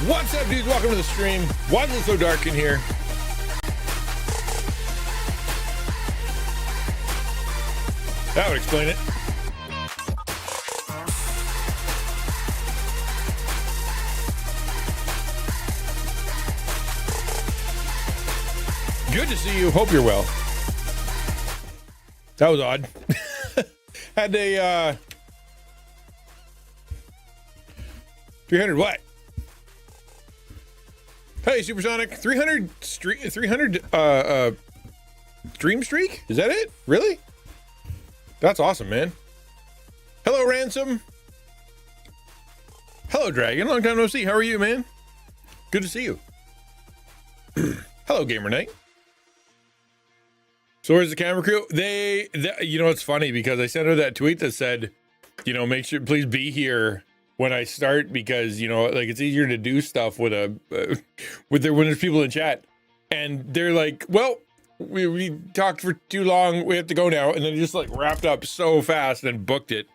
What's up, dudes? Welcome to the stream. Why is it so dark in here? That would explain it. Good to see you. Hope you're well. That was odd. Had a 300 what? Hey, Supersonic, 300 stream streak? Is that it? Really? That's awesome, man. Hello, Ransom. Hello, Dragon. Long time no see. How are you, man? Good to see you. Hello, Gamer Knight. So where's the camera crew? You know, it's funny because I sent her that tweet that said, you know, make sure, please be here when I start, because, you know, like, it's easier to do stuff with when there's people in chat, and they're like, well, we talked for too long, we have to go now, and then just like wrapped up so fast and booked it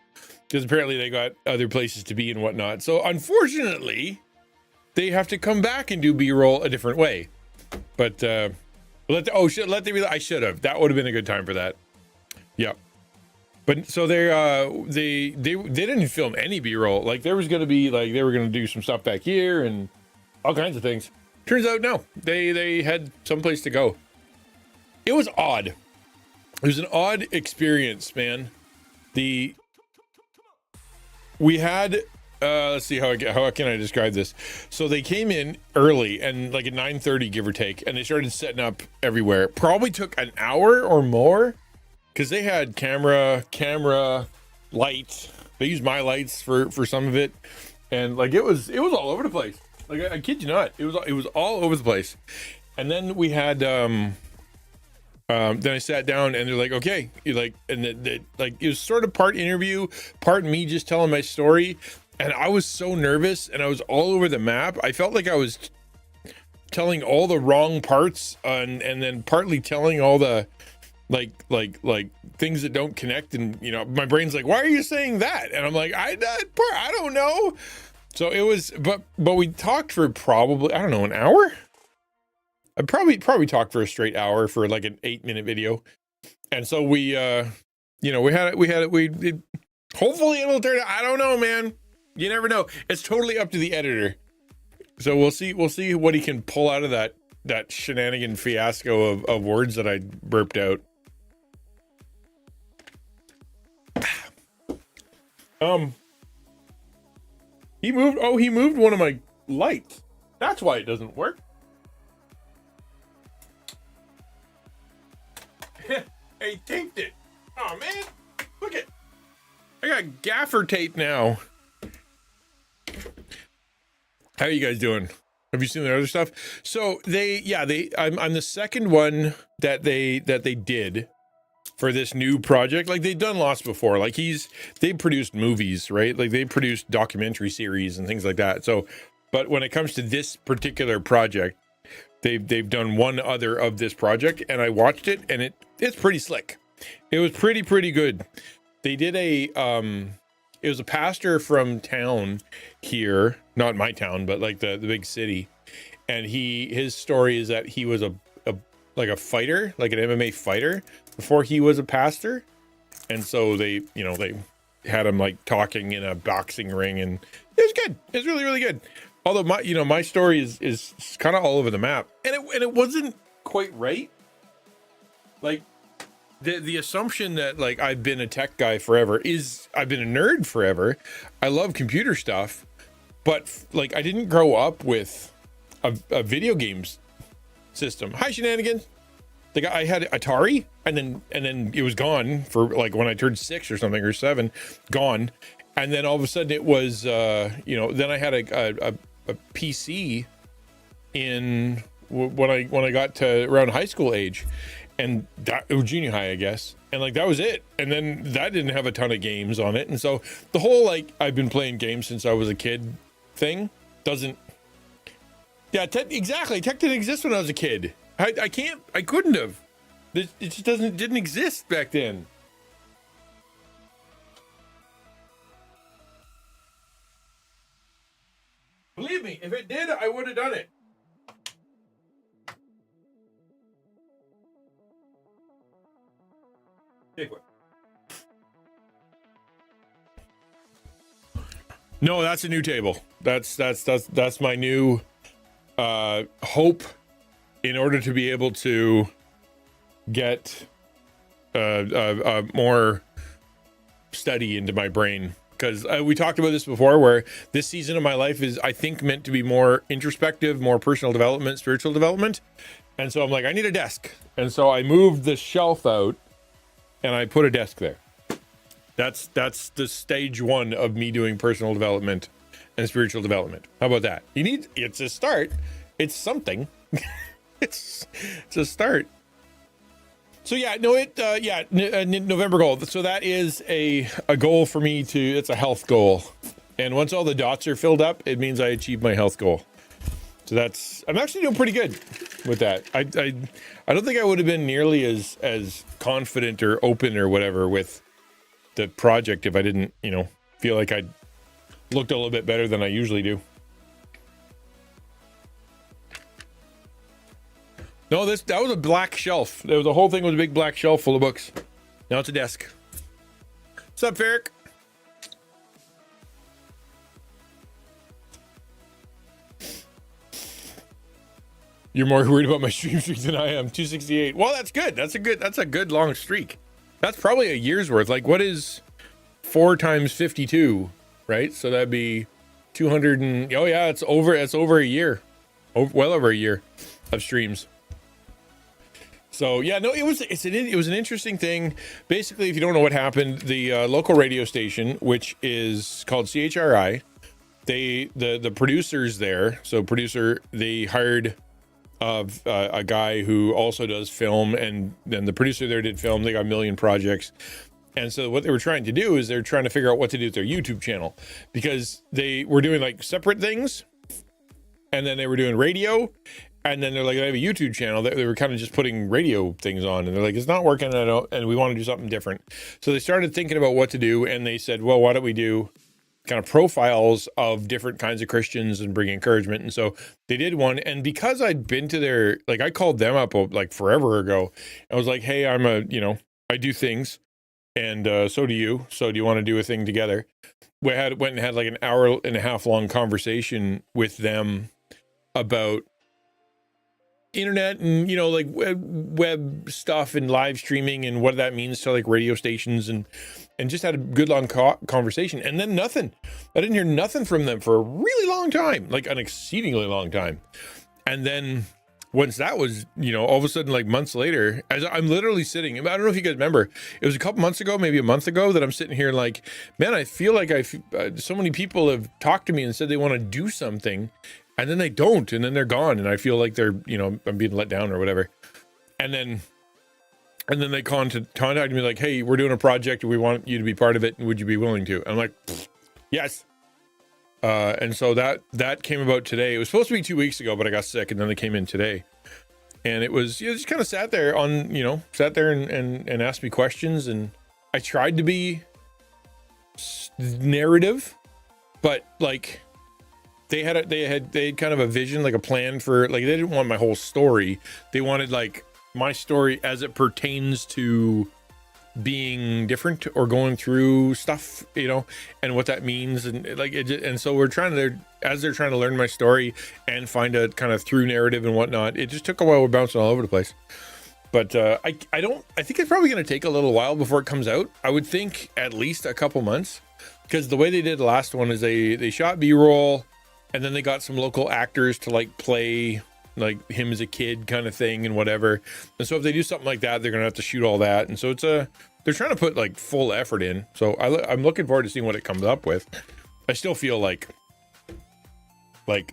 because apparently they got other places to be and whatnot. So unfortunately, they have to come back and do B-roll a different way. But I should have. That would have been a good time for that. Yep. But so they didn't film any B-roll. Like, there was gonna be, like, they were gonna do some stuff back here and all kinds of things. Turns out no, they had someplace to go. It was odd. It was an odd experience, man. We had let's see how can I describe this. So they came in early, and like at 9:30, give or take, and they started setting up everywhere. Probably took an hour or more, because they had camera lights. They used my lights for some of it, and like it was all over the place. Like, I kid you not, it was all over the place. And then we had then I sat down, and they're like, okay, like, and like, it was sort of part interview, part me just telling my story, and I was so nervous, and I was all over the map. I felt like I was telling all the wrong parts, and then partly telling all the like things that don't connect, and, you know, my brain's like, why are you saying that? And I'm like, I don't know. So it was, but we talked for probably, I don't know, an hour. I probably talked for a straight hour for like an 8-minute video. And so we you know, we hopefully it'll turn out, I don't know, man. You never know. It's totally up to the editor. So we'll see what he can pull out of that shenanigan fiasco of words that I burped out. He moved one of my lights. That's why it doesn't work. I taped it. Oh man, look it. I got gaffer tape now. How are you guys doing? Have you seen the other stuff? So I'm the second one that they did for this new project. Like they've done lots before. Like they produced movies, right? Like they produced documentary series and things like that. So, but when it comes to this particular project, they've done one other of this project, and I watched it, and it's pretty slick. It was pretty good. They did it was a pastor from town here, not my town, but like the big city. And his story is that he was a fighter, like an MMA fighter before he was a pastor. And so they had him like talking in a boxing ring, and it was good. It was really good. Although my story is kind of all over the map, and it wasn't quite right. Like the assumption that like I've been a tech guy forever is I've been a nerd forever. I love computer stuff, but like I didn't grow up with a video games system. Hi, Shenanigans. Like I had Atari, and then it was gone for like when I turned 6 or something, or 7, gone. And then all of a sudden it was then I had a PC when I got to around high school age, and that it was junior high, I guess, and like that was it. And then that didn't have a ton of games on it, and so the whole like I've been playing games since I was a kid thing doesn't. Yeah, exactly. Tech didn't exist when I was a kid. I couldn't have. It just didn't exist back then. Believe me, if it did, I would have done it. Take one. No, that's a new table. That's my new hope in order to be able to get more study into my brain. Because we talked about this before, where this season of my life is, I think, meant to be more introspective, more personal development, spiritual development. And so I'm like, I need a desk. And so I moved the shelf out and I put a desk there. That's the stage 1 of me doing personal development and spiritual development. How about that? It's a start. It's something. it's a start. So yeah, no, November goal. So that is a goal for me it's a health goal. And once all the dots are filled up, it means I achieved my health goal. So I'm actually doing pretty good with that. I don't think I would have been nearly as confident or open or whatever with the project if I didn't, feel like I looked a little bit better than I usually do. No, that was a black shelf. The whole thing was a big black shelf full of books. Now it's a desk. What's up, Ferric? You're more worried about my stream streak than I am. 268. Well, that's good. That's a good long streak. That's probably a year's worth. Like, what is 4 times 52, right? So that'd be 200 and it's over a year. Well over a year of streams. So yeah, no, it was an interesting thing. Basically, if you don't know what happened, the local radio station, which is called CHRI, the producers there. So they hired a guy who also does film, and then the producer there did film. They got a million projects. And so what they were trying to do is they're trying to figure out what to do with their YouTube channel, because they were doing like separate things, and then they were doing radio. And then they're like, I have a YouTube channel. They were kind of just putting radio things on, and they're like, it's not working, and we want to do something different. So they started thinking about what to do, and they said, well, why don't we do kind of profiles of different kinds of Christians and bring encouragement? And so they did one. And because I'd been to I called them up like forever ago. I was like, hey, I do things, and so do you. So do you want to do a thing together? We went and had like an hour and a half long conversation with them about internet and like web stuff and live streaming and what that means to like radio stations, and just had a good long conversation. And then nothing. I didn't hear nothing from them for a really long time, like an exceedingly long time. And then once that was, all of a sudden, like months later, as I'm literally sitting, I don't know if you guys remember, it was a couple months ago, maybe a month ago, that I'm sitting here like, man, I feel like so many people have talked to me and said they want to do something, and then they don't, and then they're gone, and I feel like they're, I'm being let down or whatever. And then they contacted me like, hey, we're doing a project, we want you to be part of it, and would you be willing to? I'm like, yes. And so that came about today. It was supposed to be 2 weeks ago, but I got sick, and then they came in today. And it was, just kind of sat there and asked me questions, and I tried to be narrative, but like they had kind of a vision, like a plan for, like, they didn't want my whole story. They wanted like my story as it pertains to being different or going through stuff, and what that means, and like and so we're trying to, as they're trying to learn my story and find a kind of through narrative and whatnot, it just took a while. We're bouncing all over the place, but I think it's probably going to take a little while before it comes out. I would think at least a couple months, because the way they did the last one is they shot B-roll, and then they got some local actors to like play like him as a kid kind of thing and whatever. And so if they do something like that, they're gonna have to shoot all that, and so they're trying to put like full effort in. So I'm looking forward to seeing what it comes up with. I still feel like I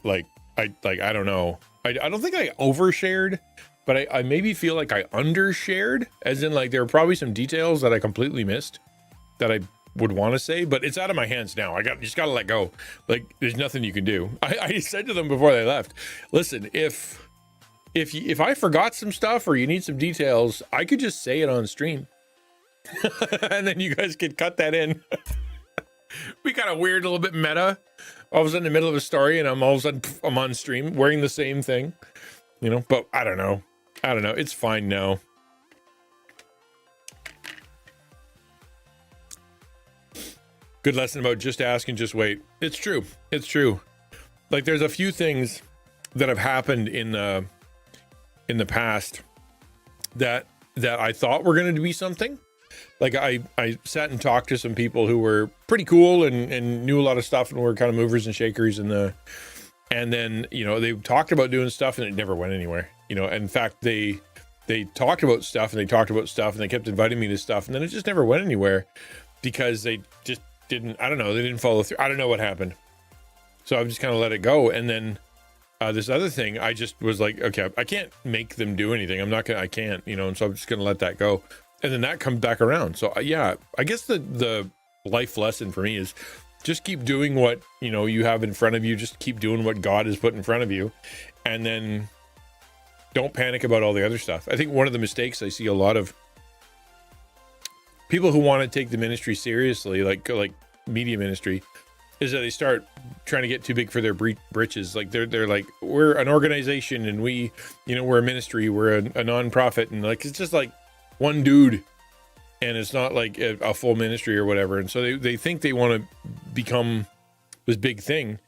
don't know, I don't think I overshared, but I maybe feel like I undershared, as in like there were probably some details that I completely missed that I would want to say, but it's out of my hands now. Just gotta let go. Like, there's nothing you can do. I said to them before they left, listen, if I forgot some stuff or you need some details, I could just say it on stream. And then you guys could cut that in. We kind of weird, a little bit meta. All of a sudden in the middle of a story, and I'm all of a sudden I'm on stream wearing the same thing, but I don't know. It's fine now. Good lesson about just ask and just wait. It's true. Like, there's a few things that have happened in the past that I thought were going to be something. Like, I sat and talked to some people who were pretty cool and knew a lot of stuff and were kind of movers and shakers and then they talked about doing stuff and it never went anywhere. In fact, they talked about stuff and they kept inviting me to stuff, and then it just never went anywhere because they just didn't, I don't know, they didn't follow through. I don't know what happened. So I've just kind of let it go. And then this other thing, I just was like, okay, I can't make them do anything. I can't, and so I'm just going to let that go. And then that comes back around. So yeah, I guess the life lesson for me is just keep doing what, you have in front of you. Just keep doing what God has put in front of you. And then don't panic about all the other stuff. I think one of the mistakes I see a lot of people who want to take the ministry seriously, like media ministry, is that they start trying to get too big for their britches. Like they're like, we're an organization and we're a ministry, we're a nonprofit, and like it's just like one dude, and it's not like a full ministry or whatever. And so they think they want to become this big thing.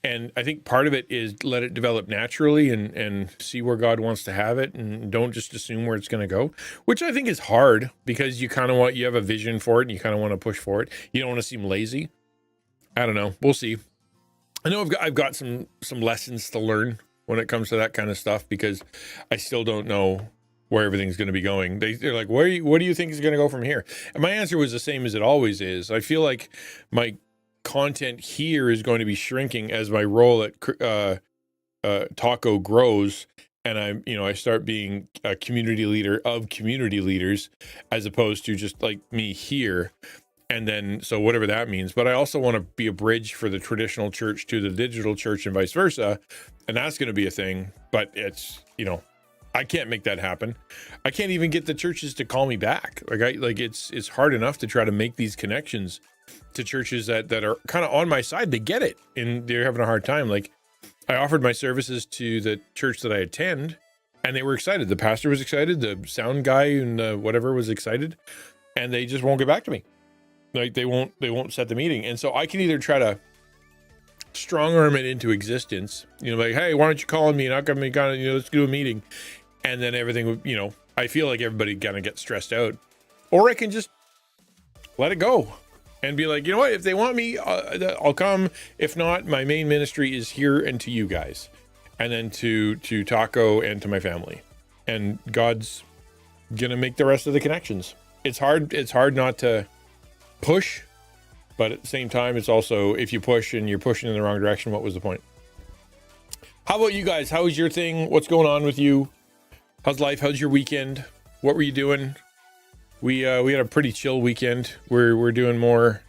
And I think part of it is let it develop naturally and see where God wants to have it, and don't just assume where it's going to go, which I think is hard because you have a vision for it and you kind of want to push for it. You don't want to seem lazy. I don't know. We'll see. I know I've got some lessons to learn when it comes to that kind of stuff, because I still don't know where everything's going to be going. They're like, what do you think is going to go from here? And my answer was the same as it always is. I feel like my content here is going to be shrinking as my role at Taco grows, and I start being a community leader of community leaders, as opposed to just like me here. And then, so whatever that means, but I also want to be a bridge for the traditional church to the digital church and vice versa. And that's going to be a thing, but it's, I can't make that happen. I can't even get the churches to call me back. It's hard enough to try to make these connections to churches that are kind of on my side. They get it, and they're having a hard time. Like, I offered my services to the church that I attend, and they were excited. The pastor was excited. The sound guy and whatever was excited, and they just won't get back to me. Like, they won't set the meeting. And so I can either try to strong arm it into existence, like, hey, why don't you call me and I'll come and let's do a meeting. And then everything, I feel like everybody kind of gets stressed out. Or I can just let it go and be like, you know what, if they want me, I'll come. If not, my main ministry is here and to you guys. and then to Taco and to my family. And God's gonna make the rest of the connections. It's hard not to push, but at the same time, it's also, if you push and you're pushing in the wrong direction, what was the point? How about you guys? How was your thing? What's going on with you? How's life? How's your weekend? What were you doing? We had a pretty chill weekend. We're doing more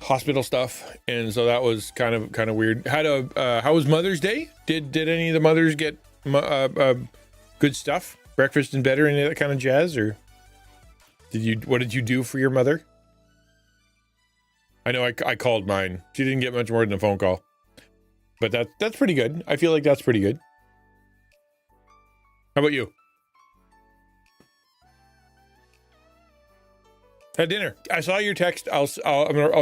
hospital stuff, and so that was kind of weird. How was Mother's Day? Did any of the mothers get good stuff? Breakfast in bed or any of that kind of jazz? Or what did you do for your mother? I know I called mine. She didn't get much more than a phone call, but that's pretty good. I feel like that's pretty good. How about you? Had dinner. I saw your text. I'll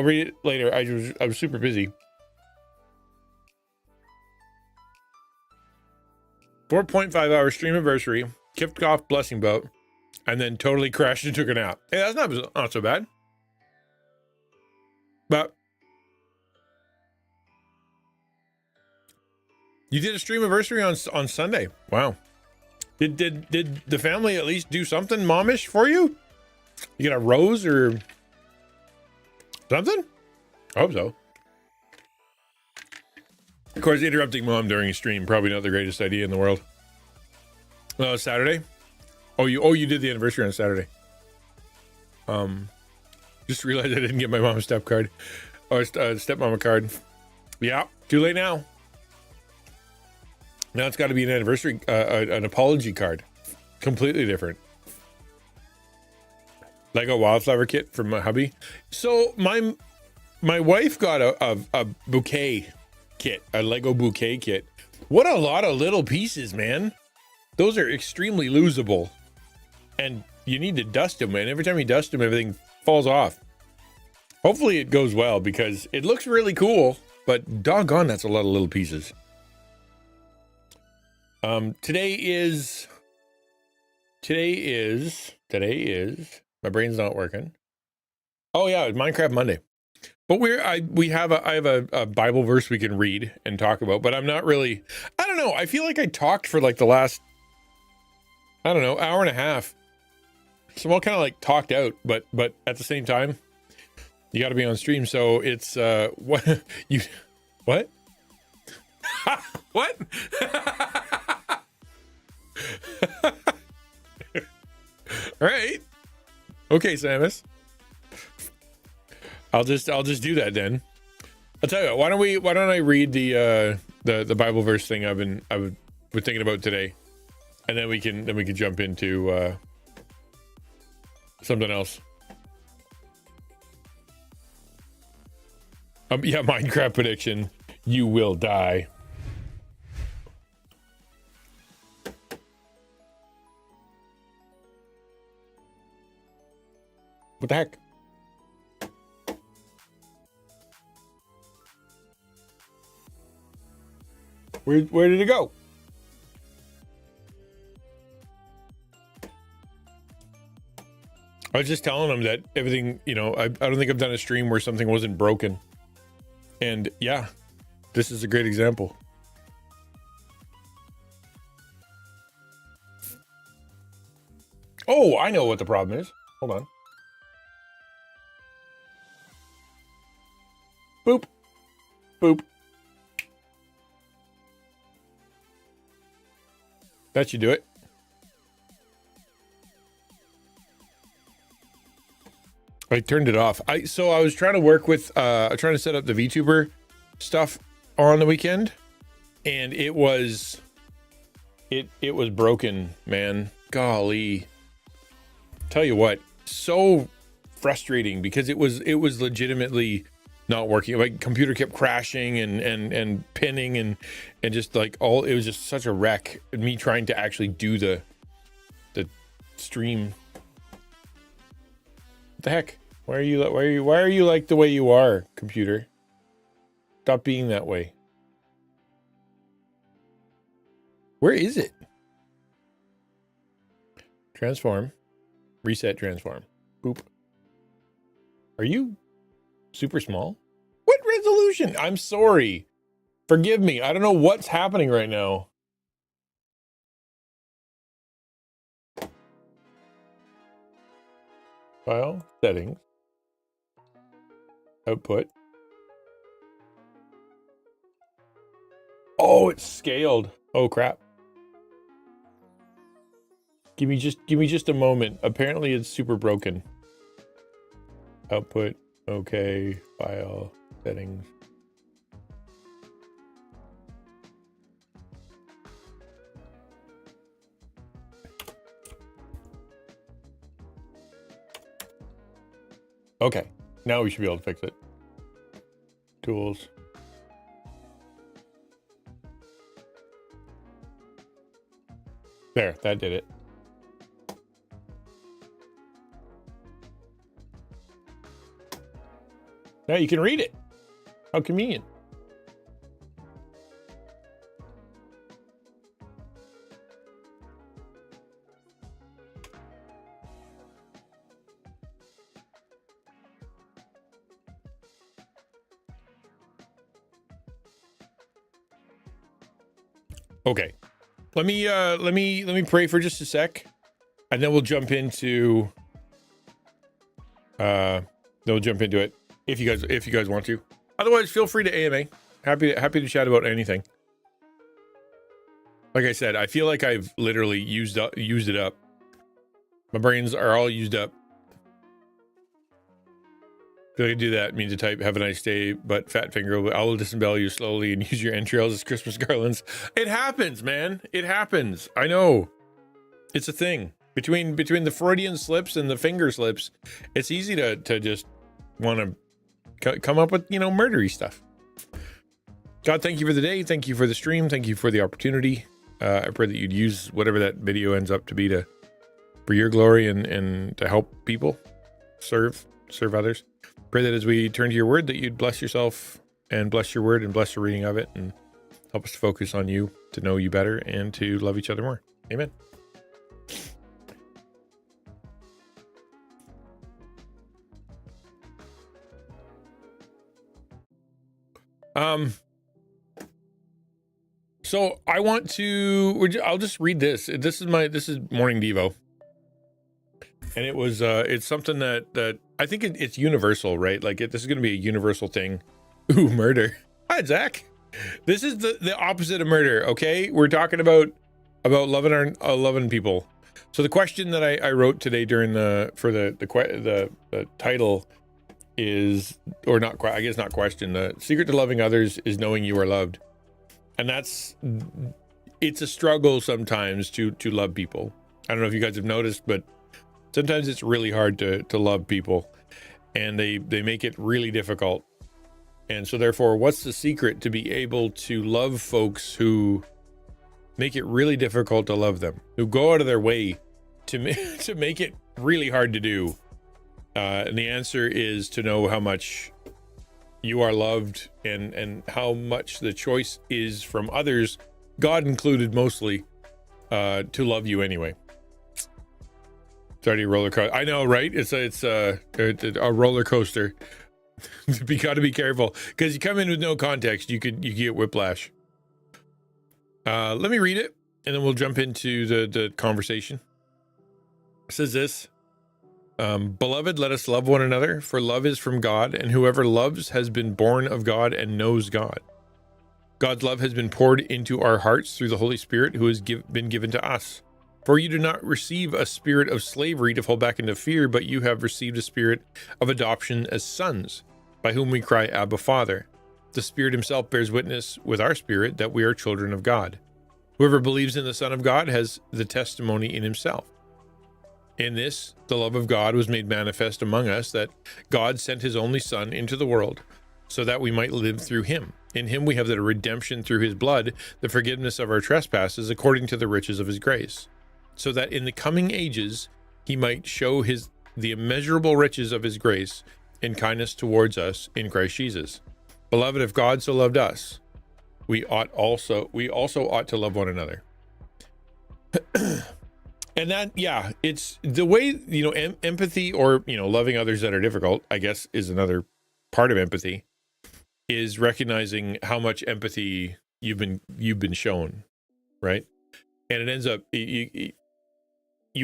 read it later. I was super busy. 4.5-hour stream anniversary, kicked off blessing boat, and then totally crashed and took a nap. Hey, that's not so bad. But you did a stream anniversary on Sunday. Wow. Did the family at least do something momish for you? You got a rose or something? I hope so. Of course, interrupting mom during a stream, probably not the greatest idea in the world. Saturday? Oh, you did the anniversary on Saturday. Just realized I didn't get my mom a step card. Or stepmama card. Yeah, too late now. Now it's got to be an anniversary, an apology card. Completely different. Lego wildflower kit from my hubby. So my wife got a bouquet kit, a Lego bouquet kit. What a lot of little pieces, man. Those are extremely losable. And you need to dust them, and every time you dust them, everything falls off. Hopefully it goes well, because it looks really cool, but doggone, that's a lot of little pieces. Today is, my brain's not working. Oh yeah, it's Minecraft Monday. But I have a Bible verse we can read and talk about, but I'm not really, I don't know. I feel like I talked for like the last, I don't know, hour and a half. So I'm all kind of like talked out, but at the same time, you got to be on stream. So it's, what? What? What? All right. Okay, Samus. I'll just do that then. I'll tell you what, why don't I read the Bible verse thing I've been thinking about today, and then we can jump into something else. Yeah, Minecraft prediction. You will die. What the heck? Where did it go? I was just telling them that everything, I don't think I've done a stream where something wasn't broken. And yeah, this is a great example. Oh, I know what the problem is. Hold on. Boop. Boop. That should do it. I turned it off. So I was trying to work with trying to set up the VTuber stuff on the weekend, and it was broken, man. Golly. Tell you what, so frustrating, because it was legitimately not working. Like, computer kept crashing and pinning and just like it was just such a wreck. Me trying to actually do the stream. What the heck? Why are you like the way you are, computer? Stop being that way. Where is it? Transform. Reset transform. Boop. Are you super small? What resolution? I'm sorry. Forgive me. I don't know what's happening right now. File, settings, output. Oh, it's scaled. Oh crap. Give me just a moment. Apparently it's super broken. Output, okay, file, settings. Okay, now we should be able to fix it. Tools. There, that did it. Now you can read it. How convenient. Okay. Let me pray for just a sec, and then we'll jump into it if you guys want to. Otherwise, feel free to AMA. Happy to chat about anything. Like I said, I feel like I've literally used it up. My brains are all used up. If I could do that, means to type "Have a nice day," but fat finger. I will disembowel you slowly and use your entrails as Christmas garlands. It happens, man. It happens. I know. It's a thing between the Freudian slips and the finger slips. It's easy to just want to come up with murdery stuff. God, thank you for the day. Thank you for the stream. Thank you for the opportunity. I pray that you'd use whatever that video ends up to be for your glory and to help people serve others. Pray that as we turn to your word, that you'd bless yourself and bless your word and bless the reading of it and help us to focus on you, to know you better, and to love each other more. Amen. So I'll just read this. This is morning Devo. And it's something that I think it's universal, right? Like this is going to be a universal thing. Ooh, murder. Hi, Zach. This is the opposite of murder. Okay. We're talking about loving people. So the question that I wrote today the title is, or not, I guess not question. The secret to loving others is knowing you are loved. And it's a struggle sometimes to love people. I don't know if you guys have noticed, but sometimes it's really hard to love people, and they make it really difficult. And so therefore, what's the secret to be able to love folks who make it really difficult to love them, who go out of their way to make it really hard to do? And the answer is to know how much you are loved and how much the choice is from others, God included mostly, to love you anyway. It's already a roller coaster. I know, right? It's a roller coaster. You got to be careful because you come in with no context, you get whiplash. Let me read it, and then we'll jump into the conversation. It says this. Beloved, let us love one another, for love is from God, and whoever loves has been born of God and knows God. God's love has been poured into our hearts through the Holy Spirit who has been given to us. For you do not receive a spirit of slavery to fall back into fear, but you have received a spirit of adoption as sons, by whom we cry, Abba, Father. The Spirit himself bears witness with our spirit that we are children of God. Whoever believes in the Son of God has the testimony in himself. In this, the love of God was made manifest among us, that God sent his only Son into the world, so that we might live through him. In him we have the redemption through his blood, the forgiveness of our trespasses, according to the riches of his grace, so that in the coming ages he might show the immeasurable riches of his grace and kindness towards us in Christ Jesus. Beloved, if God so loved us, we also ought to love one another. And that, yeah, it's the way, empathy, or, loving others that are difficult, I guess, is another part of empathy. is recognizing how much empathy you've been shown, right? And it ends up you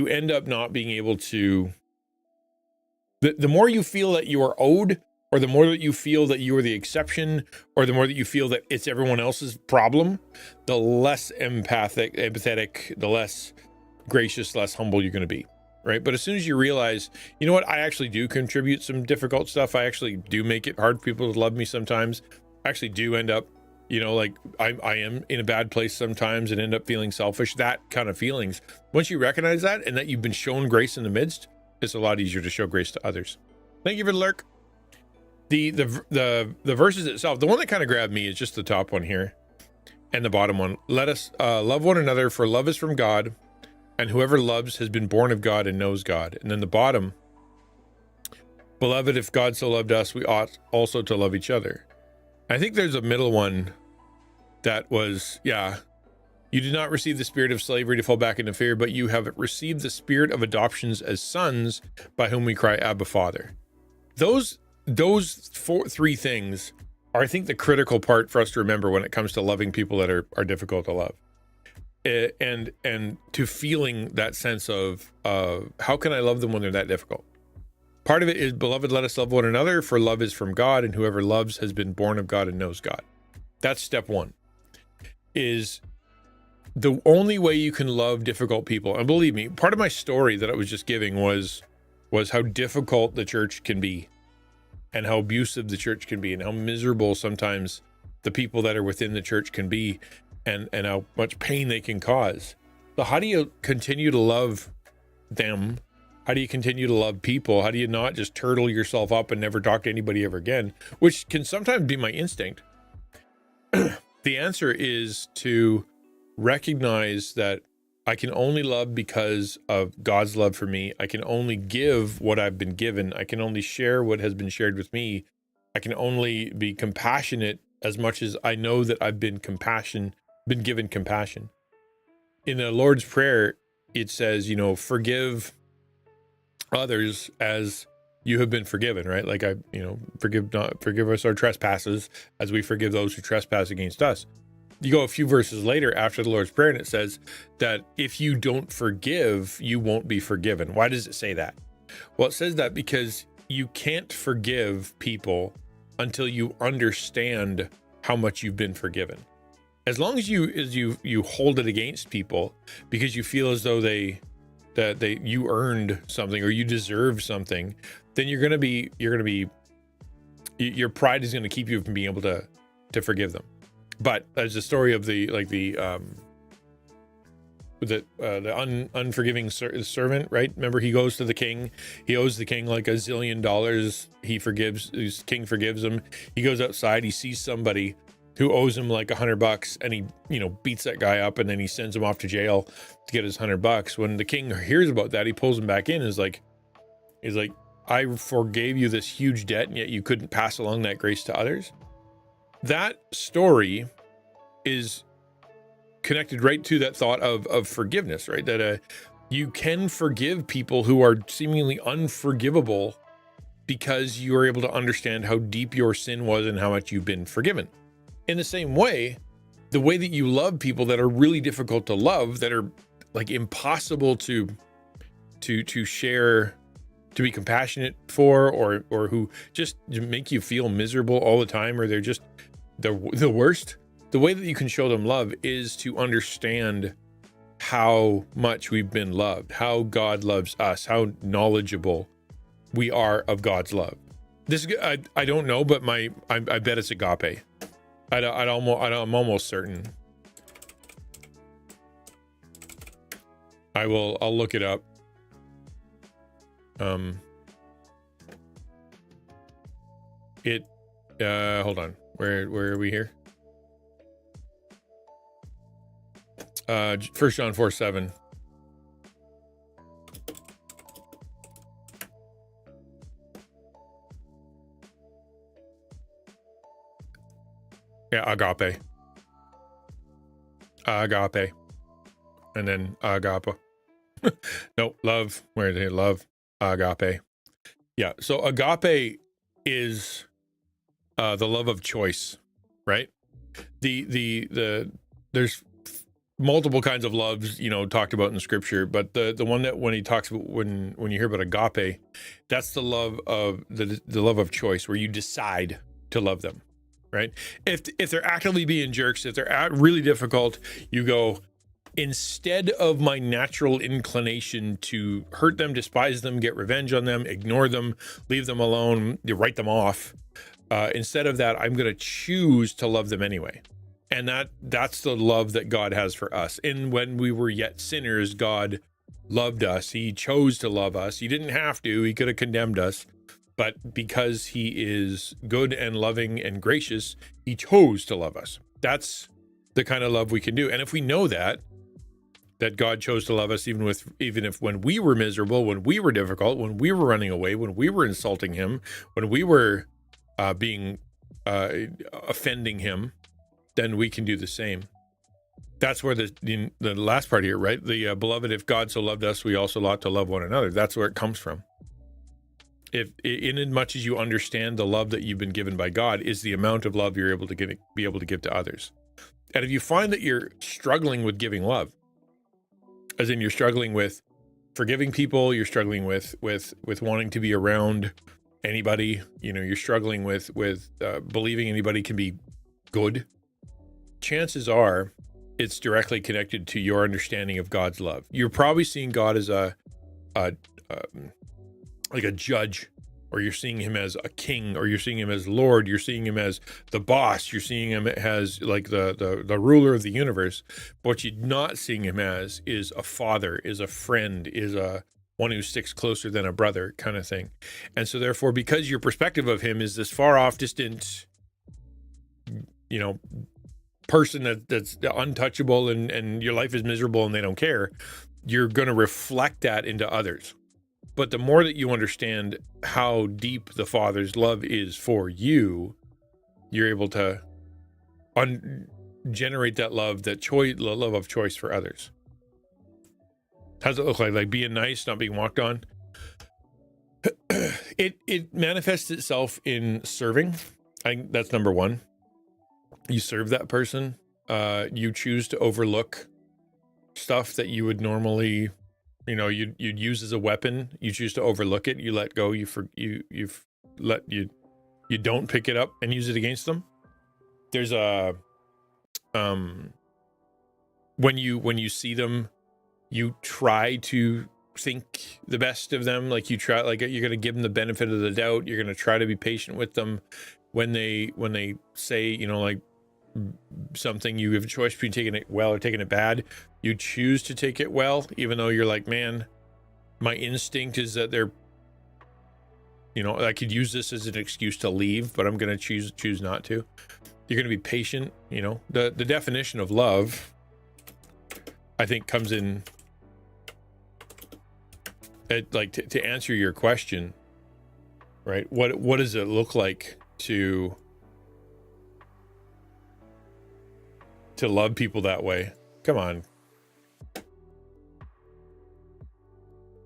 end up not being able to. The more you feel that you are owed, or the more that you feel that you are the exception, or the more that you feel that it's everyone else's problem, the less empathetic, the less gracious, less humble you're going to be, right? But as soon as you realize, you know what, I actually do contribute some difficult stuff. I actually do make it hard for people to love me sometimes. I actually do end up, like I am in a bad place sometimes and end up feeling selfish, that kind of feelings. Once you recognize that and that you've been shown grace in the midst, it's a lot easier to show grace to others. Thank you for the lurk. The verses itself, the one that kind of grabbed me is just the top one here and the bottom one. Let us love one another, for love is from God, and whoever loves has been born of God and knows God. And then the bottom, beloved, if God so loved us, we ought also to love each other. I think there's a middle one that was, you did not receive the spirit of slavery to fall back into fear, but you have received the spirit of adoptions as sons, by whom we cry, Abba, Father. Those three things are, I think, the critical part for us to remember when it comes to loving people that are difficult to love, and to feeling that sense of how can I love them when they're that difficult. Part of it is, beloved, let us love one another, for love is from God, and whoever loves has been born of God and knows God. That's step one. Is the only way you can love difficult people. And believe me, part of my story that I was just giving was how difficult the church can be, and how abusive the church can be, and how miserable sometimes the people that are within the church can be, and how much pain they can cause. So how do you continue to love them? How do you continue to love people? How do you not just turtle yourself up and never talk to anybody ever again, which can sometimes be my instinct? The answer is to recognize that I can only love because of God's love for me. I can only give what I've been given. I can only share what has been shared with me. I can only be compassionate as much as I know that I've been given compassion. In the Lord's Prayer, it says, forgive others as you have been forgiven, right? Like forgive us our trespasses as we forgive those who trespass against us. You go a few verses later after the Lord's Prayer, and it says that if you don't forgive, you won't be forgiven. Why does it say that? Well, it says that because you can't forgive people until you understand how much you've been forgiven. As long as you hold it against people because you feel as though you earned something or you deserve something, then your pride is going to keep you from being able to forgive them. But as the story of the unforgiving servant, right? Remember, he goes to the king. He owes the king like $1 zillion. His king forgives him. He goes outside. He sees somebody who owes him like $100, and he beats that guy up, and then he sends him off to jail to get his $100. When the king hears about that, he pulls him back in. He's like, I forgave you this huge debt, and yet you couldn't pass along that grace to others. That story is connected right to that thought of forgiveness, right? That you can forgive people who are seemingly unforgivable because you are able to understand how deep your sin was and how much you've been forgiven. In the same way, the way that you love people that are really difficult to love, that are like impossible to share, to be compassionate for, or who just make you feel miserable all the time, or they're just the worst. The way that you can show them love is to understand how much we've been loved, how God loves us, how knowledgeable we are of God's love. This I don't know, but I bet it's agape. I'm almost certain. I'll look it up. Hold on. Where are we here? 1 John 4:7. Yeah, agape. Agape. And then agape. No, love. Where is it? Love. Agape. Yeah. So agape is the love of choice, right? The there's multiple kinds of loves, talked about in scripture, but the one that when he talks about when you hear about agape, that's the love of the love of choice, where you decide to love them, right? If they're actively being jerks, if they're really difficult, you go, instead of my natural inclination to hurt them, despise them, get revenge on them, ignore them, leave them alone, you write them off. Instead of that, I'm going to choose to love them anyway. And that's the love that God has for us. And when we were yet sinners, God loved us. He chose to love us. He didn't have to. He could have condemned us. But because he is good and loving and gracious, he chose to love us. That's the kind of love we can do. And if we know that God chose to love us, even if when we were miserable, when we were difficult, when we were running away, when we were insulting him, when we were offending him, then we can do the same. That's where the last part here, right? The beloved, if God so loved us, we also ought to love one another. That's where it comes from. If in as much as you understand the love that you've been given by God is the amount of love you're able to be able to give to others. And if you find that you're struggling with giving love, as in you're struggling with forgiving people, you're struggling with wanting to be around anybody, you're struggling with believing anybody can be good, chances are it's directly connected to your understanding of God's love. You're probably seeing God as like a judge, or you're seeing him as a king, or you're seeing him as Lord, you're seeing him as the boss, you're seeing him as like the ruler of the universe. But what you're not seeing him as is a father, is a friend, is a one who sticks closer than a brother kind of thing. And so therefore, because your perspective of him is this far off, distant, person that's untouchable, and your life is miserable and they don't care, you're going to reflect that into others. But the more that you understand how deep the Father's love is for you, you're able to generate that love, love of choice for others. How does it look like? Like being nice, not being walked on? It manifests itself in serving. I think that's number one. You serve that person. You choose to overlook stuff that you would normally, you'd use as a weapon. You choose to overlook it. You let go. You don't pick it up and use it against them. There's a when you see them, you try to think the best of them. Like you're going to give them the benefit of the doubt. You're going to try to be patient with them when they say, like something. You have a choice between taking it well or taking it bad. You choose to take it well, even though you're like, man, my instinct is that they're, I could use this as an excuse to leave, but I'm going to choose not to. You're going to be patient. The definition of love, I think, comes in at, like, to answer your question, right? What does it look like to love people that way? Come on.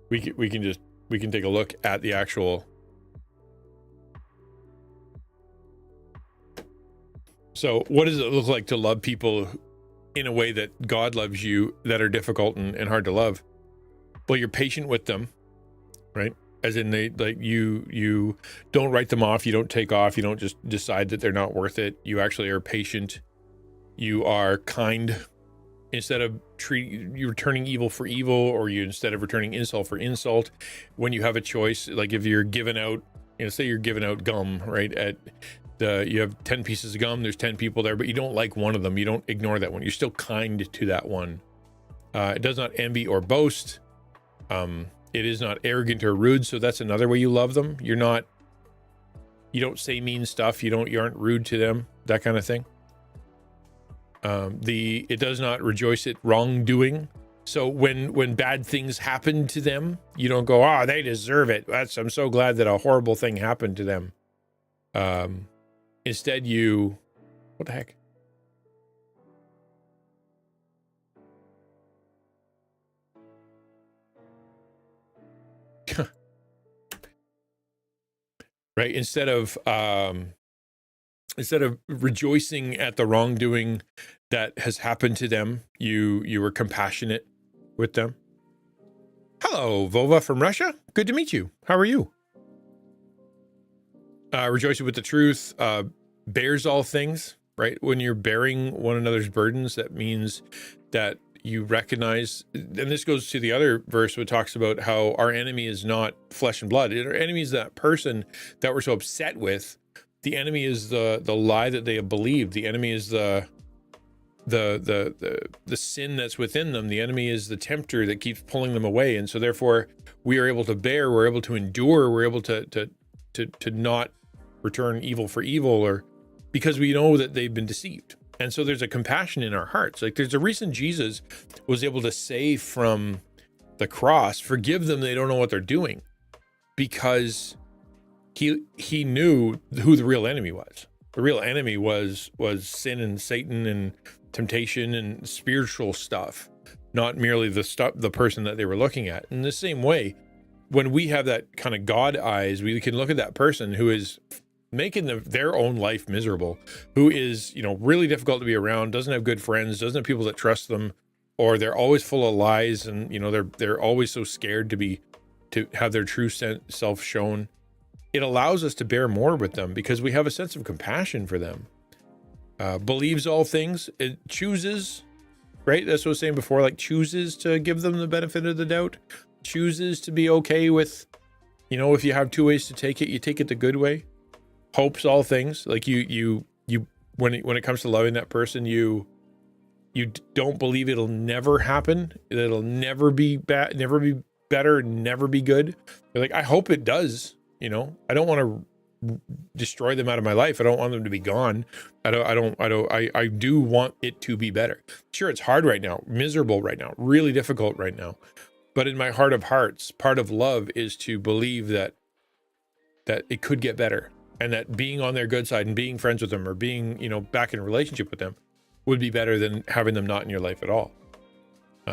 We can take a look at the actual. So what does it look like to love people in a way that God loves you, that are difficult and hard to love? Well, you're patient with them, right? As in you don't write them off. You don't take off. You don't just decide that they're not worth it. You actually are patient. You are kind. Instead of you returning evil for evil, or instead of returning insult for insult, when you have a choice, like if you're giving out, say you're giving out gum, right? You have 10 pieces of gum, there's 10 people there, but you don't like one of them. You don't ignore that one. You're still kind to that one. It does not envy or boast. It is not arrogant or rude. So that's another way you love them. You don't say mean stuff. You aren't rude to them, that kind of thing. It does not rejoice at wrongdoing. So when bad things happen to them, you don't go, they deserve it. I'm so glad that a horrible thing happened to them. Instead, what the heck? Right. Instead of, instead of rejoicing at the wrongdoing that has happened to them, you were compassionate with them. Hello, Vova from Russia. Good to meet you. How are you? Rejoicing with the truth bears all things, right? When you're bearing one another's burdens, that means that you recognize, and this goes to the other verse which talks about how our enemy is not flesh and blood. Our enemy is that person that we're so upset with. The enemy is the lie that they have believed. The enemy is the sin that's within them. The enemy is the tempter that keeps pulling them away. And so therefore we are able to bear, we're able to endure, we're able to not return evil for evil, or because we know that they've been deceived. And so there's a compassion in our hearts. Like there's a reason Jesus was able to say from the cross, forgive them, they don't know what they're doing, because he knew who the real enemy was. The real enemy was sin and Satan and temptation and spiritual stuff, not merely the person that they were looking at. In the same way, when we have that kind of God eyes, we can look at that person who is making their own life miserable, who is, really difficult to be around, doesn't have good friends, doesn't have people that trust them, or they're always full of lies, and they're always so scared to have their true self shown. It allows us to bear more with them because we have a sense of compassion for them. Believes all things, it chooses, right? That's what I was saying before, like chooses to give them the benefit of the doubt, chooses to be okay with, if you have two ways to take it, you take it the good way. Hopes all things, like you when it comes to loving that person, you don't believe it'll never happen, that it'll never be bad, never be better, never be good. You're like, I hope it does. I don't want to destroy them out of my life. I don't want them to be gone. I do want it to be better. Sure, it's hard right now, miserable right now, really difficult right now. But in my heart of hearts, part of love is to believe that it could get better, and that being on their good side and being friends with them, or being, back in a relationship with them, would be better than having them not in your life at all.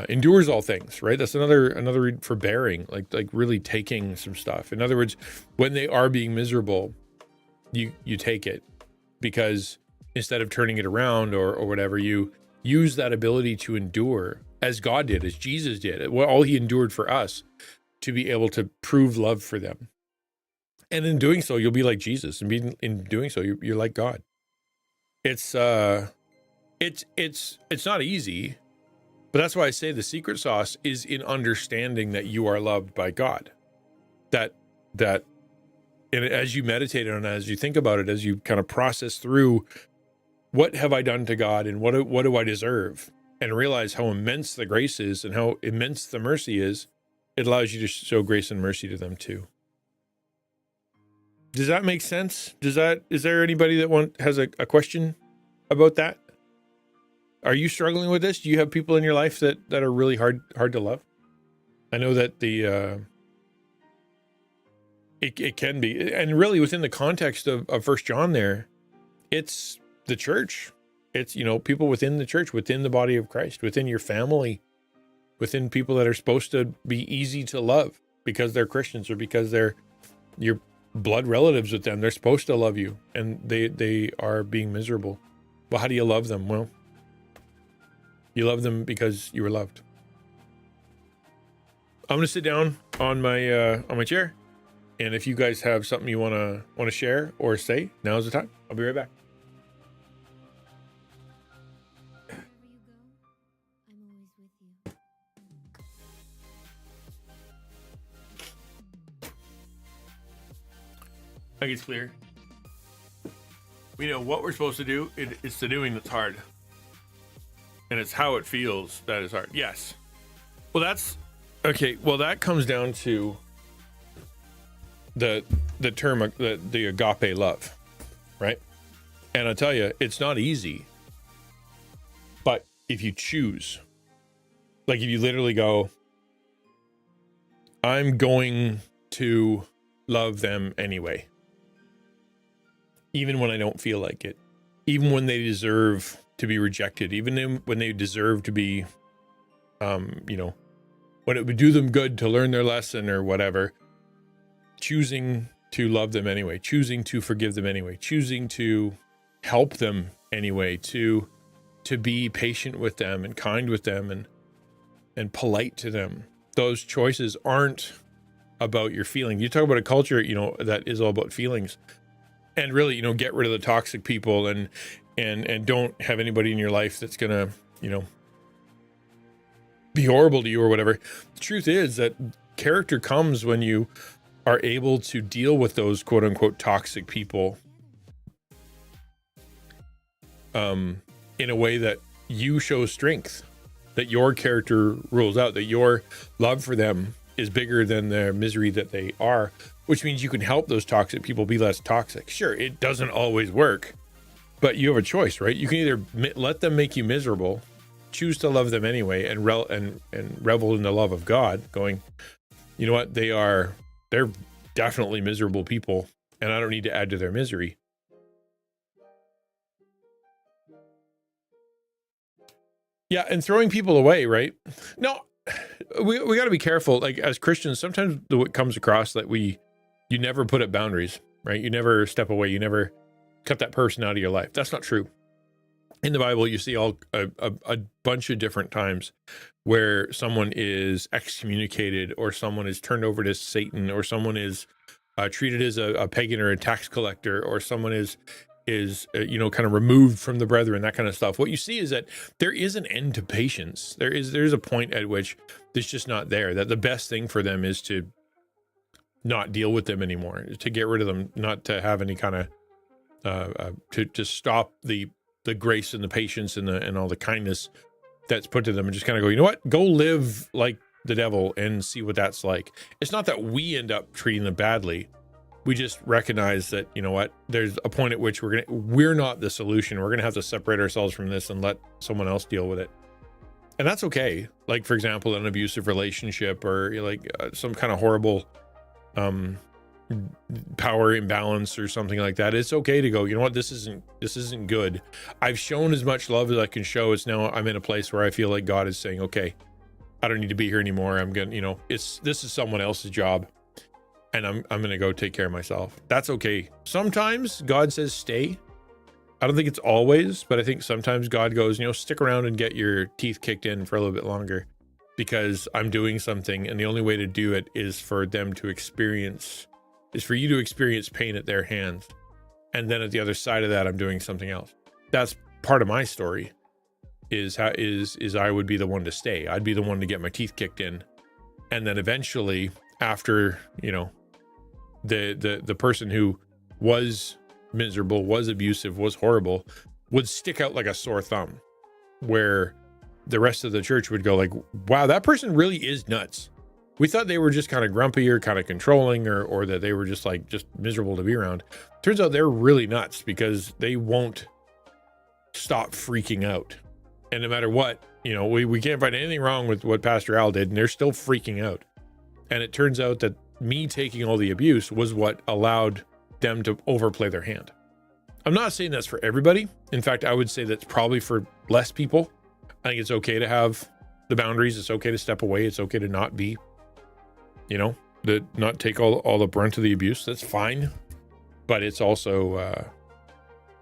Endures all things, right? That's another read for bearing, like really taking some stuff. In other words, when they are being miserable, you take it, because instead of turning it around or whatever, you use that ability to endure as God did, as Jesus did, all he endured for us, to be able to prove love for them. And in doing so, you'll be like Jesus, and in doing so, you're like God. It's not easy, but that's why I say the secret sauce is in understanding that you are loved by God. That, and as you meditate on it, as you think about it, as you kind of process through, what have I done to God, and what do I deserve, and realize how immense the grace is and how immense the mercy is, it allows you to show grace and mercy to them too. Does that make sense? Is there anybody that has a question about that? Are you struggling with this? Do you have people in your life that are really hard to love? I know that it can be, and really within the context of 1 John there, it's the church. It's, people within the church, within the body of Christ, within your family, within people that are supposed to be easy to love because they're Christians, or because they're your blood relatives with them. They're supposed to love you, and they are being miserable. Well, how do you love them? Well, you love them because you were loved. I'm going to sit down on my chair, and if you guys have something you want to share or say, now's the time. I'll be right back. I think it's clear. We know what we're supposed to do. It's the doing that's hard. And it's how it feels that is hard. Yes. Well, that's okay. Well, that comes down to the term, the agape love, right? And I tell you, it's not easy. But if you choose, like if you literally go, I'm going to love them anyway, even when I don't feel like it, even when they deserve to be rejected, even when they deserve to be, when it would do them good to learn their lesson or whatever, choosing to love them anyway, choosing to forgive them anyway, choosing to help them anyway, to be patient with them and kind with them and polite to them. Those choices aren't about your feelings. You talk about a culture, that is all about feelings, and really, get rid of the toxic people and don't have anybody in your life that's gonna, be horrible to you or whatever. The truth is that character comes when you are able to deal with those quote unquote toxic people in a way that you show strength, that your character rules out, that your love for them is bigger than the misery that they are, which means you can help those toxic people be less toxic. Sure, it doesn't always work, but you have a choice, right? You can either let them make you miserable, choose to love them anyway, and revel in the love of God, going, you know what, they're definitely miserable people, and I don't need to add to their misery. Yeah, and throwing people away, right? No, we got to be careful. Like, as Christians, sometimes what comes across that you never put up boundaries, right? You never step away. You never cut that person out of your life. That's not true. In the Bible, you see a bunch of different times where someone is excommunicated, or someone is turned over to Satan, or someone is treated as a pagan or a tax collector, or someone is kind of removed from the brethren, that kind of stuff. What you see is that there is an end to patience. There's a point at which it's just not there, that the best thing for them is to not deal with them anymore, to get rid of them, not to have any kind of to stop the grace and the patience and all the kindness that's put to them, and just kind of go, you know what, go live like the devil and see what that's like. It's not that we end up treating them badly. We just recognize that, you know what, there's a point at which we're not the solution. We're going to have to separate ourselves from this and let someone else deal with it. And that's okay. Like, for example, an abusive relationship, or like some kind of horrible power imbalance or something like that. It's okay to go, you know what, this isn't good. I've shown as much love as I can show. It's now I'm in a place where I feel like God is saying, okay, I don't need to be here anymore. I'm going to, this is someone else's job, and I'm going to go take care of myself. That's okay. Sometimes God says stay. I don't think it's always, but I think sometimes God goes, stick around and get your teeth kicked in for a little bit longer, because I'm doing something, and the only way to do it is for you to experience pain at their hands. And then at the other side of that, I'm doing something else. That's part of my story, is I would be the one to stay. I'd be the one to get my teeth kicked in. And then eventually, after, the person who was miserable, was abusive, was horrible, would stick out like a sore thumb, where the rest of the church would go like, wow, that person really is nuts. We thought they were just kind of grumpy or kind of controlling, or that they were just miserable to be around. Turns out they're really nuts, because they won't stop freaking out. And no matter what, we can't find anything wrong with what Pastor Al did, and they're still freaking out. And it turns out that me taking all the abuse was what allowed them to overplay their hand. I'm not saying that's for everybody. In fact, I would say that's probably for less people. I think it's okay to have the boundaries. It's okay to step away. It's okay to not be, not take all the brunt of the abuse. That's fine. But it's also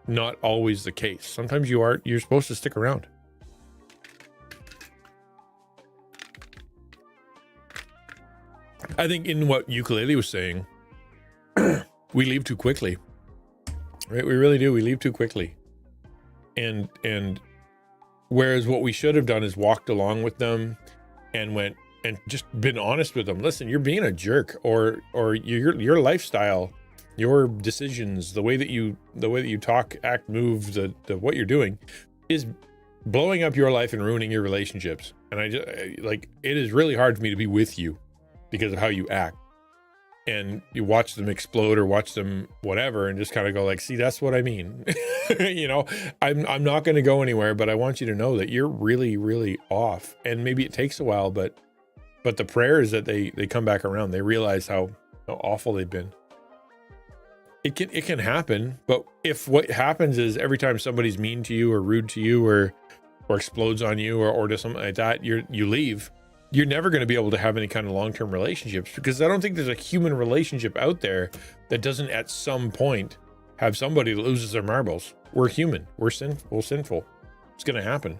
not always the case. Sometimes you're supposed to stick around. I think in what Ukulele was saying, we leave too quickly, right? We really do. We leave too quickly. And whereas what we should have done is walked along with them and went and just been honest with them. Listen, you're being a jerk, or your lifestyle, your decisions, the way that you talk, act, move, the what you're doing is blowing up your life and ruining your relationships. And it is really hard for me to be with you because of how you act. And you watch them explode or watch them whatever, and just kind of go like, see, that's what I mean. I'm not going to go anywhere, but I want you to know that you're really, really off. And maybe it takes a while, but the prayer is that they come back around. They realize how awful they've been. It can happen, but if what happens is every time somebody's mean to you or rude to you or explodes on you or does something like that, you leave, you're never going to be able to have any kind of long-term relationships, because I don't think there's a human relationship out there that doesn't at some point have somebody that loses their marbles. We're human. We're sinful. It's going to happen.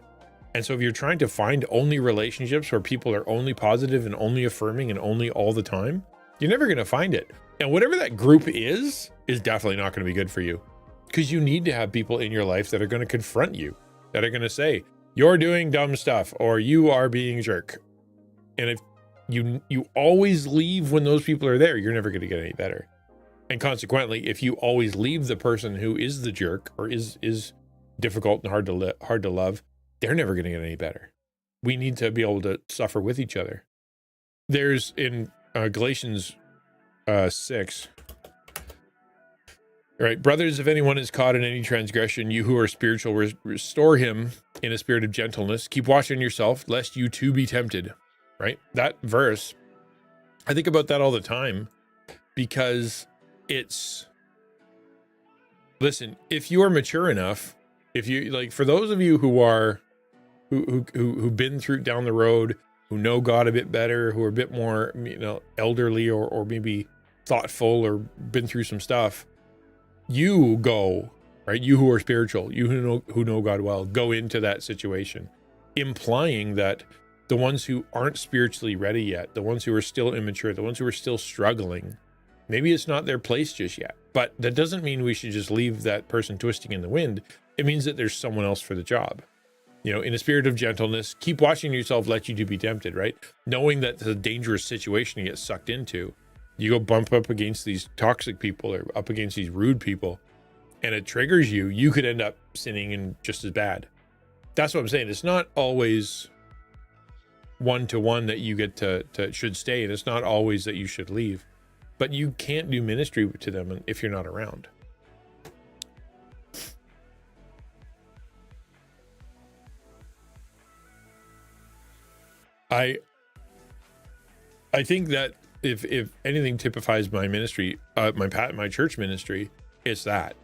And so if you're trying to find only relationships where people are only positive and only affirming and only all the time, you're never going to find it. And whatever that group is definitely not going to be good for you, because you need to have people in your life that are going to confront you, that are going to say, you're doing dumb stuff or you are being a jerk. And if you always leave when those people are there, you're never going to get any better. And consequently, if you always leave the person who is the jerk or is difficult and hard to love, they're never going to get any better. We need to be able to suffer with each other. There's in Galatians 6. All right, brothers, if anyone is caught in any transgression, you who are spiritual, restore him in a spirit of gentleness. Keep watching yourself, lest you too be tempted. Right? That verse, I think about that all the time, because listen, if you are mature enough, if you like, for those of you who've been through down the road, who know God a bit better, who are a bit more, elderly or maybe thoughtful or been through some stuff, you go, right? You who are spiritual, you who know God well, go into that situation, implying that the ones who aren't spiritually ready yet, the ones who are still immature, the ones who are still struggling, maybe it's not their place just yet. But that doesn't mean we should just leave that person twisting in the wind. It means that there's someone else for the job. In a spirit of gentleness, keep watching yourself, lest you do be tempted, right? Knowing that it's a dangerous situation you get sucked into. You go bump up against these toxic people or up against these rude people, and it triggers you. You could end up sinning and just as bad. That's what I'm saying. It's not always one-to-one that you get to should stay, and it's not always that you should leave, but you can't do ministry to them if you're not around. I think that if anything typifies my ministry, my church ministry, it's that.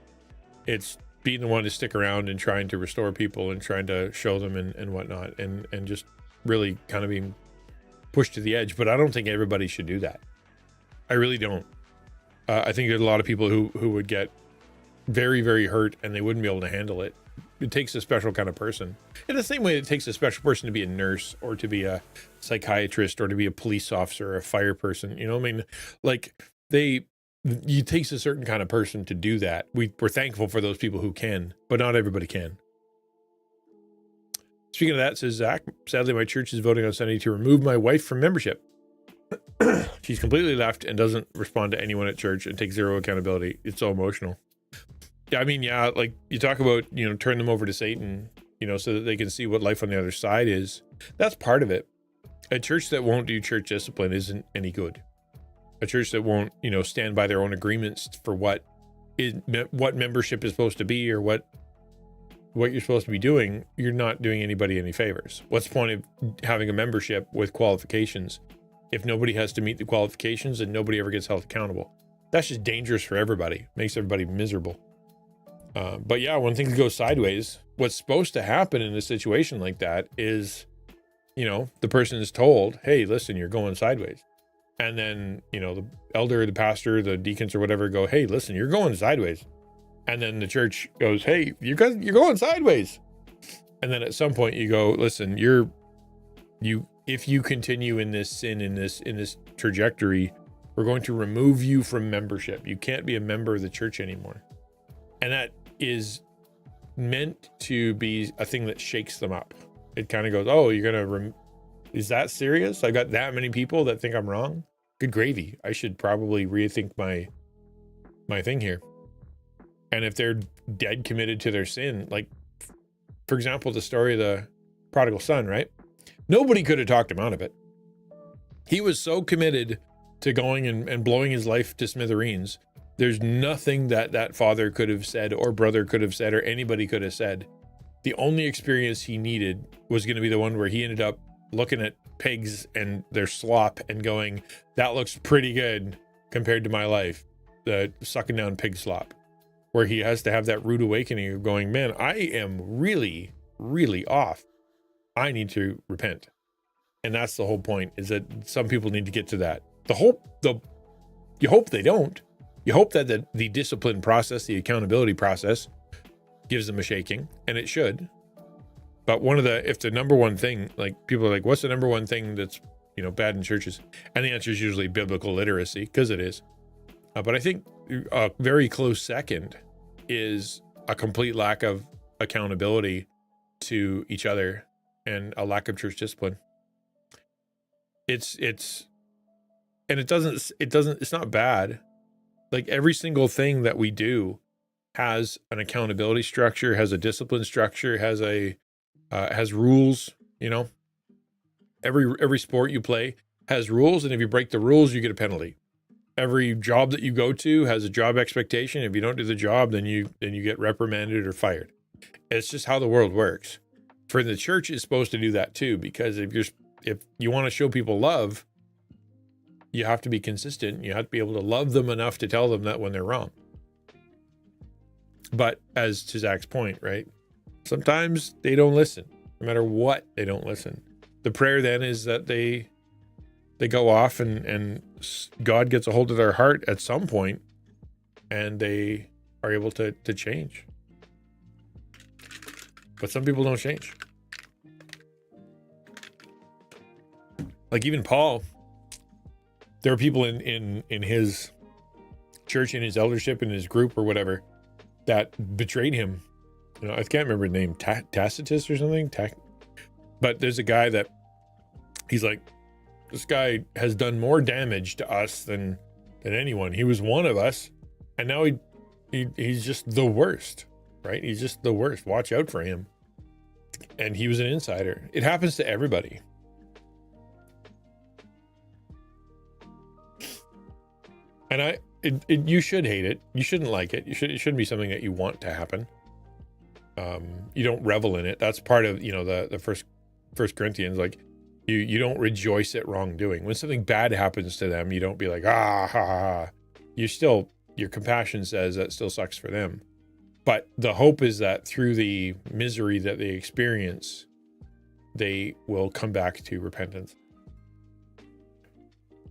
It's being the one to stick around and trying to restore people and trying to show them and whatnot, and just really kind of being pushed to the edge. But I don't think everybody should do that. I really don't. I think there's a lot of people who would get very, very hurt and they wouldn't be able to handle it. It takes a special kind of person. In the same way it takes a special person to be a nurse or to be a psychiatrist or to be a police officer or a fire person. It takes a certain kind of person to do that. We're thankful for those people who can, but not everybody can. Speaking of that, says Zach, sadly, my church is voting on Sunday to remove my wife from membership. She's completely left and doesn't respond to anyone at church and takes zero accountability. It's so emotional. Yeah, I mean, yeah, like you talk about, turn them over to Satan, so that they can see what life on the other side is. That's part of it. A church that won't do church discipline isn't any good. A church that won't, stand by their own agreements for what membership is supposed to be or what you're supposed to be doing, you're not doing anybody any favors. What's the point of having a membership with qualifications if nobody has to meet the qualifications and nobody ever gets held accountable? That's just dangerous for everybody. Makes everybody miserable. But yeah, when things go sideways, what's supposed to happen in a situation like that is, the person is told, hey, listen, you're going sideways. And then, the elder, the pastor, the deacons or whatever go, hey, listen, you're going sideways. And then the church goes, hey, you're going sideways. And then at some point you go, listen, if you continue in this sin, in this trajectory, we're going to remove you from membership. You can't be a member of the church anymore. And that is meant to be a thing that shakes them up. It kind of goes, oh, you're going to, is that serious? I got that many people that think I'm wrong? Good gravy. I should probably rethink my thing here. And if they're dead committed to their sin, like, for example, the story of the prodigal son, right? Nobody could have talked him out of it. He was so committed to going and blowing his life to smithereens. There's nothing that father could have said or brother could have said or anybody could have said. The only experience he needed was going to be the one where he ended up looking at pigs and their slop and going, that looks pretty good compared to my life, the sucking down pig slop, where he has to have that rude awakening of going, man, I am really, really off. I need to repent. And that's the whole point, is that some people need to get to that. You hope they don't. You hope that the discipline process, the accountability process, gives them a shaking, and it should. But if the number one thing, like people are like, what's the number one thing that's, bad in churches? And the answer is usually biblical literacy, because it is. But I think a very close second is a complete lack of accountability to each other and a lack of church discipline. It's not bad. Like every single thing that we do has an accountability structure, has a discipline structure, has rules. Every sport you play has rules, and if you break the rules, you get a penalty. Every job that you go to has a job expectation. If you don't do the job, then you get reprimanded or fired. It's just how the world works. For the church is supposed to do that too, because if you want to show people love, you have to be consistent. You have to be able to love them enough to tell them that when they're wrong. But as to Zach's point, right? Sometimes they don't listen. No matter what, they don't listen. The prayer then is that they go off and God gets a hold of their heart at some point, and they are able to change. But some people don't change. Like even Paul, there are people in his church, in his eldership, in his group or whatever, that betrayed him. I can't remember the name, Tacitus or something. But there's a guy that he's like, this guy has done more damage to us than anyone. He was one of us, and now he's just the worst, right? He's just the worst. Watch out for him. And he was an insider. It happens to everybody. And you should hate it. You shouldn't like it. It shouldn't be something that you want to happen. You don't revel in it. That's part of, the first Corinthians, like you don't rejoice at wrongdoing. When something bad happens to them, you don't be like, ha, ha, ha. Your compassion says that still sucks for them. But the hope is that through the misery that they experience, they will come back to repentance.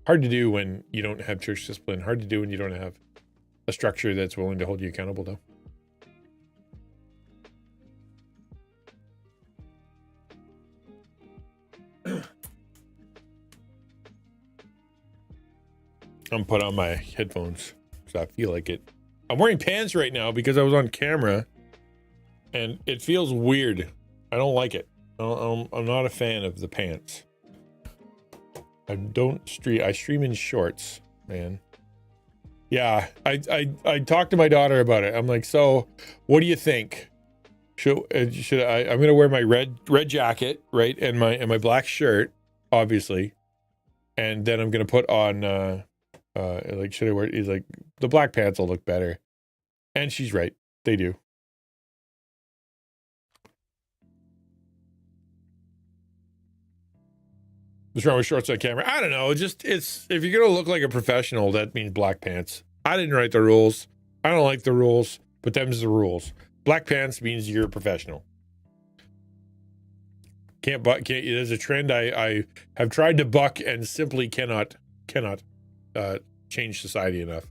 Hard to do when you don't have church discipline. Hard to do when you don't have a structure that's willing to hold you accountable, though. I'm put on my headphones because I feel like it. I'm wearing pants right now because I was on camera, and it feels weird. I don't like it. I'm not a fan of the pants. I stream in shorts, man. Yeah, I talked to my daughter about it. I'm like, so what do you think? Should I? I'm gonna wear my red jacket, right, and my black shirt, obviously, and then I'm gonna put on should I wear? He's like, the black pants will look better, and she's right, they do. What's wrong with shorts on camera? I don't know. It's if you're gonna look like a professional, that means black pants. I didn't write the rules. I don't like the rules, but them's the rules. Black pants means you're a professional. Can't. There's a trend I have tried to buck and simply cannot change society enough.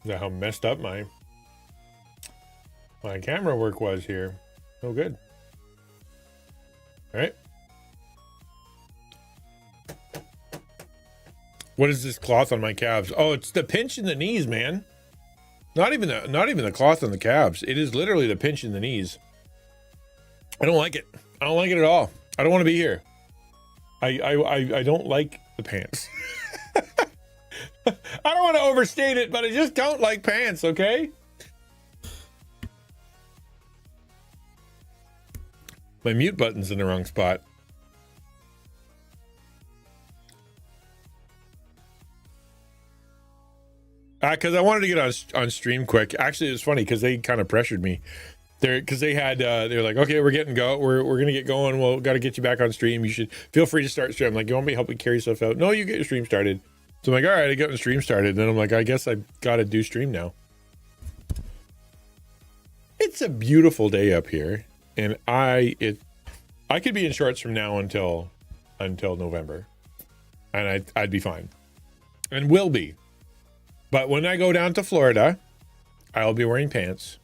Is that how messed up my camera work was here? Oh, good. All right. What is this cloth on my calves? Oh, it's the pinch in the knees, man. Not even the cloth on the calves. It is literally the pinch in the knees. I don't like it. I don't like it at all. I don't want to be here. I don't like the pants. I don't want to overstate it, but I just don't like pants, okay? My mute button's in the wrong spot. Because I wanted to get on stream quick. Actually, it was funny because they kind of pressured me. because they had they're like, okay, we're gonna get going. Well, got to get you back on stream. You should feel free to start stream. I'm like, you want me to help you carry stuff out? No, you get your stream started. So I'm like, all right, I got the stream started. Then I'm like, I guess I got to do stream now. It's a beautiful day up here, and I could be in shorts from now until November, and I'd be fine, and will be. But when I go down to Florida, I'll be wearing pants.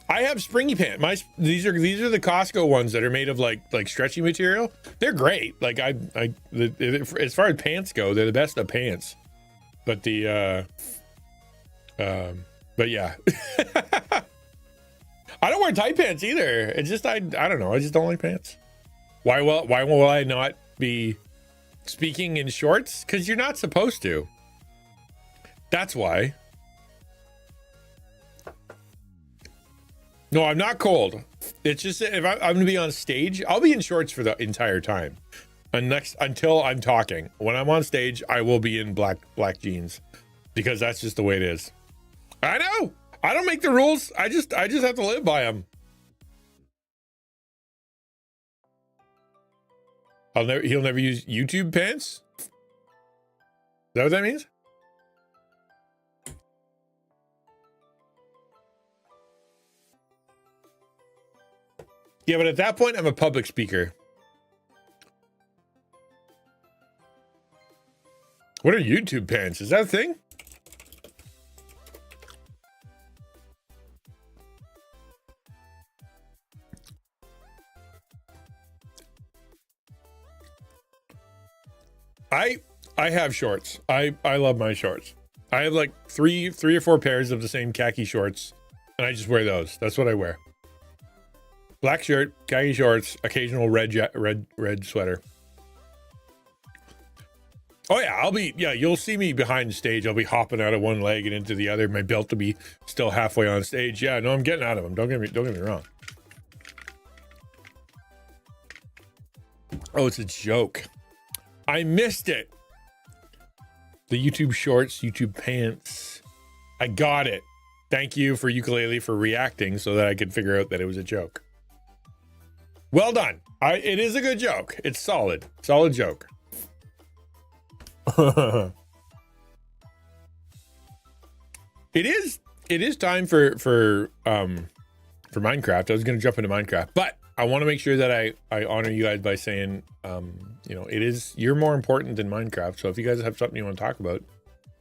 I have springy pants. These are the Costco ones that are made of like stretchy material. They're great. Like as far as pants go, they're the best of pants. But but yeah. I don't wear tight pants either. It's just I don't know. I just don't like pants. Why will I not be speaking in shorts? Because you're not supposed to. That's why. No, I'm not cold. It's just if I'm going to be on stage, I'll be in shorts for the entire time. And until I'm talking. When I'm on stage, I will be in black jeans because that's just the way it is. I know. I don't make the rules. I just have to live by them. He'll never use YouTube pants. Is that what that means? Yeah, but at that point, I'm a public speaker. What are YouTube pants? Is that a thing? I have shorts. I love my shorts. I have like three or four pairs of the same khaki shorts, and I just wear those. That's what I wear. Black shirt, khaki shorts, occasional red sweater. Oh yeah, you'll see me behind the stage. I'll be hopping out of one leg and into the other. My belt will be still halfway on stage. Yeah, no, I'm getting out of them. Don't get me wrong. Oh, it's a joke. I missed it. The YouTube shorts, YouTube pants. I got it. Thank you for Ukulele for reacting so that I could figure out that it was a joke. Well done. It is a good joke. It's solid. Solid joke. It is time for Minecraft. I was going to jump into Minecraft, but I want to make sure that I honor you guys by saying, you're more important than Minecraft. So if you guys have something you want to talk about,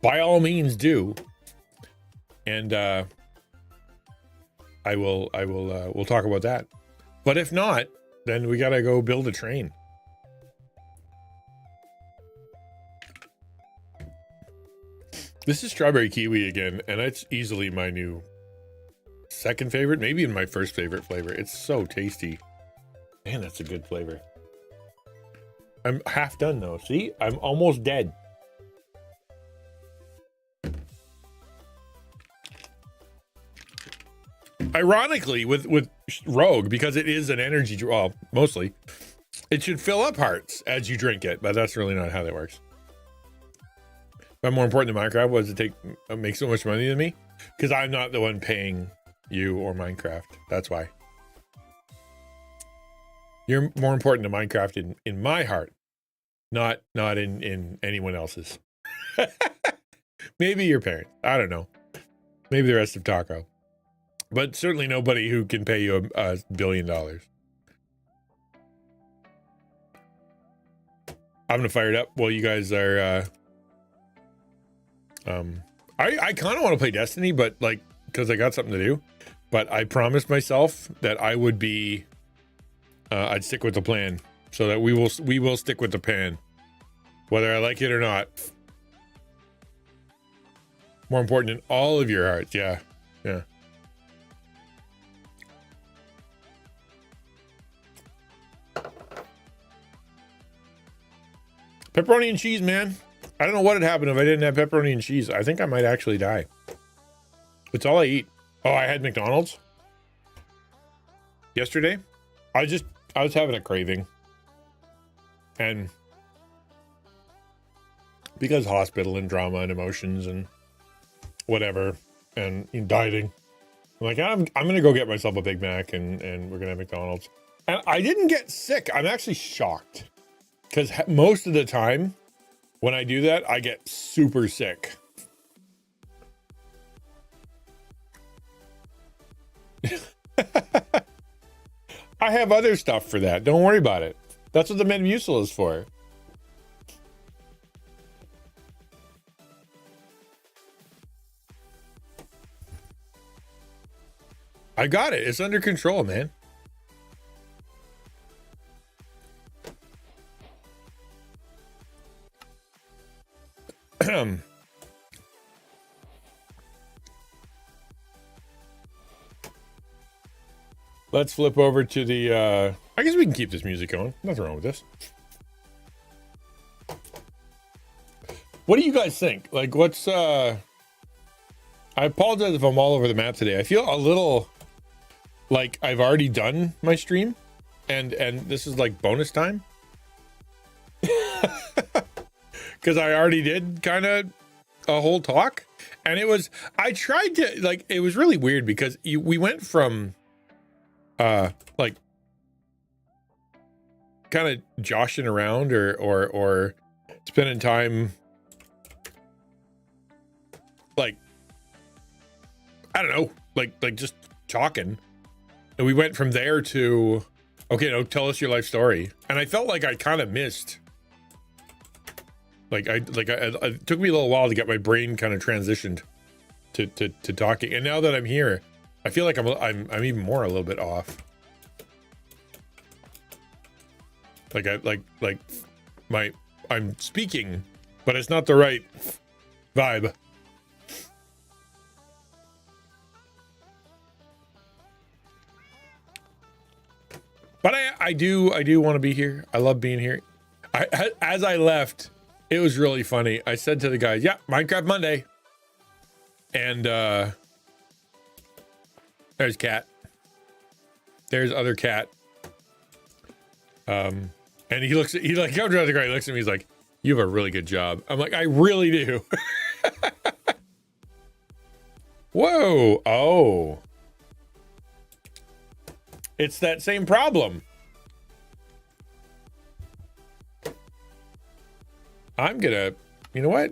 by all means do. And we'll talk about that. But if not, then we got to go build a train. This is strawberry kiwi again, and it's easily my new second favorite, maybe in my first favorite flavor. It's so tasty. Man, that's a good flavor. I'm half done though. See, I'm almost dead. Ironically, with Rogue, because it is an energy draw, mostly, it should fill up hearts as you drink it, but that's really not how that works. But more important than Minecraft was to make so much money than me, because I'm not the one paying you or Minecraft. That's why. You're more important to Minecraft in my heart, not in anyone else's. Maybe your parents. I don't know. Maybe the rest of Taco. But certainly nobody who can pay you $1 billion. I'm gonna fire it up while you guys are. I kind of want to play Destiny, but like because I got something to do. But I promised myself that I would be. I'd stick with the plan, so that we will stick with the plan, whether I like it or not. More important in all of your hearts. Yeah. Pepperoni and cheese, man. I don't know what would happen if I didn't have pepperoni and cheese. I think I might actually die. It's all I eat. Oh, I had McDonald's yesterday. I was having a craving. And because hospital and drama and emotions and whatever, and dieting. I'm like, I'm gonna go get myself a Big Mac and we're gonna have McDonald's. And I didn't get sick. I'm actually shocked because most of the time when I do that, I get super sick. I have other stuff for that. Don't worry about it. That's what the Metamucil is for. I got it. It's under control, man. Let's flip over to the, I guess we can keep this music going. Nothing wrong with this. What do you guys think? Like, what's, I apologize if I'm all over the map today. I feel a little like I've already done my stream and this is like bonus time. Because I already did kind of a whole talk. And it was, I tried to, like, it was really weird because we went from, like, kind of joshing around or spending time, like, I don't know, like just talking. And we went from there to, okay, no, tell us your life story. And I felt like I kind of missed. Like it took me a little while to get my brain kind of transitioned to talking. And now that I'm here, I feel like I'm even more a little bit off. Like I'm speaking, but it's not the right vibe. But I do want to be here. I love being here. As I left, it was really funny. I said to the guys, yeah, Minecraft Monday. And there's Cat. There's other Cat. And he like comes around the guy, he looks at me, he's like, you have a really good job. I'm like, I really do. Whoa. Oh. It's that same problem. I'm gonna, you know what?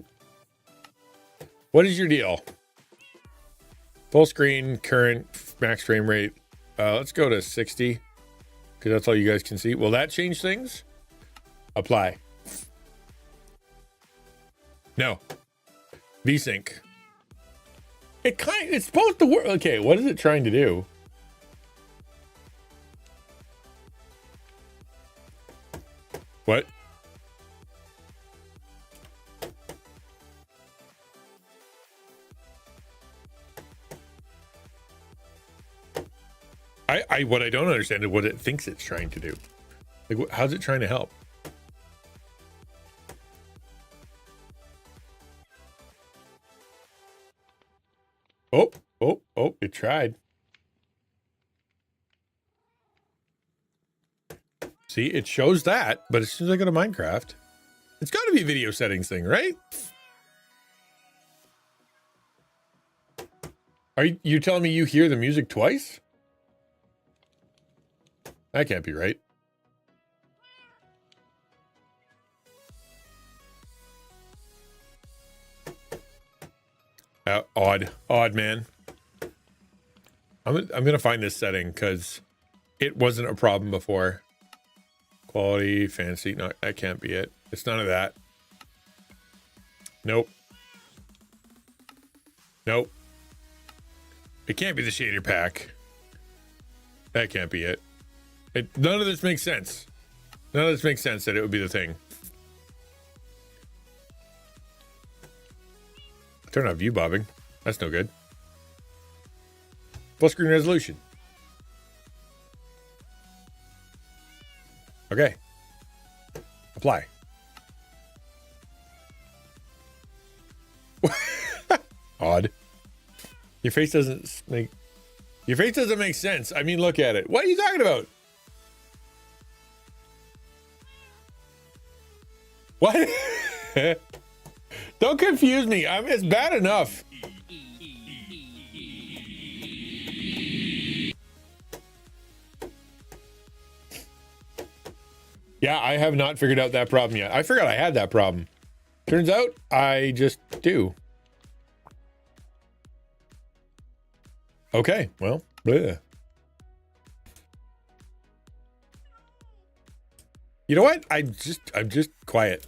What is your deal? Full screen, current, max frame rate. Let's go to 60 because that's all you guys can see. Will that change things? Apply. No. VSync. It's supposed to work. Okay, what is it trying to do? What? What I don't understand is what it thinks it's trying to do. Like, how's it trying to help? Oh, it tried. See, it shows that, but as soon as I go to Minecraft, it's got to be a video settings thing, right? Are you telling me you hear the music twice? That can't be right. Odd, man. I'm gonna find this setting because it wasn't a problem before. Quality, fancy, no, that can't be it. It's none of that. Nope. It can't be the shader pack. That can't be it. None of this makes sense. None of this makes sense that it would be the thing. Turn on view bobbing. That's no good. Full screen resolution. Okay. Apply. Odd. Your face doesn't make sense. I mean, look at it. What are you talking about? What? Don't confuse me. It's bad enough. Yeah, I have not figured out that problem yet. I forgot I had that problem. Turns out I just do. Okay, well, bleh. You know what? I'm just quiet.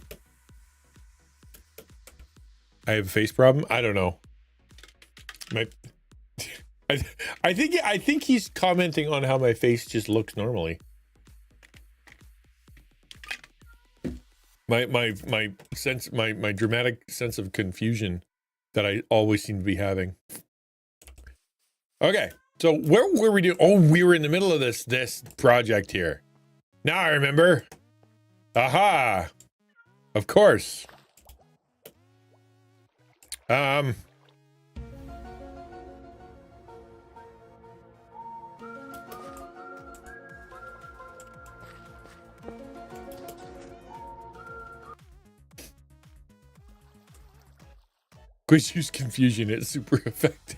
I have a face problem. I don't know. I think he's commenting on how my face just looks normally. My dramatic sense of confusion that I always seem to be having. Okay, so where were we doing? Oh, we were in the middle of this project here. Now I remember. Aha! Of course. Quiz use confusion. It's super effective.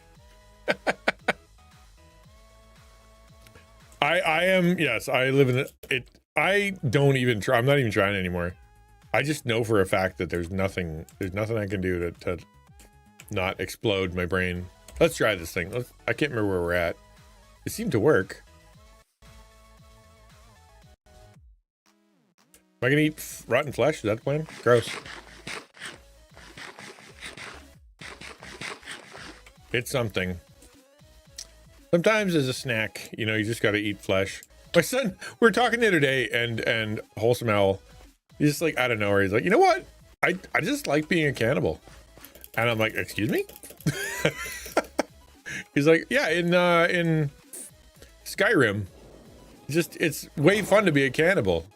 I am, yes, I live in it. I don't even try. I'm not even trying anymore. I just know for a fact that there's nothing I can do to not explode my brain. Let's try this thing. I can't remember where we're at. It seemed to work. Am I gonna eat rotten flesh? Is that the plan? Gross. It's something. Sometimes as a snack, you know, you just gotta eat flesh. My son, we were talking the other day, and Wholesome Owl, he's just like, out of nowhere, he's like, you know what? I just like being a cannibal. And I'm like, excuse me? He's like, yeah, in Skyrim, it's way fun to be a cannibal.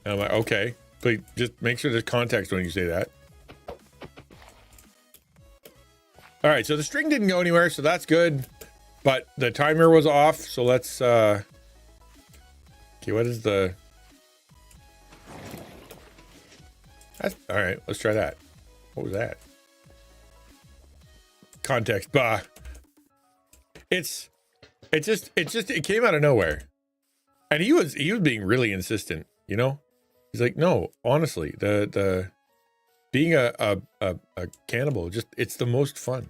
And I'm like, okay, but just make sure there's context when you say that. All right, so the string didn't go anywhere, so that's good. But the timer was off, so let's, okay, what is the... That's, all right, let's try that. What was that? Context, bah. It came out of nowhere. And he was being really insistent, you know? He's like, no, honestly, the being a cannibal, just, it's the most fun.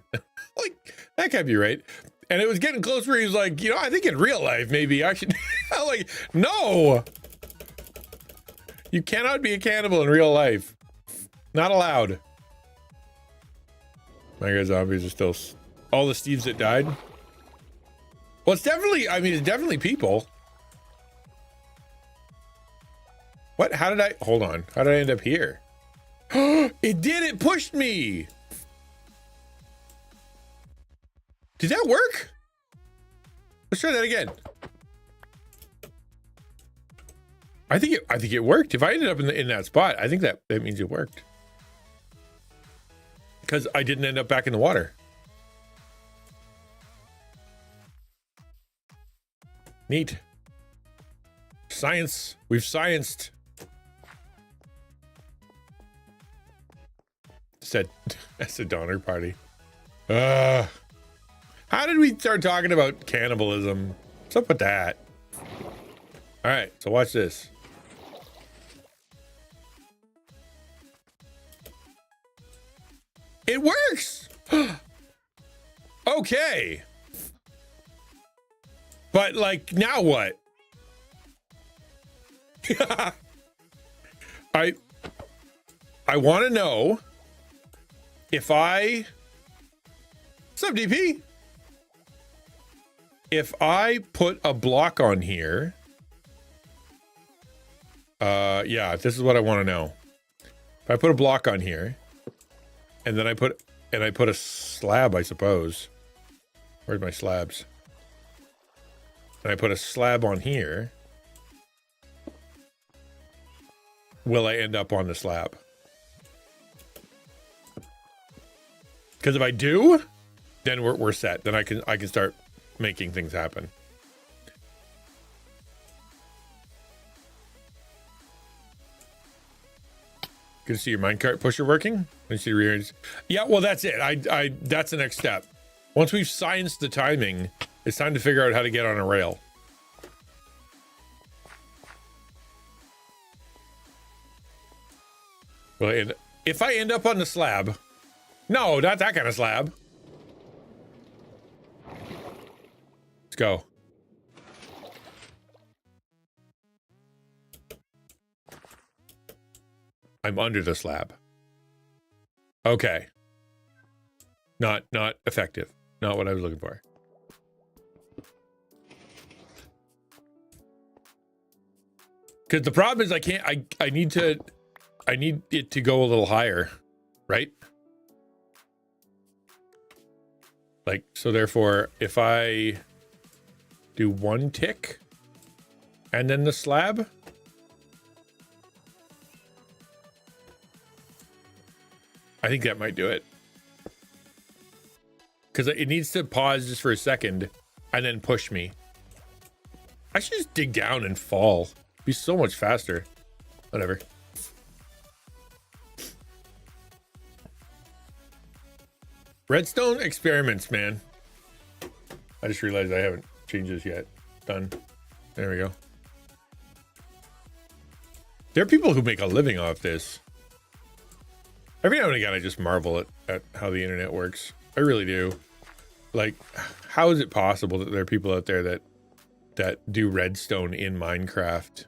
Like, that can't be right. And it was getting close where he was like, you know, I think in real life, maybe I should, I'm like, no, you cannot be a cannibal in real life. Not allowed. My guys' zombies are still, all the Steves that died. Well, it's definitely, I mean, it's definitely people. What? How did I, hold on. How did I end up here? It did, it pushed me. Did that work? Let's try that again. I think it worked. If I ended up in that spot, I think that means it worked. Because I didn't end up back in the water. Neat. Science. We've scienced. Said that's a Donner Party. How did we start talking about cannibalism? What's up with that? All right, so watch this. It works. Okay. But like, now what? I want to know if what's up, DP? If I put a block on here, yeah, this is what I want to know. If I put a block on here, and then I put a slab, I suppose. Where's my slabs? And I put a slab on here. Will I end up on the slab? Because if I do, then we're set. Then I can start making things happen. Good to see your minecart pusher working. Let me see your ears. Yeah, well, that's it. That's the next step. Once we've scienced the timing, It's time to figure out how to get on a rail. Well, and if I end up on the slab, no, not that kind of slab. Let's go. I'm under the slab. Okay. Not effective. Not what I was looking for. Because the problem is I can't, I need it to go a little higher, right? Like, so therefore, if I do one tick and then the slab, I think that might do it. Because it needs to pause just for a second and then push me. I should just dig down and fall. Be so much faster. Whatever. Redstone experiments, man. I just realized I haven't changed this yet. Done. There we go. There are people who make a living off this. Every now and again, I just marvel at how the internet works. I really do. Like, how is it possible that there are people out there that do redstone in Minecraft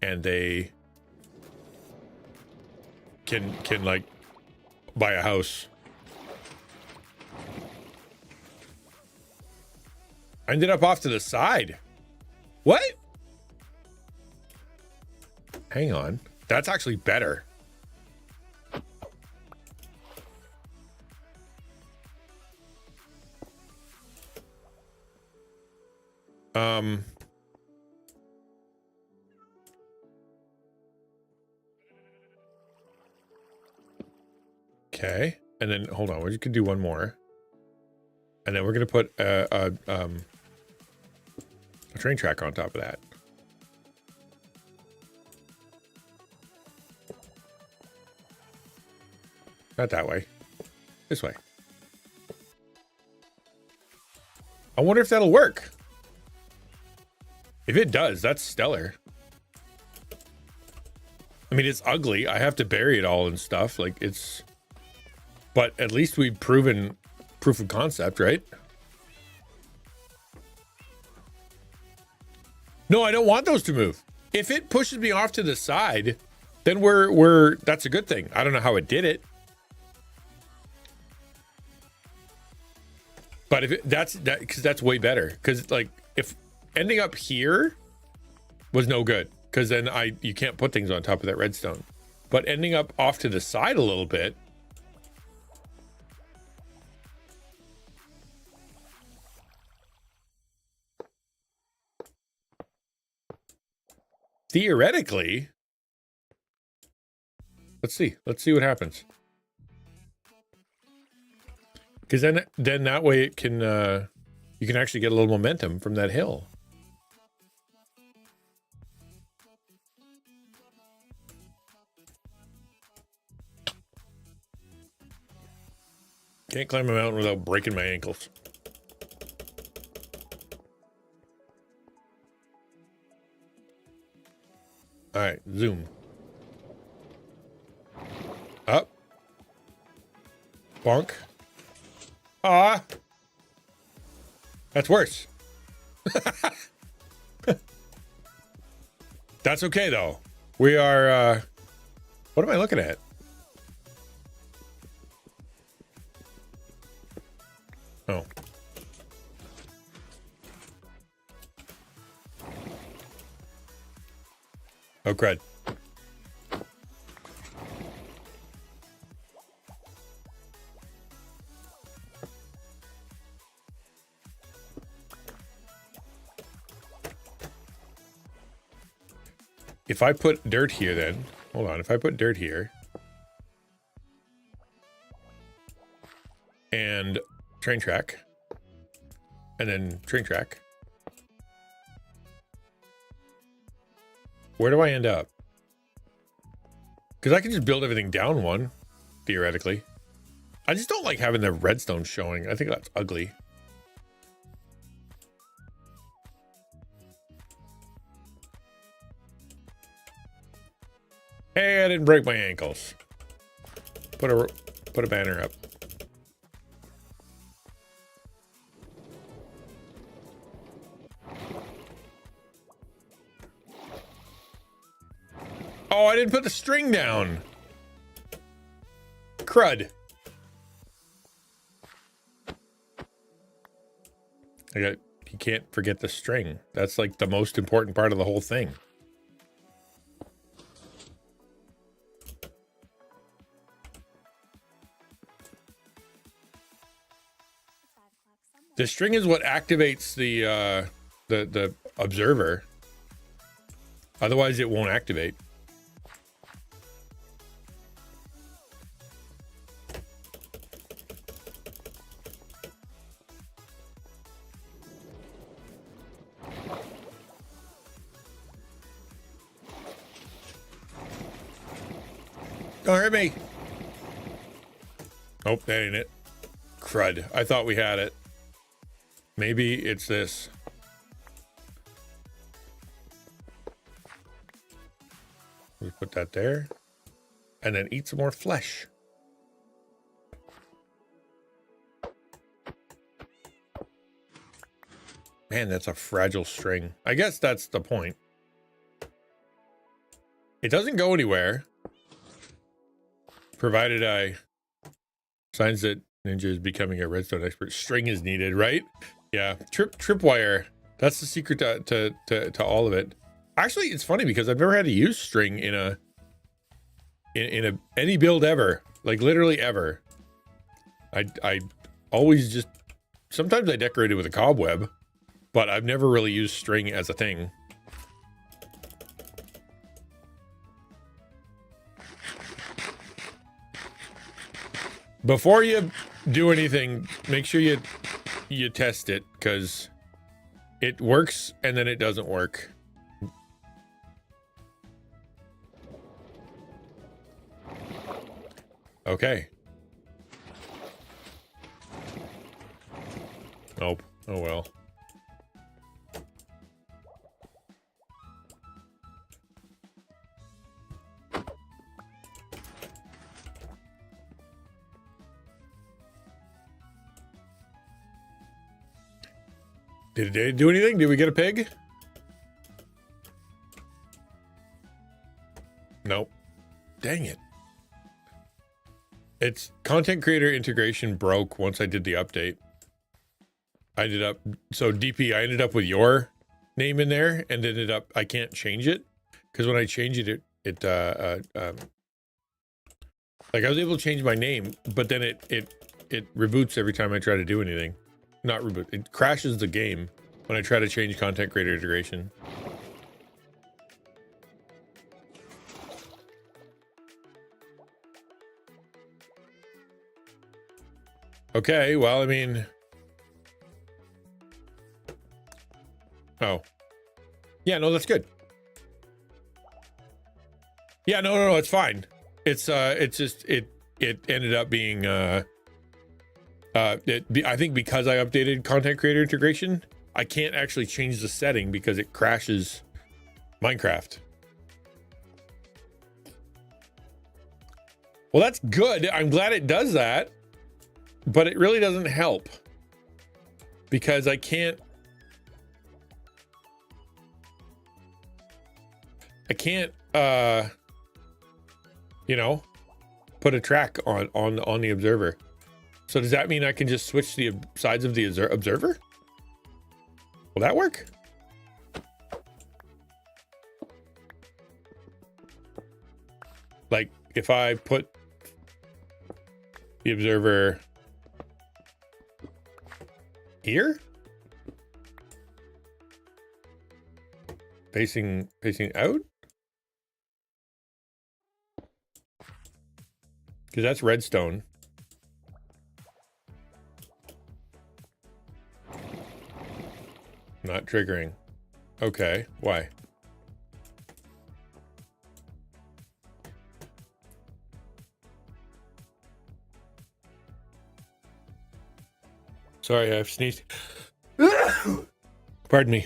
and they can like buy a house? I ended up off to the side. What? Hang on. That's actually better. Okay, and then hold on, we could do one more, and then we're gonna put a train track on top of that. Not that way, this way. I wonder if that'll work. If it does, that's stellar. I mean, it's ugly. I have to bury it all and stuff. Like, it's... But at least we've proven proof of concept, right? No, I don't want those to move. If it pushes me off to the side, then we're that's a good thing. I don't know how it did it. But if because that's way better. Because, like, if ending up here was no good, because then you can't put things on top of that redstone. But ending up off to the side a little bit, theoretically, let's see what happens. Because then that way it can you can actually get a little momentum from that hill. Can't climb a mountain without breaking my ankles. All right, zoom. Up. Bonk. Ah. That's worse. That's okay, though. We are, what am I looking at? Oh. Oh, crud. If I put dirt here, then hold on. If I put dirt here and train track and then train track, where do I end up? Because I can just build everything down one, theoretically. I just don't like having the redstone showing. I think that's ugly. Hey, I didn't break my ankles. Put a banner up. Oh, I didn't put the string down. Crud. You can't forget the string. That's like the most important part of the whole thing. The string is what activates the observer. Otherwise, it won't activate. Don't hurt me. Nope, that ain't it. Crud. I thought we had it. Maybe it's this. We put that there. And then eat some more flesh. Man, that's a fragile string. I guess that's the point. It doesn't go anywhere. Provided I... Signs that Ninja is becoming a redstone expert. String is needed, right? Yeah. Tripwire. That's the secret to all of it. Actually, it's funny because I've never had to use string in any build ever. Like literally ever. I always just... Sometimes I decorate it with a cobweb. But I've never really used string as a thing. Before you do anything, make sure you test it, because it works and then it doesn't work. Okay. Nope. Oh well. Did it do anything? Did we get a pig? Nope. Dang it. It's content creator integration broke once I did the update. I ended up, so DP, I ended up with your name in there and ended up, I can't change it because when I change it, like I was able to change my name, but then it reboots every time I try to do anything. Not reboot, it crashes the game when I try to change content creator integration. Okay, well, I mean... Oh. Yeah, no, that's good. Yeah, no, it's fine. It's just, it ended up being, I think because I updated content creator integration, I can't actually change the setting because it crashes Minecraft. Well, that's good. I'm glad it does that, but it really doesn't help because I can't, you know, put a track on the observer. So does that mean I can just switch the sides of the observer? Will that work? Like if I put the observer here? Facing out? Because that's redstone. Not triggering. Okay, why? Sorry, I've sneezed. Pardon me.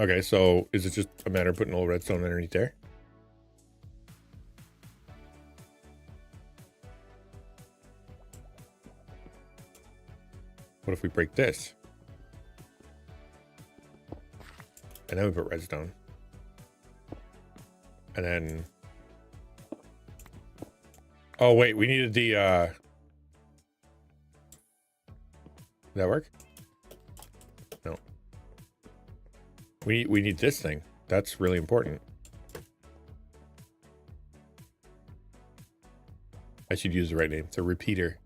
Okay, so is it just a matter of putting a little redstone underneath there? What if we break this? And then we put redstone. And then... Oh, wait, we needed the... Did that work? No. We need this thing. That's really important. I should use the right name. It's a repeater.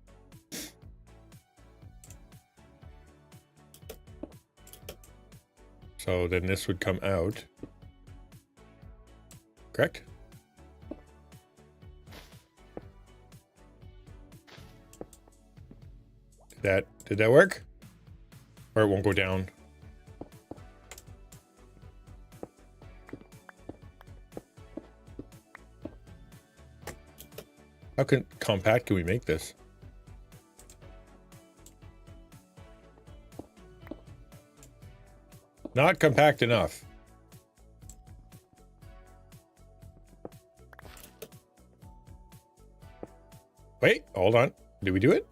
So then this would come out. Correct? Did that work? Or it won't go down? How compact can we make this? Not compact enough. Wait, hold on. Did we do it?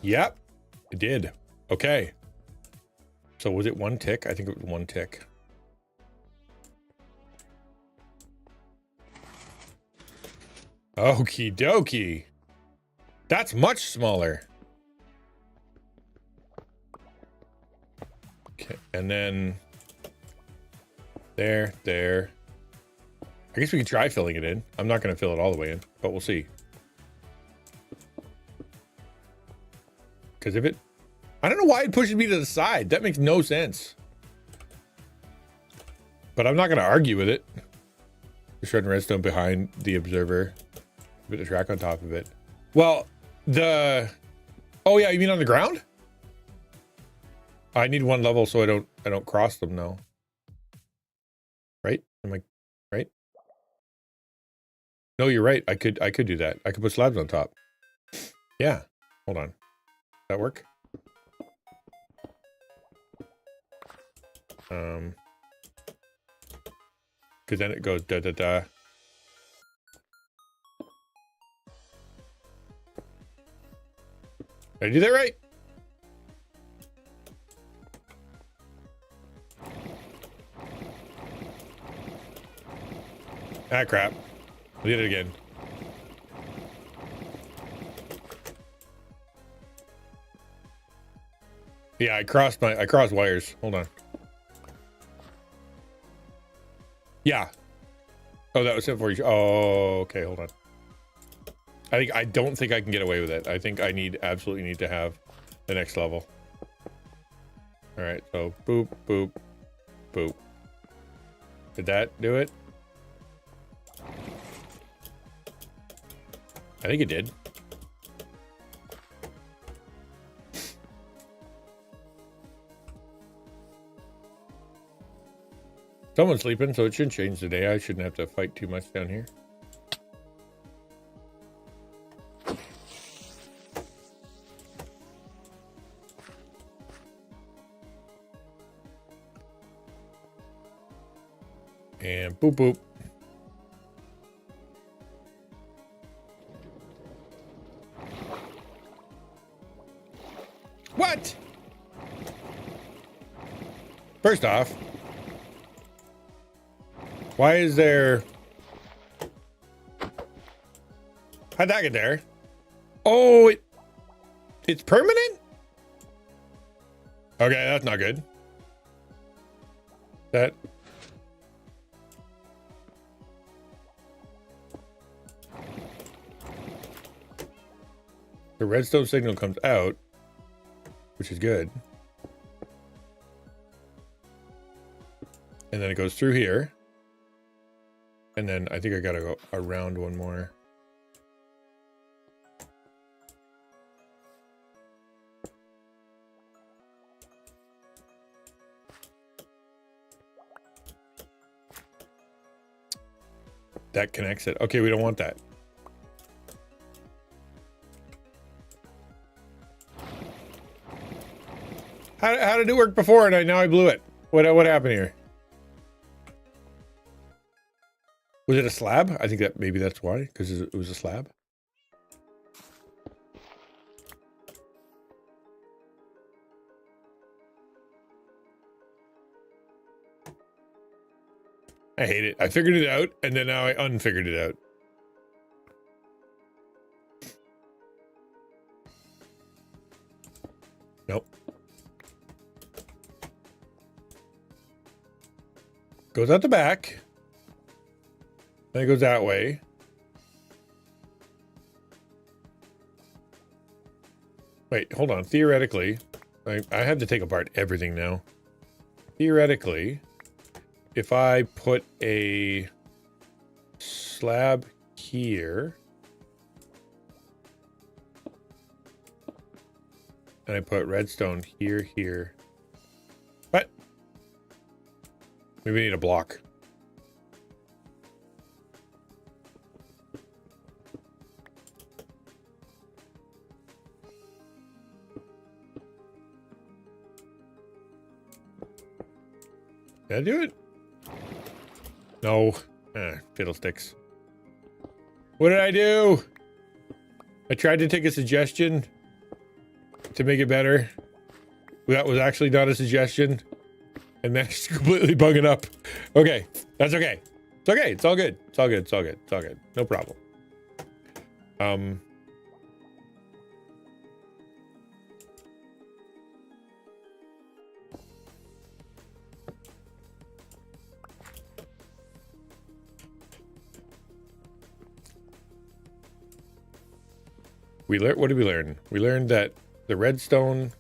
Yep, it did. Okay. So was it one tick? I think it was one tick. Okie dokie. That's much smaller. Okay, and then there. I guess we can try filling it in. I'm not going to fill it all the way in, but we'll see. Because if it... I don't know why it pushes me to the side. That makes no sense. But I'm not going to argue with it. Just shredding redstone behind the observer. Put the track on top of it. Well, the... Oh yeah, you mean on the ground? I need one level so I don't cross them now. Right? Am I right? No, you're right. I could do that. I could put slabs on top. Yeah. Hold on. That work? Because then it goes da da da. Did I do that right? Ah, crap. We did it again. Yeah, I crossed wires. Hold on. Yeah. Oh, that was it for you. Oh, okay. Hold on. I don't think I can get away with it. I think I absolutely need to have the next level. All right. So boop, boop, boop. Did that do it? I think it did. Someone's sleeping, so it shouldn't change the day. I shouldn't have to fight too much down here. And boop, boop. What? First off, why is there... How'd that get there? Oh, it's permanent? Okay, that's not good. That... The redstone signal comes out, which is good. And then it goes through here. And then I think I gotta go around one more. That connects it. Okay, we don't want that. How did it work before and now I blew it? What happened here? Was it a slab? I think that maybe that's why, because it was a slab. I hate it. I figured it out, and then now I unfigured it out. Nope. Goes out the back. Then it goes that way. Wait, hold on. Theoretically, I have to take apart everything now. Theoretically, if I put a slab here, and I put redstone here. What? Maybe we need a block. Did I do it? No. Fiddlesticks. What did I do? I tried to take a suggestion to make it better. That was actually not a suggestion. And managed to completely bug it up. Okay. That's okay. It's okay. It's all good. It's all good. It's all good. It's all good. No problem. What did we learn? We learned that the redstone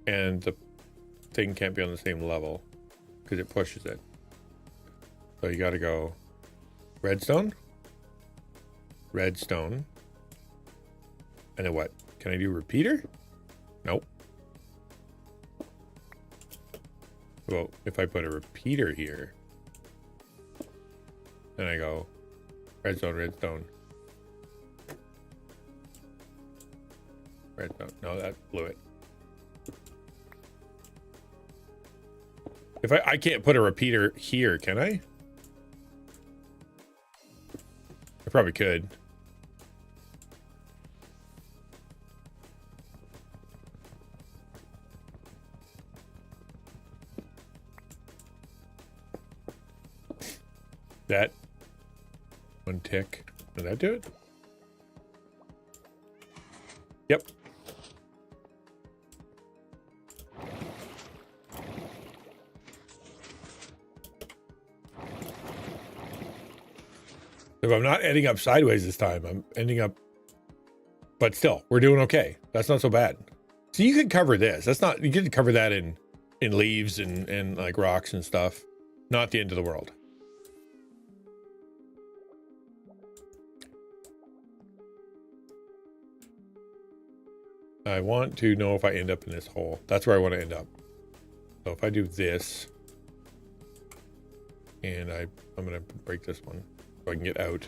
and the thing can't be on the same level because it pushes it. So you got to go redstone, and then what? Can I do repeater? Nope. Well, if I put a repeater here, then I go redstone. No, that blew it. If I can't put a repeater here, can I? I probably could. That one tick. Did that do it? Yep. If I'm not ending up sideways this time, I'm ending up, but still, we're doing okay. That's not so bad. So you could cover this. That's not, you could cover that in leaves and like rocks and stuff. Not the end of the world. I want to know if I end up in this hole. That's where I want to end up. So if I do this, and I'm going to break this one so I can get out.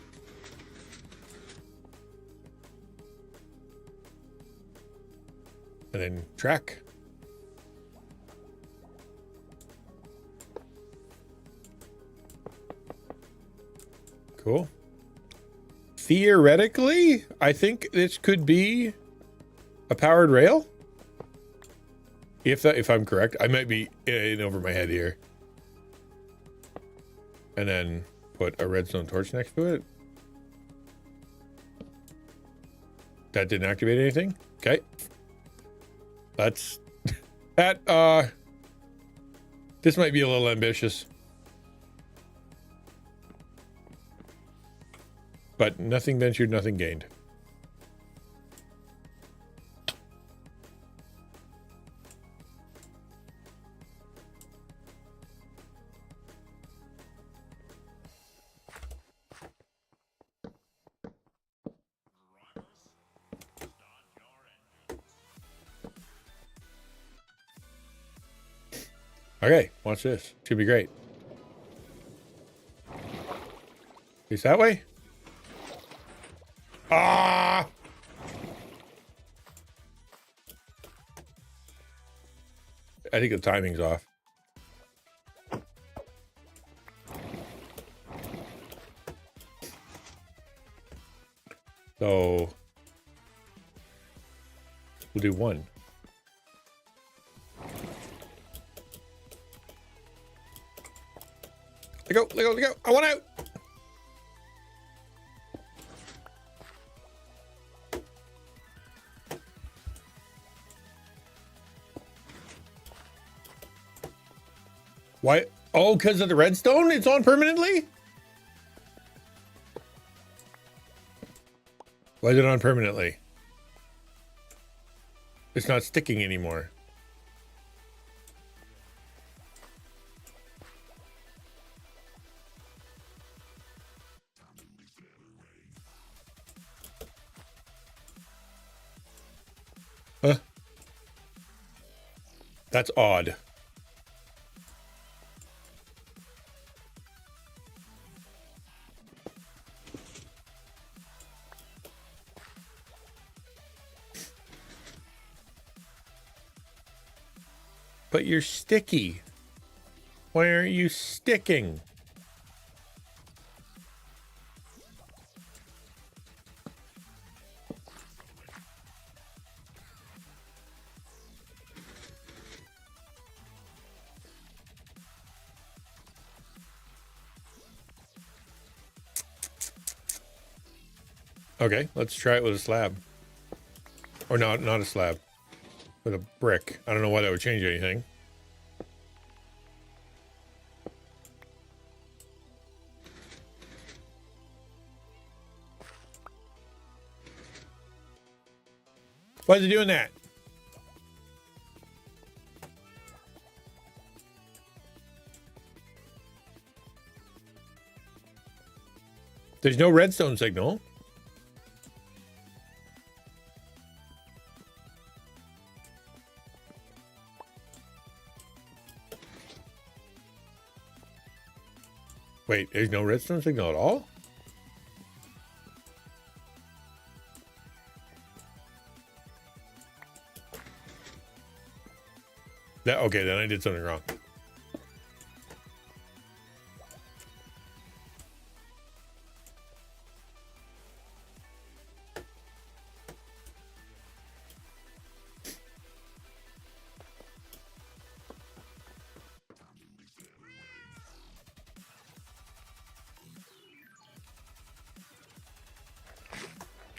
And then track. Cool. Theoretically, I think this could be a powered rail. If I'm correct, I might be in over my head here. And then put a redstone torch next to it. That didn't activate anything. Okay. That's that this might be a little ambitious. But nothing ventured, nothing gained. Okay, watch this. Should be great. Face that way? Ah! I think the timing's off. So we'll do 1. Let go, let go, let go. I want out. Why? Oh, because of the redstone? It's on permanently? Why is it on permanently? It's not sticking anymore. Huh? That's odd. But you're sticky. Why aren't you sticking? Okay, let's try it with a slab. Or not a slab. With a brick. I don't know why that would change anything. Why is it doing that? There's no redstone signal. Wait, there's no redstone signal at all? Okay, then I did something wrong.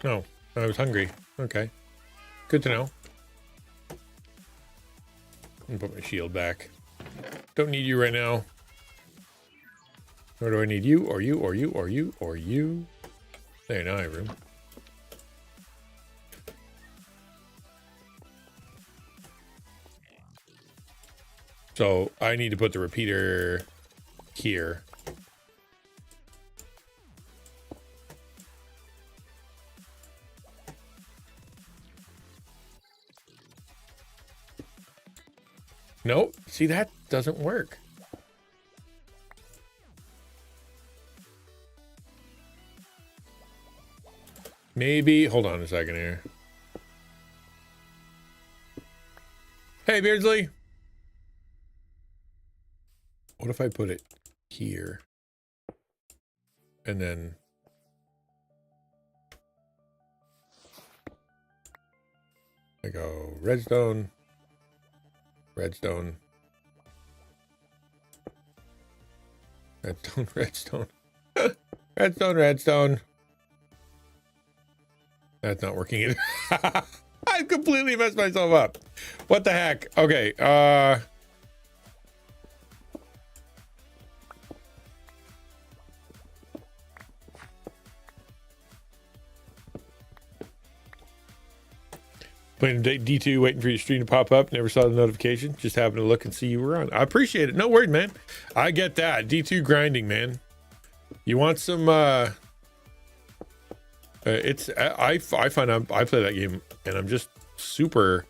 Oh, I was hungry. Okay. Good to know. Let me put my shield back. Don't need you right now. Nor do I need you, or you, or you, or you, or you. There, now I have room. So I need to put the repeater here. Nope. See, that doesn't work. Maybe, hold on a second here. Hey, Beardsley. What if I put it here? And then I go redstone, redstone, redstone, redstone, redstone, redstone. That's not working either. I completely messed myself up. What the heck? Okay, playing D2, waiting for your stream to pop up. Never saw the notification. Just happened to look and see you were on. I appreciate it. No worries, man. I get that. D2 grinding, man. You want some, it's, I find I play that game and I'm just super,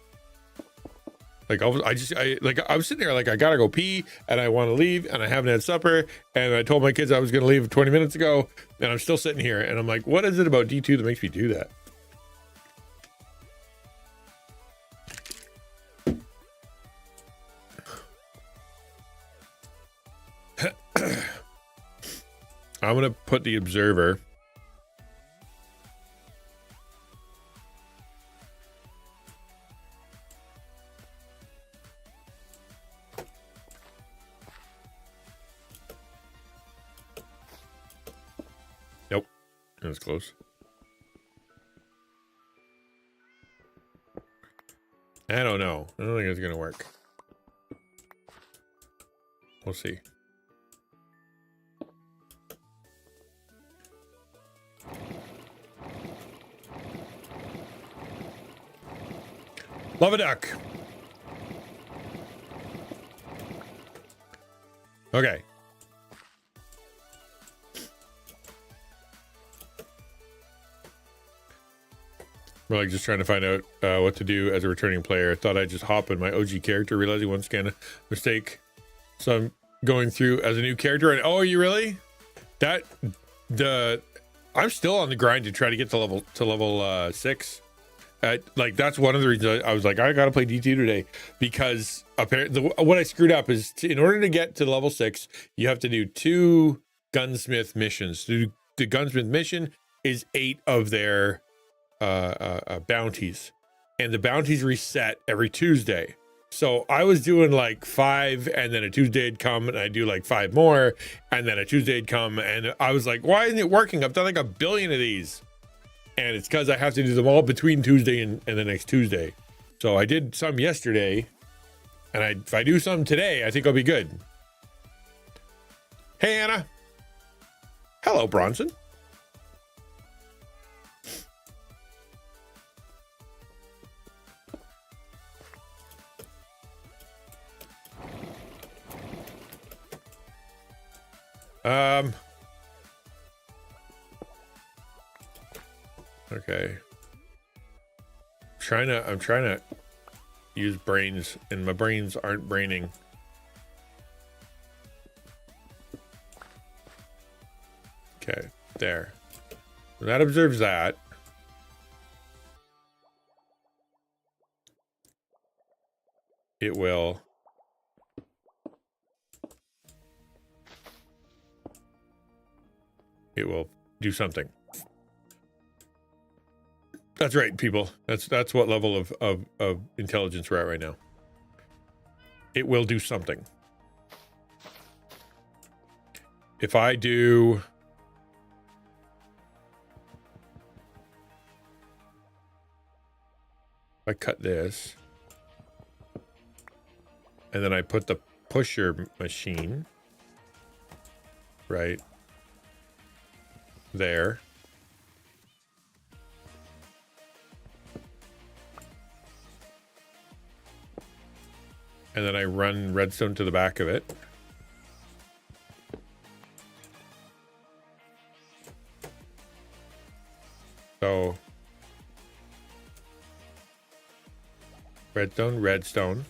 like, I was sitting there like, I gotta go pee and I want to leave and I haven't had supper. And I told my kids I was going to leave 20 minutes ago and I'm still sitting here and I'm like, what is it about D2 that makes me do that? I'm gonna put the observer. Nope, that was close. I don't know. I don't think it's gonna work. We'll see. Love a duck. Okay. We're like just trying to find out what to do as a returning player. I thought I'd just hop in my OG character, realizing once again a mistake. So I'm going through as a new character. And oh, are you really? I'm still on the grind to try to get to level 6. Like that's one of the reasons I was like, I gotta play D2 today, because apparently what I screwed up is in order to get to level 6, you have to do 2 gunsmith missions. The gunsmith mission is 8 of their bounties, and the bounties reset every Tuesday. So I was doing like 5, and then a Tuesday'd come and I'd do like 5 more, and then a Tuesday'd come, and I was like, why isn't it working? I've done like 1 billion of these. And it's because I have to do them all between Tuesday and the next Tuesday. So I did some yesterday, and if I do some today, I think I'll be good. Hey, Anna. Hello, Bronson. Okay. I'm trying to use brains, and my brains aren't braining. Okay, there. That observes that. It will do something. That's right, people. That's what level of intelligence we're at right now. It will do something. If I cut this, and then I put the pusher machine right there. And then I run redstone to the back of it. So redstone, redstone,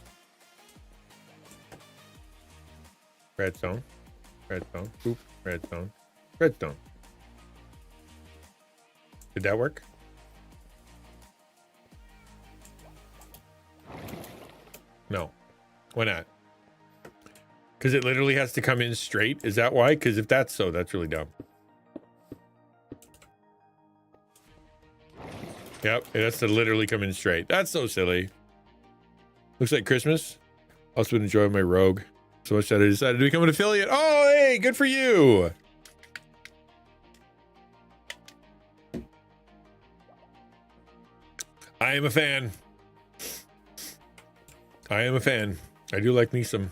redstone, redstone, boop, redstone, redstone. Did that work? No. Why not? Because it literally has to come in straight. Is that why? Because if that's so, that's really dumb. Yep, it has to literally come in straight. That's so silly. Looks like Christmas. Also been enjoying my rogue so much that I decided to become an affiliate. Oh, hey, good for you. I am a fan. I am a fan. I do like me some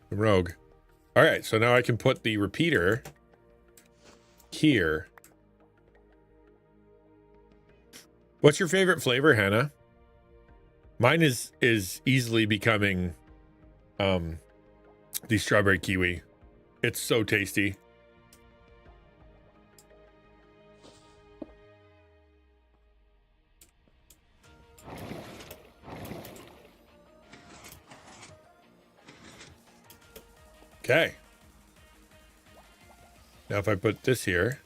rogue. All right, so now I can put the repeater here. What's your favorite flavor, Hannah? Mine is easily becoming the strawberry kiwi. It's so tasty. Okay. Now if I put this here.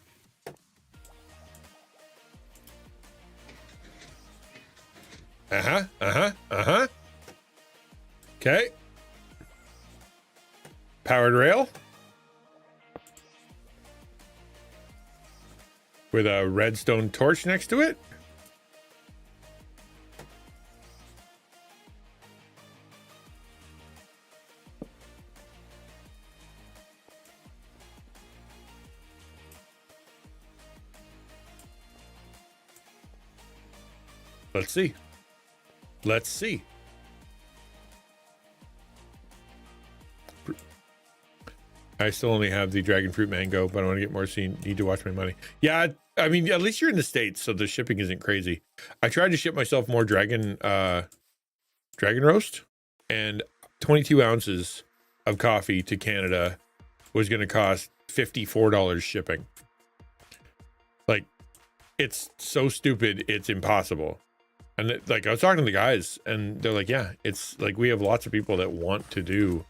Okay. Powered rail. with a redstone torch next to it. Let's see. Let's see. I still only have the dragon fruit mango, but I want to get more, so you need to watch my money. Yeah, I mean, at least you're in the States, so the shipping isn't crazy. I tried to ship myself more dragon roast, and 22 ounces of coffee to Canada was going to cost $54 shipping. Like, it's so stupid, it's impossible. And like, I was talking to the guys, and they're like, yeah, it's like, we have lots of people that want to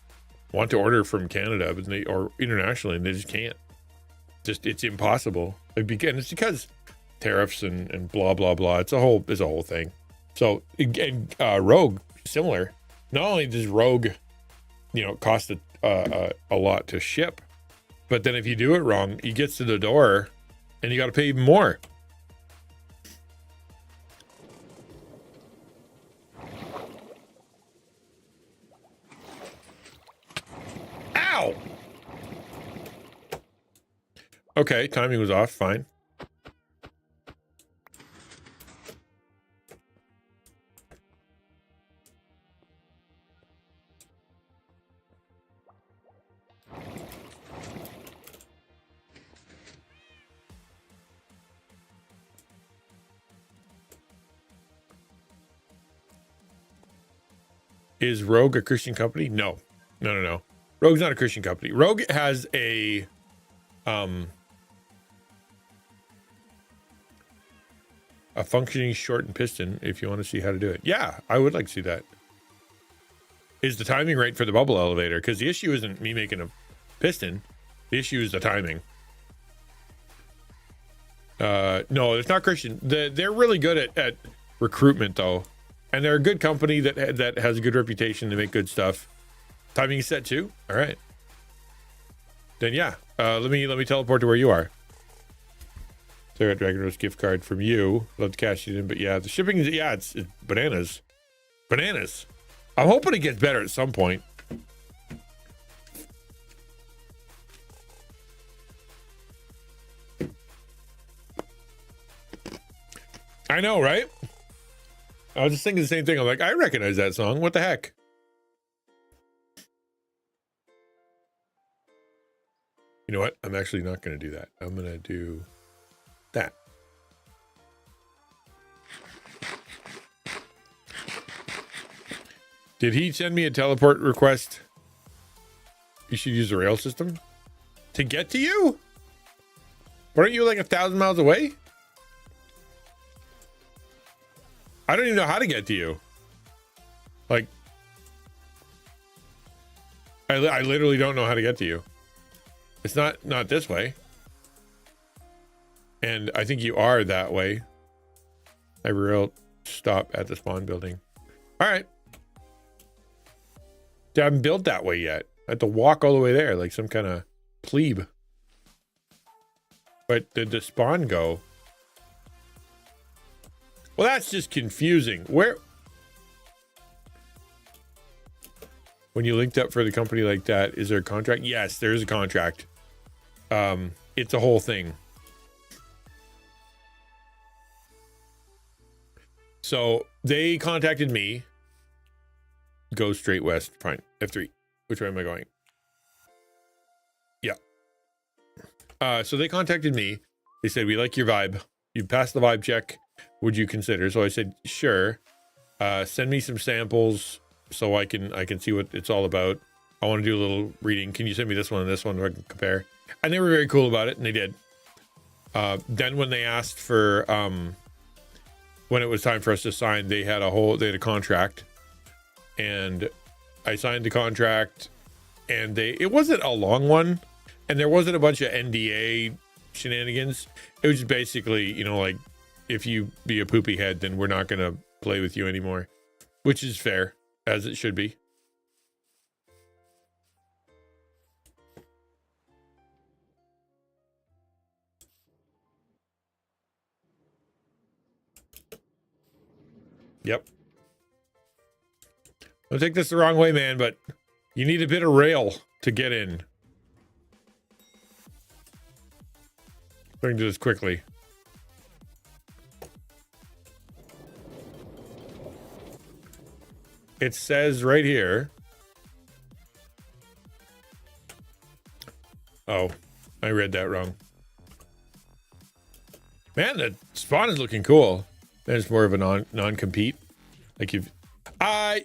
order from Canada, but or internationally, and they just can't. It's impossible. And it's because tariffs and blah blah blah. It's a whole thing. So and Rogue, similar. Not only does Rogue, cost a lot to ship, but then if you do it wrong, it gets to the door, and you got to pay even more. Ow! Okay, timing was off. Fine. Is Rogue a Christian company? No. Rogue's not a Christian company. Rogue has a functioning shortened piston, if you want to see how to do it. Yeah, I would like to see that. Is the timing right for the bubble elevator? Because the issue isn't me making a piston. The issue is the timing. No, it's not Christian. They're really good at recruitment, though. And they're a good company that has a good reputation. They make good stuff. Timing is set too? All right. Then yeah, let me teleport to where you are. So I got Dragon Roast gift card from you. Love to cash it in, but yeah, the shipping is, yeah, it's bananas. Bananas. I'm hoping it gets better at some point. I know, right? I was just thinking the same thing. I'm like, I recognize that song. What the heck? You know what? I'm actually not going to do that. I'm going to do that. Did he send me a teleport request? You should use the rail system to get to you? Weren't you like 1,000 miles away? I don't even know how to get to you. Like, I literally don't know how to get to you. It's not this way. And I think you are that way. I will stop at the spawn building. All right. I haven't built that way yet. I have to walk all the way there like some kind of plebe. But did the spawn go? Well, that's just confusing. Where? When you linked up for the company like that, is there a contract? Yes, there is a contract. It's a whole thing. So they contacted me. Go straight west. Fine. F3. Which way am I going? Yeah. So they contacted me. They said, we like your vibe. You passed the vibe check. Would you consider? So I said, sure. Send me some samples so I can see what it's all about. I want to do a little reading. Can you send me this one and this one so I can compare? And they were very cool about it, and they did. Then when they asked for when it was time for us to sign, they had a contract, and I signed the contract, and it wasn't a long one, and there wasn't a bunch of NDA shenanigans. It was just basically, like, if you be a poopy head, then we're not going to play with you anymore, which is fair, as it should be. Yep. Don't take this the wrong way, man, but you need a bit of rail to get in. I can do this quickly. It says right here. Oh, I read that wrong. Man, the spawn is looking cool. It's more of a non-compete. Like you've,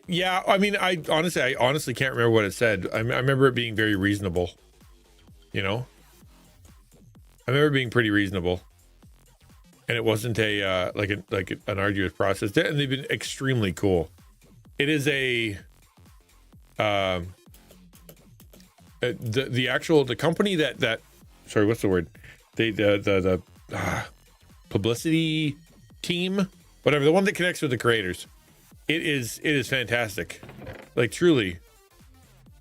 yeah. I mean, I honestly can't remember what it said. I remember it being very reasonable. You know, I remember it being pretty reasonable, and it wasn't a like an arduous process. And they've been extremely cool. It is a the company that sorry, what's the word? The publicity team, whatever, the one that connects with the creators. It is fantastic. Like truly,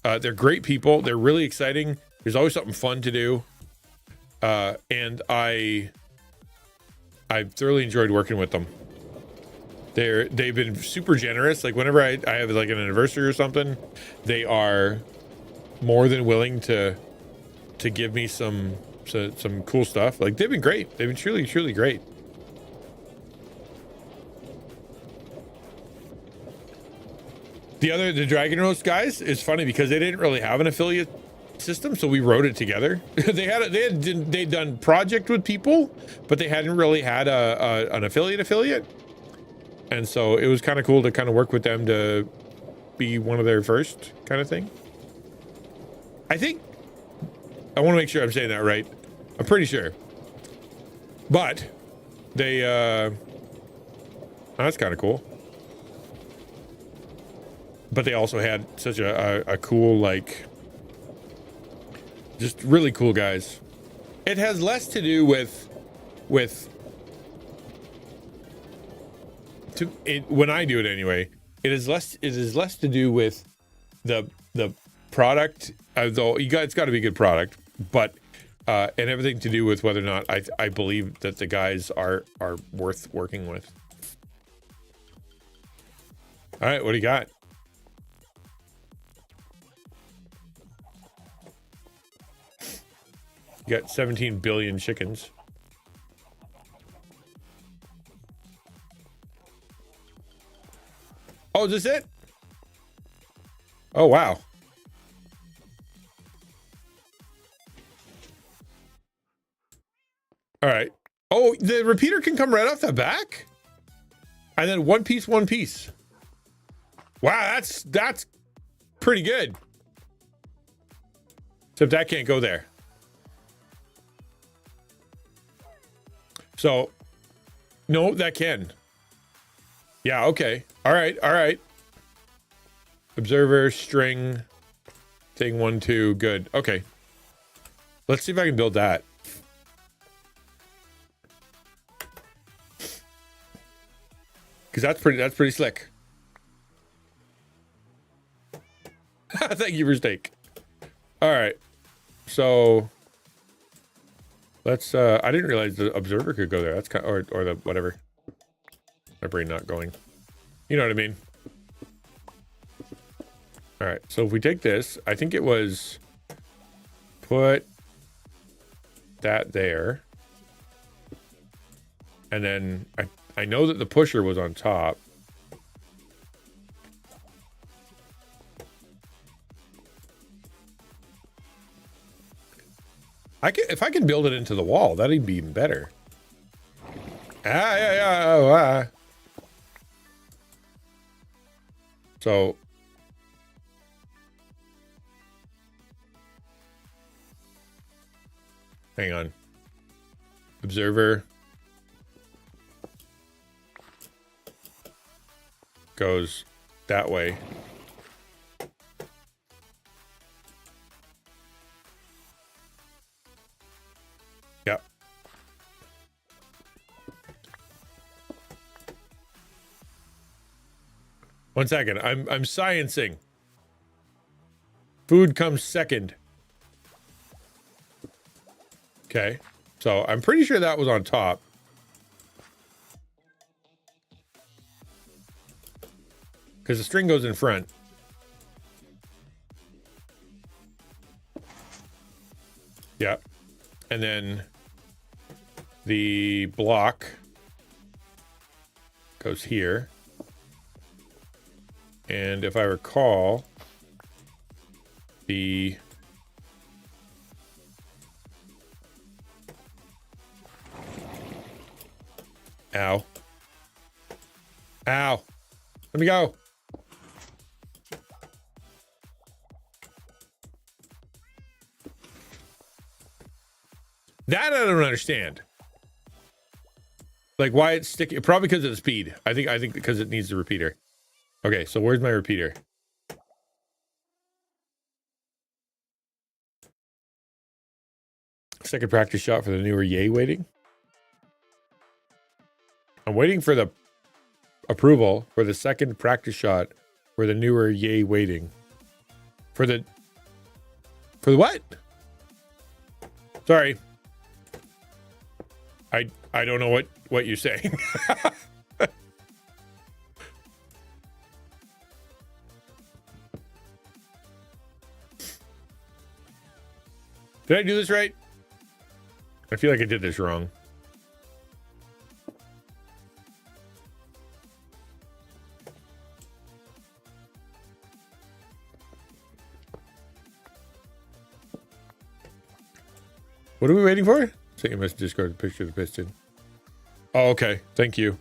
they're great people. They're really exciting. There's always something fun to do, and I've thoroughly enjoyed working with them. They've been super generous. Like whenever I have like an anniversary or something, they are more than willing to give me some cool stuff. Like they've been great. They've been truly great. The Dragon Roast guys is funny because they didn't really have an affiliate system, so we wrote it together. they'd done project with people, but they hadn't really had an affiliate. And so it was kind of cool to kind of work with them to be one of their first kind of thing. I think, I want to make sure I'm saying that right. I'm pretty sure. But they, oh, that's kind of cool. But they also had such a cool, like, just really cool guys. It has less to do with when I do it anyway, it is less to do with the product, although it's got to be a good product, but and everything to do with whether or not I believe that the guys are worth working with. All right, what do you got? You got 17 billion chickens. Oh, is this it? Oh, wow. All right. Oh, the repeater can come right off the back? And then one piece. Wow, that's pretty good. Except that can't go there. So, no, that can. Yeah, okay. All right. Observer, string, thing 1, 2, good. Okay. Let's see if I can build that. Because that's pretty slick. Thank you for steak. All right. So let's I didn't realize the observer could go there. That's kind of, or the whatever. My brain not going. You know what I mean? All right. So if we take this, I think it was put that there. And then I know that the pusher was on top. If I can build it into the wall, that'd be even better. So hang on. Observer goes that way. Yep. One second. I'm sciencing. Food comes second. Okay. So I'm pretty sure that was on top. because the string goes in front. Yeah. And then the block goes here. And if I recall, the ow. Ow. Let me go. That I don't understand. Like why it's sticking. Probably because of the speed. I think because it needs the repeater. Okay, so where's my repeater? Second practice shot for the newer yay waiting. I'm waiting for the approval for the second practice shot for the newer yay waiting. For the what? Sorry. I don't know what you're saying. Did I do this right? I feel like I did this wrong. What are we waiting for? Send your message, Discord, picture of the piston. Oh, okay. Thank you.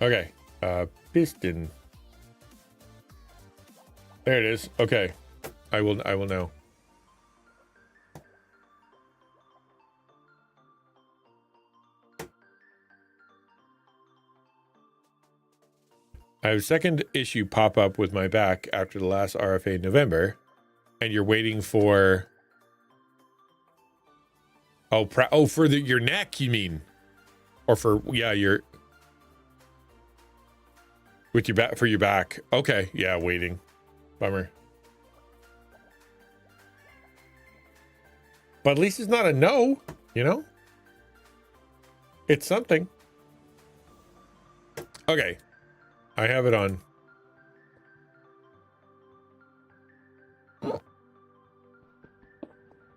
Okay. Piston. There it is. Okay. I will know. I have a second issue pop up with my back after the last RFA in November, and you're waiting for for your neck, you mean, or for your with your back for your back. Okay, yeah, waiting. Bummer. But at least it's not a no, you know? It's something. Okay. I have it on.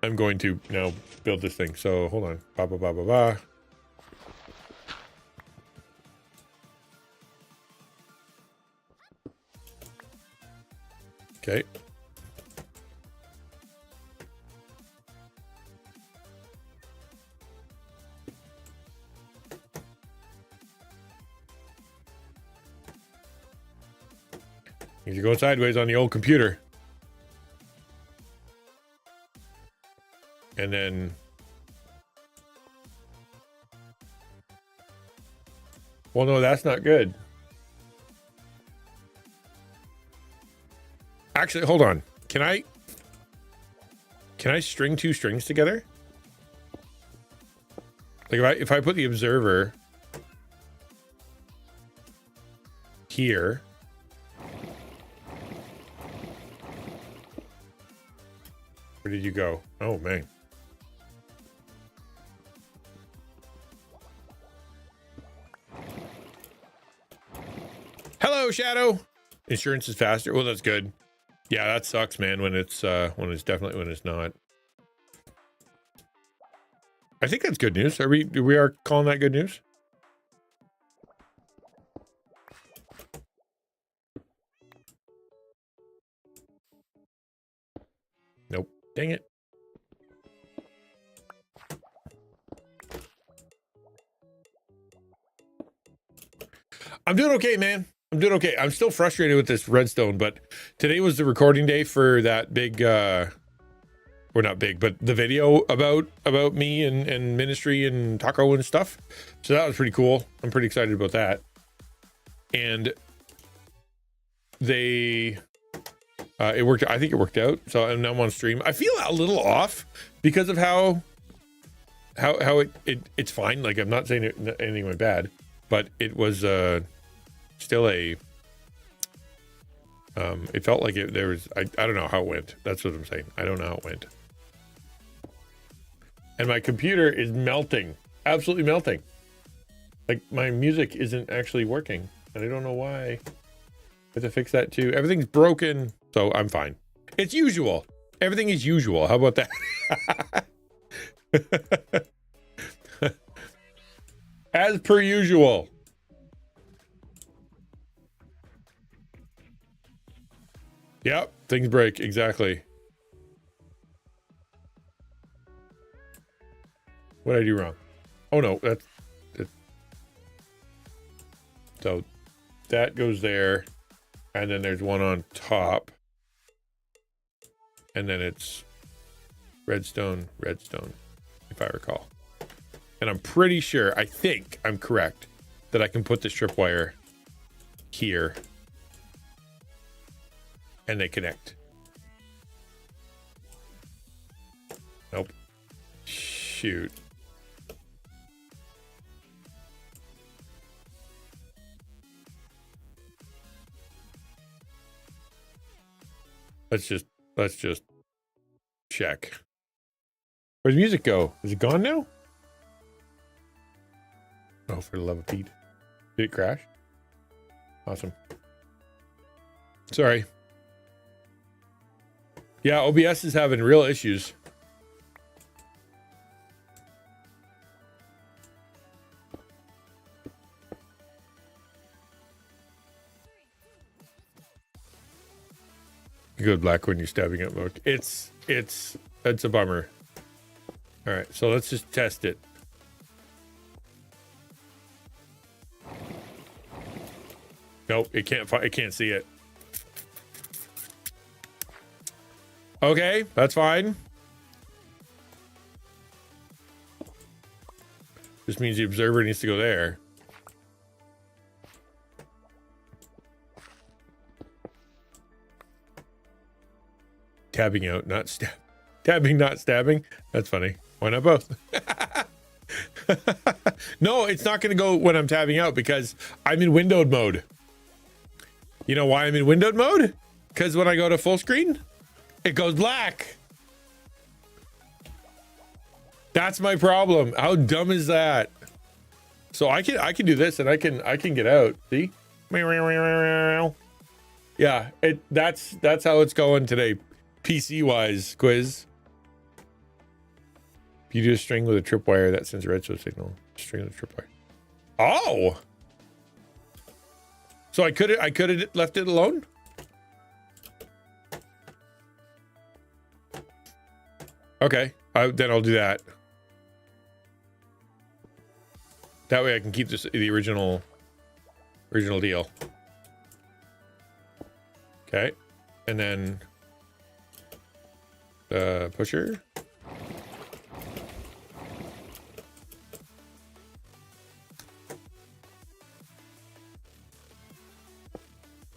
I'm going to now build this thing. So hold on. Ba ba ba ba ba. Okay. You're going sideways on the old computer. And then well, no, that's not good. Actually, hold on. Can I string two strings together? Like if I put the observer here. Where did you go? Oh, man. Hello, Shadow. Insurance is faster. Well, that's good. Yeah, that sucks, man, when it's definitely when it's not. I think that's good news. We are calling that good news? Nope. Dang it. I'm doing okay, man. I'm doing okay. I'm still frustrated with this redstone, but today was the recording day for that big, or not big, but the video about me and ministry and taco and stuff. So that was pretty cool. I'm pretty excited about that. And it worked. I think it worked out. So I'm now on stream. I feel a little off because of how it's fine. Like I'm not saying anything went bad, but it was still it felt like there was I don't know how it went. That's what I'm saying. I don't know how it went. And my computer is melting, absolutely melting. Like my music isn't actually working, and I don't know why. I have to fix that too. Everything's broken, so I'm fine. It's usual. Everything is usual. How about that? As per usual. Yep, things break, exactly. What did I do wrong? Oh no, that's it. So that goes there, and then there's one on top, and then it's redstone, redstone, if I recall. And I'm pretty sure, I think I'm correct, that I can put the strip wire here, and they connect. Nope. Shoot. Let's just check. Where'd the music go? Is it gone now? Oh, for the love of Pete. Did it crash? Awesome. Sorry. Yeah, OBS is having real issues. You go black when you're stabbing at milk. It's a bummer. All right, so let's just test it. Nope, it can't see it. Okay, that's fine. This means the observer needs to go there. Tabbing out, not stab. Tabbing, not stabbing. That's funny. Why not both? No, it's not going to go when I'm tabbing out because I'm in windowed mode. You know why I'm in windowed mode? Because when I go to full screen, it goes black. That's my problem. How dumb is that? So I can do this and I can get out. See? Yeah, that's how it's going today. PC wise quiz. If you do a string with a tripwire that sends a redstone signal. String with a tripwire. Oh. So I could have left it alone. Okay, then I'll do that. That way I can keep the original deal. Okay, and then the pusher.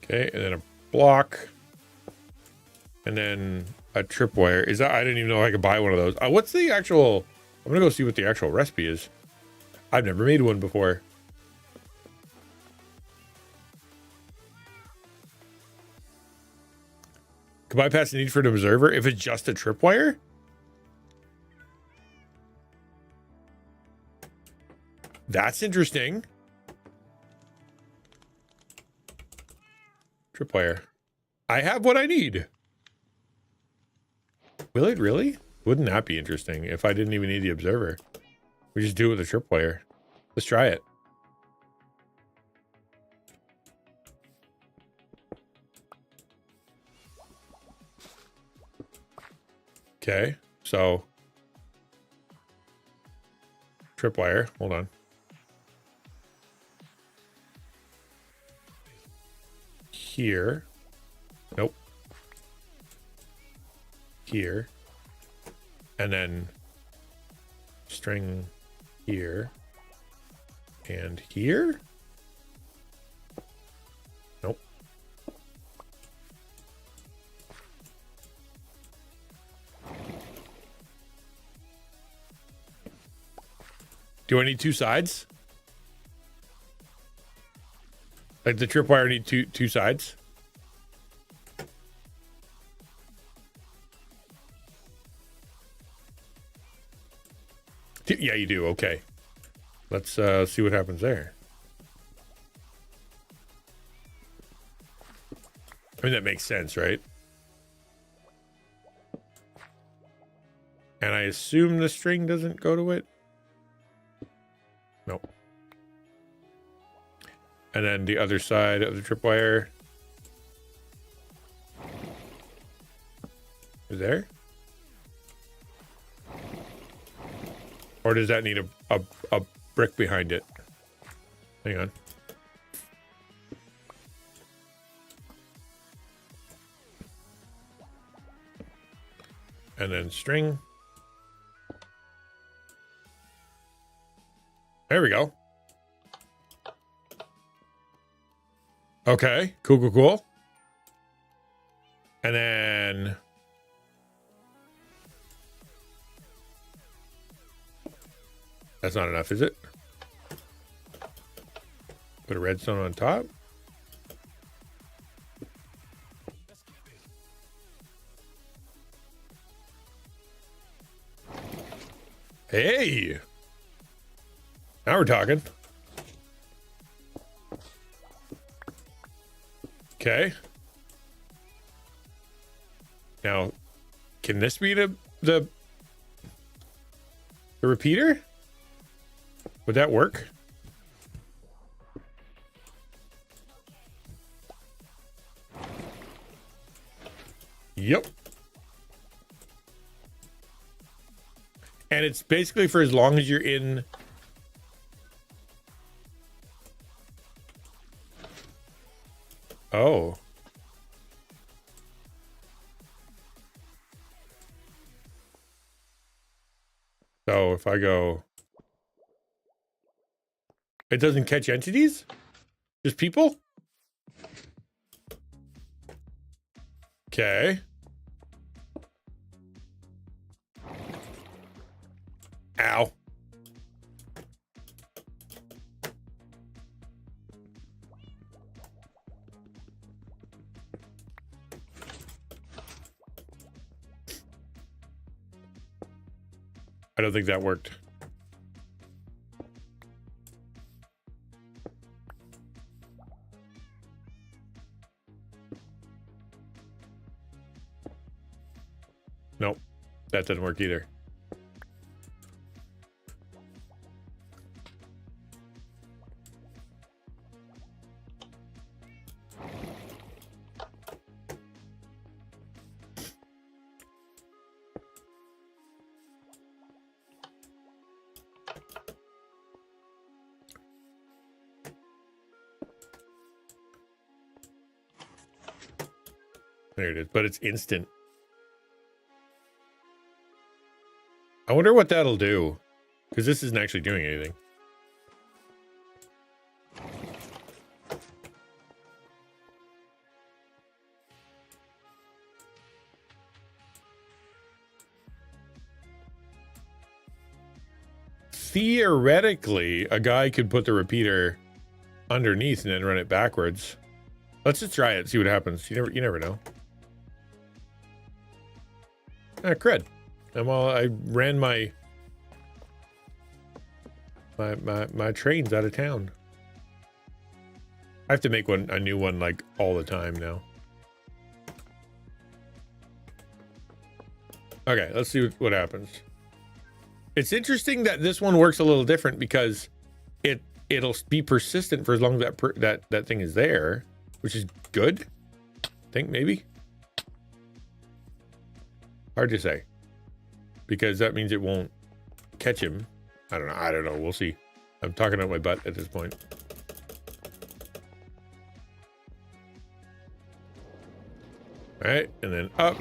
Okay, and then a block, and then a tripwire. Is that? I didn't even know I could buy one of those. What's the actual? I'm gonna go see what the actual recipe is. I've never made one before. Could bypass the need for an observer if it's just a tripwire? That's interesting. Tripwire. I have what I need. Will it really? Wouldn't that be interesting if I didn't even need the observer? We just do it with a tripwire. Let's try it. Okay, so tripwire. Hold on. Here. Nope. Here. And then string here. And here? Nope. Do I need two sides? Like the tripwire need two sides? Yeah, you do. Okay. Let's see what happens there. I mean, that makes sense, right? And I assume the string doesn't go to it. Nope. And then the other side of the tripwire. Is there? Or does that need a brick behind it? Hang on. And then string. There we go. Okay, cool. And then that's not enough, is it? Put a redstone on top. Hey! Now we're talking. Okay. Now, can this be the repeater? Would that work? Yep. And it's basically for as long as you're in. Oh. So if I go, it doesn't catch entities? Just people? Okay. Ow. I don't think that worked. Nope, that doesn't work either. There it is, but it's instant. I wonder what that'll do, because this isn't actually doing anything. Theoretically, a guy could put the repeater underneath and then run it backwards. Let's just try it, see what happens. You never know. Ah, crud. I ran my trains out of town. I have to make a new one like all the time now. Okay, let's see what happens. It's interesting that this one works a little different because it'll be persistent for as long as that thing is there, which is good. I think maybe. Hard to say, because that means it won't catch him. I don't know. We'll see. I'm talking out my butt at this point. All right, and then up.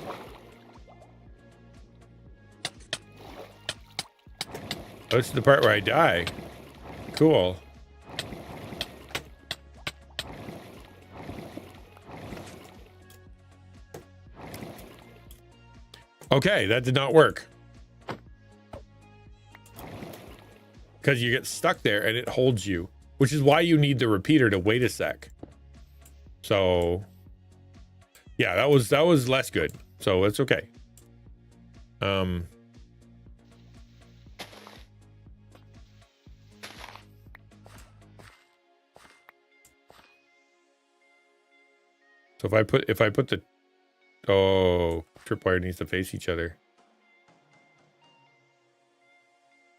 Oh, this is the part where I die. Cool. Okay, that did not work. Because you get stuck there and it holds you, which is why you need the repeater to wait a sec. So, yeah, that was less good. So it's okay. So if I put the tripwire needs to face each other.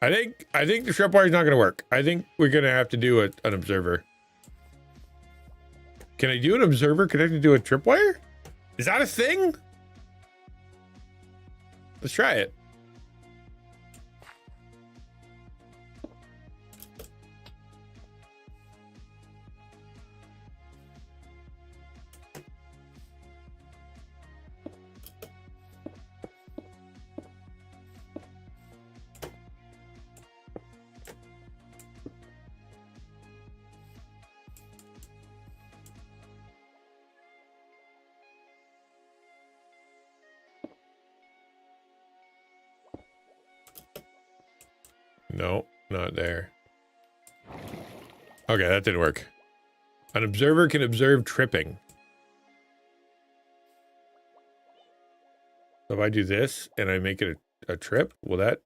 I think the tripwire is not going to work. I think we're going to have to do an observer. Can I do an observer connected to a tripwire? Is that a thing? Let's try it. No, not there. Okay, that didn't work. An observer can observe tripping. So if I do this and I make it a trip, will that?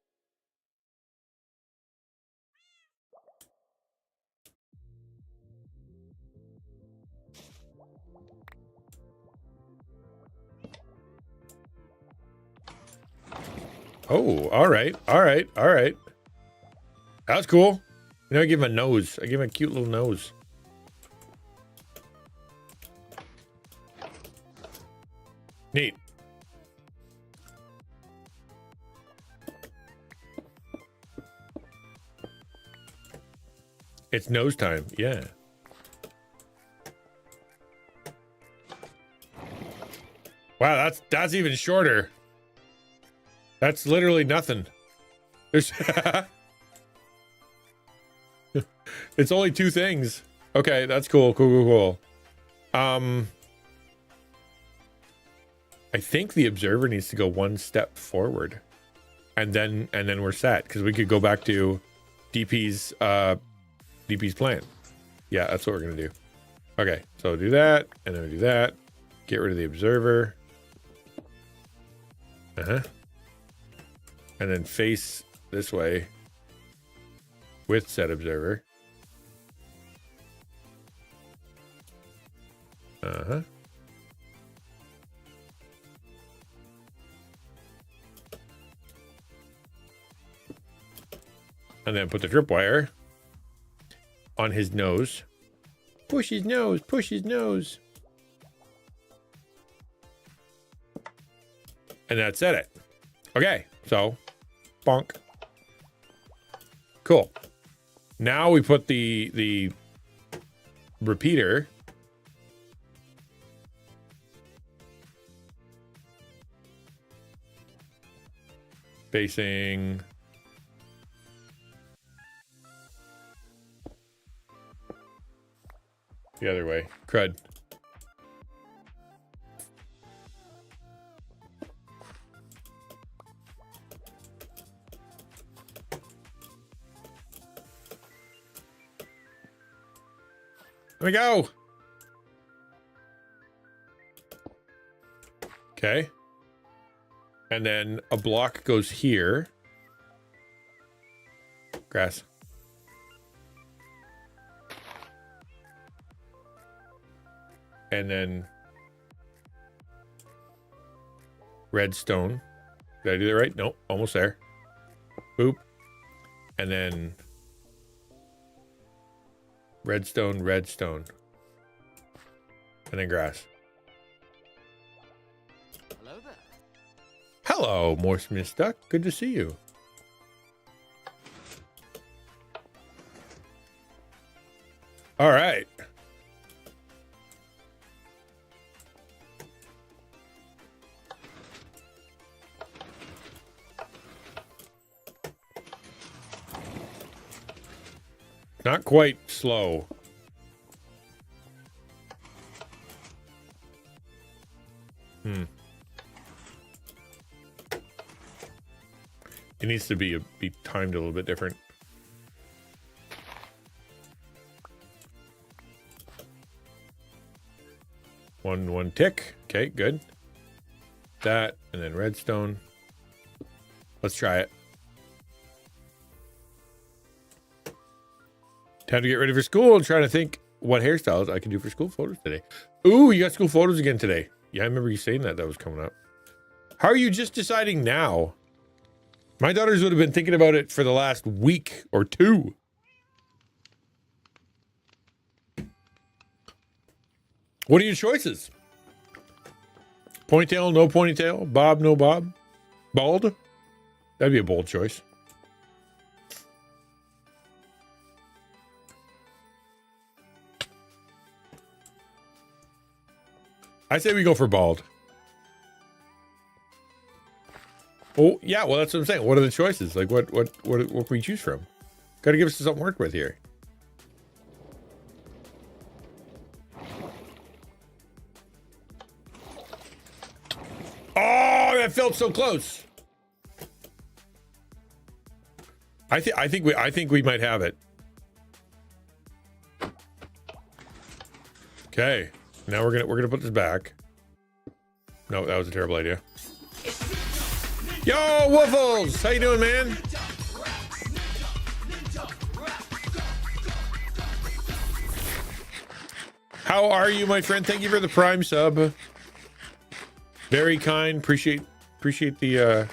Oh, all right, all right, all right. That was cool. You know, I give him a nose. I give him a cute little nose. Neat. It's nose time. Yeah. Wow, that's even shorter. That's literally nothing. There's it's only two things. Okay, that's cool. Cool. I think the observer needs to go one step forward. And then we're set, because we could go back to DP's plan. Yeah, that's what we're gonna do. Okay, so do that, and then we do that. Get rid of the observer. And then face this way with set observer. And then put the tripwire on his nose. Push his nose, push his nose. And that set it. Okay, so bonk. Cool. Now we put the repeater facing the other way. Crud. There we go. Okay. And then a block goes here. Grass. And then redstone. Did I do that right? Nope, almost there. Boop. And then redstone, redstone. And then grass. Hello there. Hello, Morsmith Duck. Good to see you. All right. Not quite slow. It needs to be timed a little bit different. One tick. Okay, good. That, and then redstone. Let's try it. Time to get ready for school. I'm trying to think what hairstyles I can do for school photos today. Ooh, you got school photos again today. Yeah, I remember you saying that was coming up. How are you just deciding now? My daughters would have been thinking about it for the last week or two. What are your choices? Ponytail, no ponytail. Bob, no bob. Bald? That'd be a bold choice. I say we go for bald. Oh, yeah, well, that's what I'm saying. What are the choices? Like, what can we choose from? Got to give us something to work with here. Oh, that felt so close. I think we might have it. Okay. Now we're gonna put this back. No, that was a terrible idea. Yo, Woofles! How you doing, man? How are you, my friend? Thank you for the Prime sub. Very kind. Appreciate the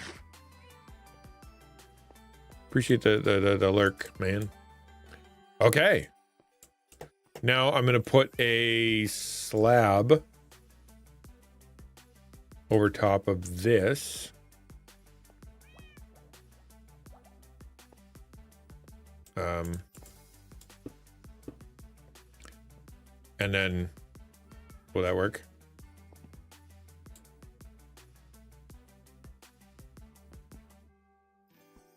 lurk, man. Okay. Now I'm gonna put a slab over top of this. And then will that work?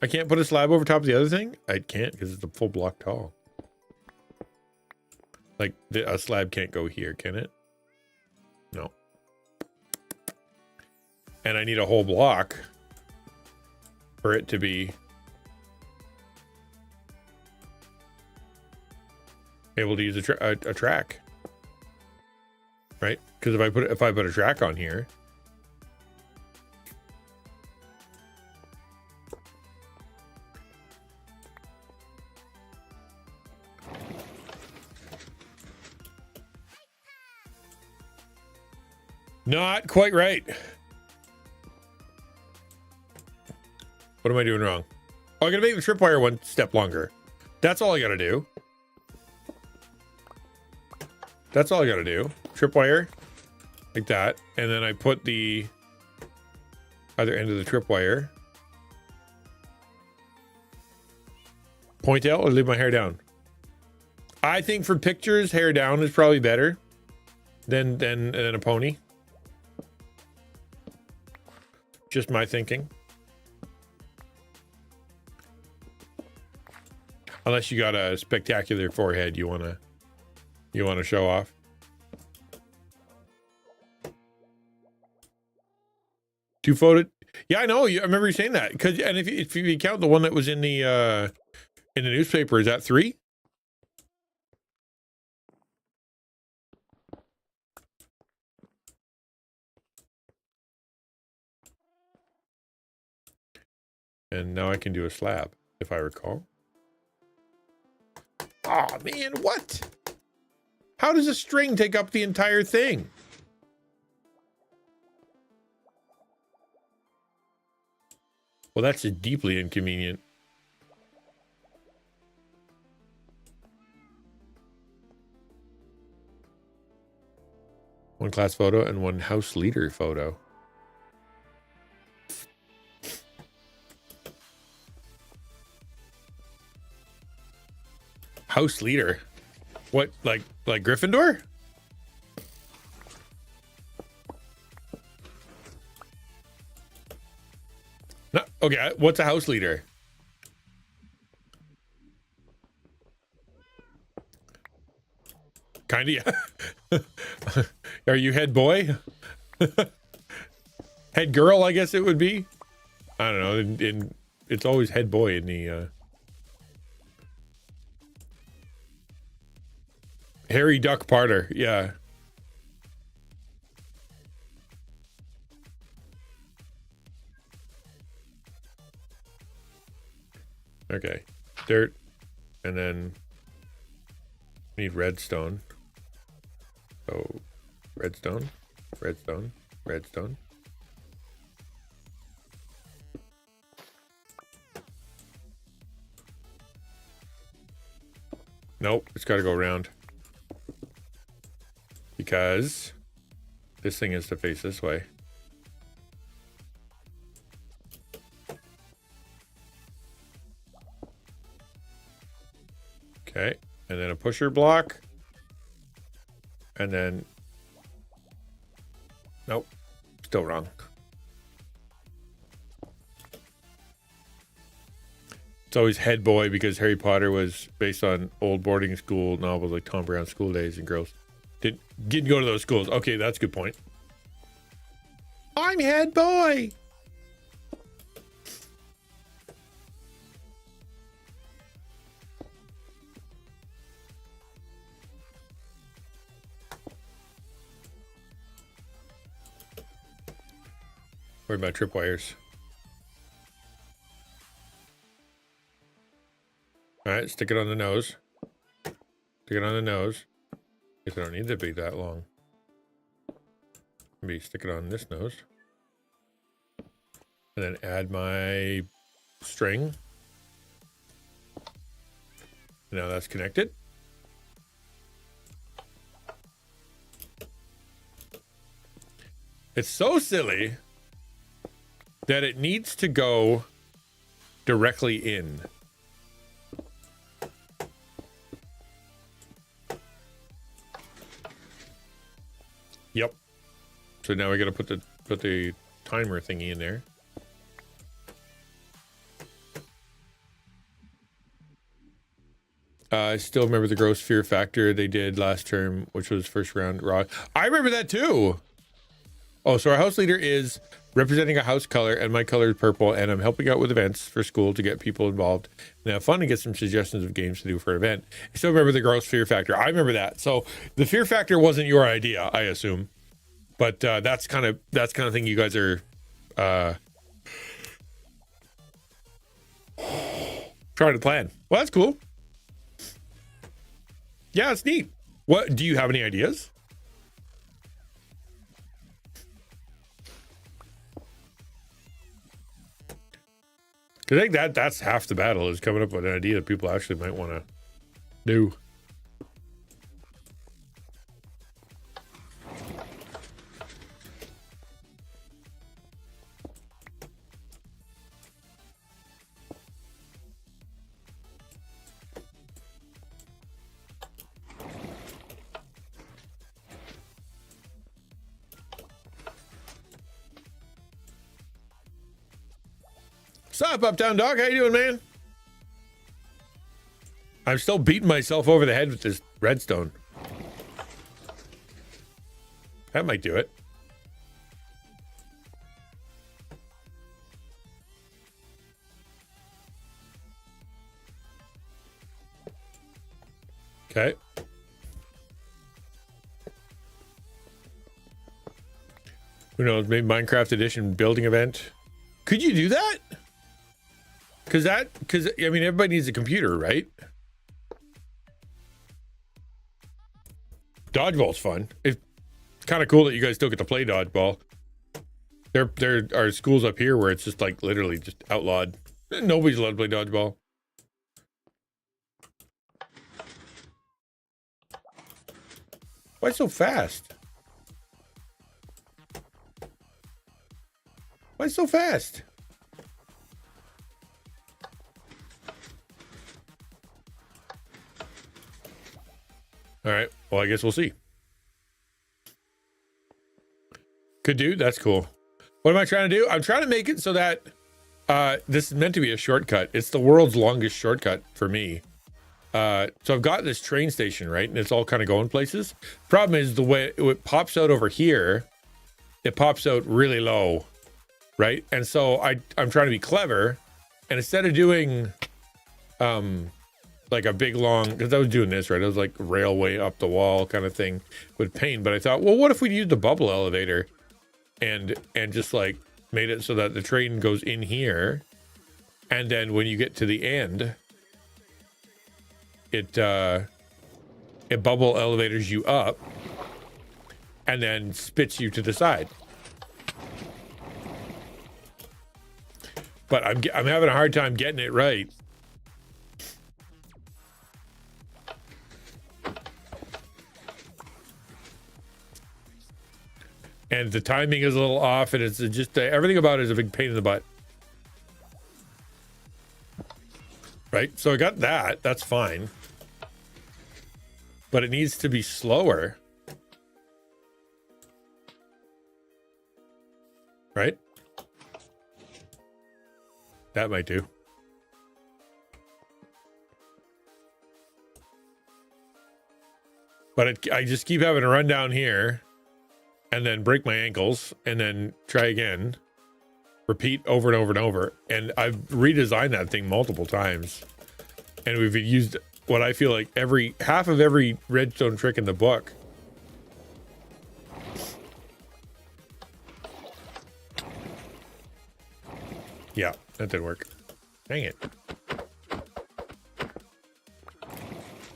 I can't put a slab over top of the other thing? I can't because it's a full block tall. Like a slab can't go here, can it? No. And I need a whole block for it to be able to use a track, right? Because if I put a track on here, not quite right. What am I doing wrong? Oh, I gotta make the tripwire one step longer. That's all I gotta do. That's all I gotta do. Tripwire, like that. And then I put the other end of the tripwire. Ponytail or leave my hair down? I think for pictures, hair down is probably better than a pony. Just my thinking. Unless you got a spectacular forehead you wanna show off. Two photo. Yeah, I know. I remember you saying that. And if you count the one that was in the newspaper, is that 3? And now I can do a slab, if I recall. Oh man, what? How does a string take up the entire thing? Well, that's just deeply inconvenient. One class photo and one house leader photo. House leader? What, like Gryffindor? No, okay, what's a house leader? Kinda, yeah. Are you head boy? Head girl, I guess it would be. I don't know. It's always head boy in the Harry Duck Parter, yeah. Okay, dirt, and then need redstone. So redstone, redstone, redstone. Nope, it's got to go around. Because this thing is to face this way. Okay, and then a pusher block. And then... Nope, still wrong. It's always head boy because Harry Potter was based on old boarding school novels like Tom Brown's School Days, and girls didn't go to those schools. Okay, that's a good point. I'm head boy. Worry about tripwires. All right, stick it on the nose. Stick it on the nose. Guess I don't need to be that long. Maybe stick it on this nose. And then add my string. Now that's connected. It's so silly that it needs to go directly in. Yep. So now we got to put the timer thingy in there. I still remember the gross fear factor they did last term, which was first round raw. I remember that too. Oh, so our house leader is representing a house color, and my color is purple, and I'm helping out with events for school to get people involved and have fun and get some suggestions of games to do for an event. I still remember the gross fear factor. I remember that. So the fear factor wasn't your idea, I assume, but that's kind of thing you guys are trying to plan. Well, that's cool. Yeah, it's neat. What do you have any ideas? I think that's half the battle, is coming up with an idea that people actually might want to do. What's up, Uptown Dog? How you doing, man? I'm still beating myself over the head with this redstone. That might do it. Okay. Who knows? Maybe Minecraft Edition building event. Could you do that? Because I mean, everybody needs a computer, right? Dodgeball's fun. It's kind of cool that you guys still get to play dodgeball. There are schools up here where it's just like literally just outlawed. Nobody's allowed to play dodgeball. Why so fast? Why so fast? All right. Well, I guess we'll see. Could do. That's cool. What am I trying to do? I'm trying to make it so that this is meant to be a shortcut. It's the world's longest shortcut for me. So I've got this train station, right? And it's all kind of going places. Problem is the way it pops out over here, it pops out really low, right? And so I'm trying to be clever. And instead of doing like a big long, because I was doing this, right? I was like railway up the wall kind of thing with paint. But I thought, well, what if we used the bubble elevator and just like made it so that the train goes in here, and then when you get to the end, it bubble elevators you up, and then spits you to the side. But I'm having a hard time getting it right. And the timing is a little off, and it's just everything about it is a big pain in the butt. Right? So I got that. That's fine. But it needs to be slower. Right? That might do. But I just keep having to run down here and then break my ankles and then try again. Repeat over and over and over. And I've redesigned that thing multiple times. And we've used what I feel like half of every redstone trick in the book. Yeah, that didn't work. Dang it.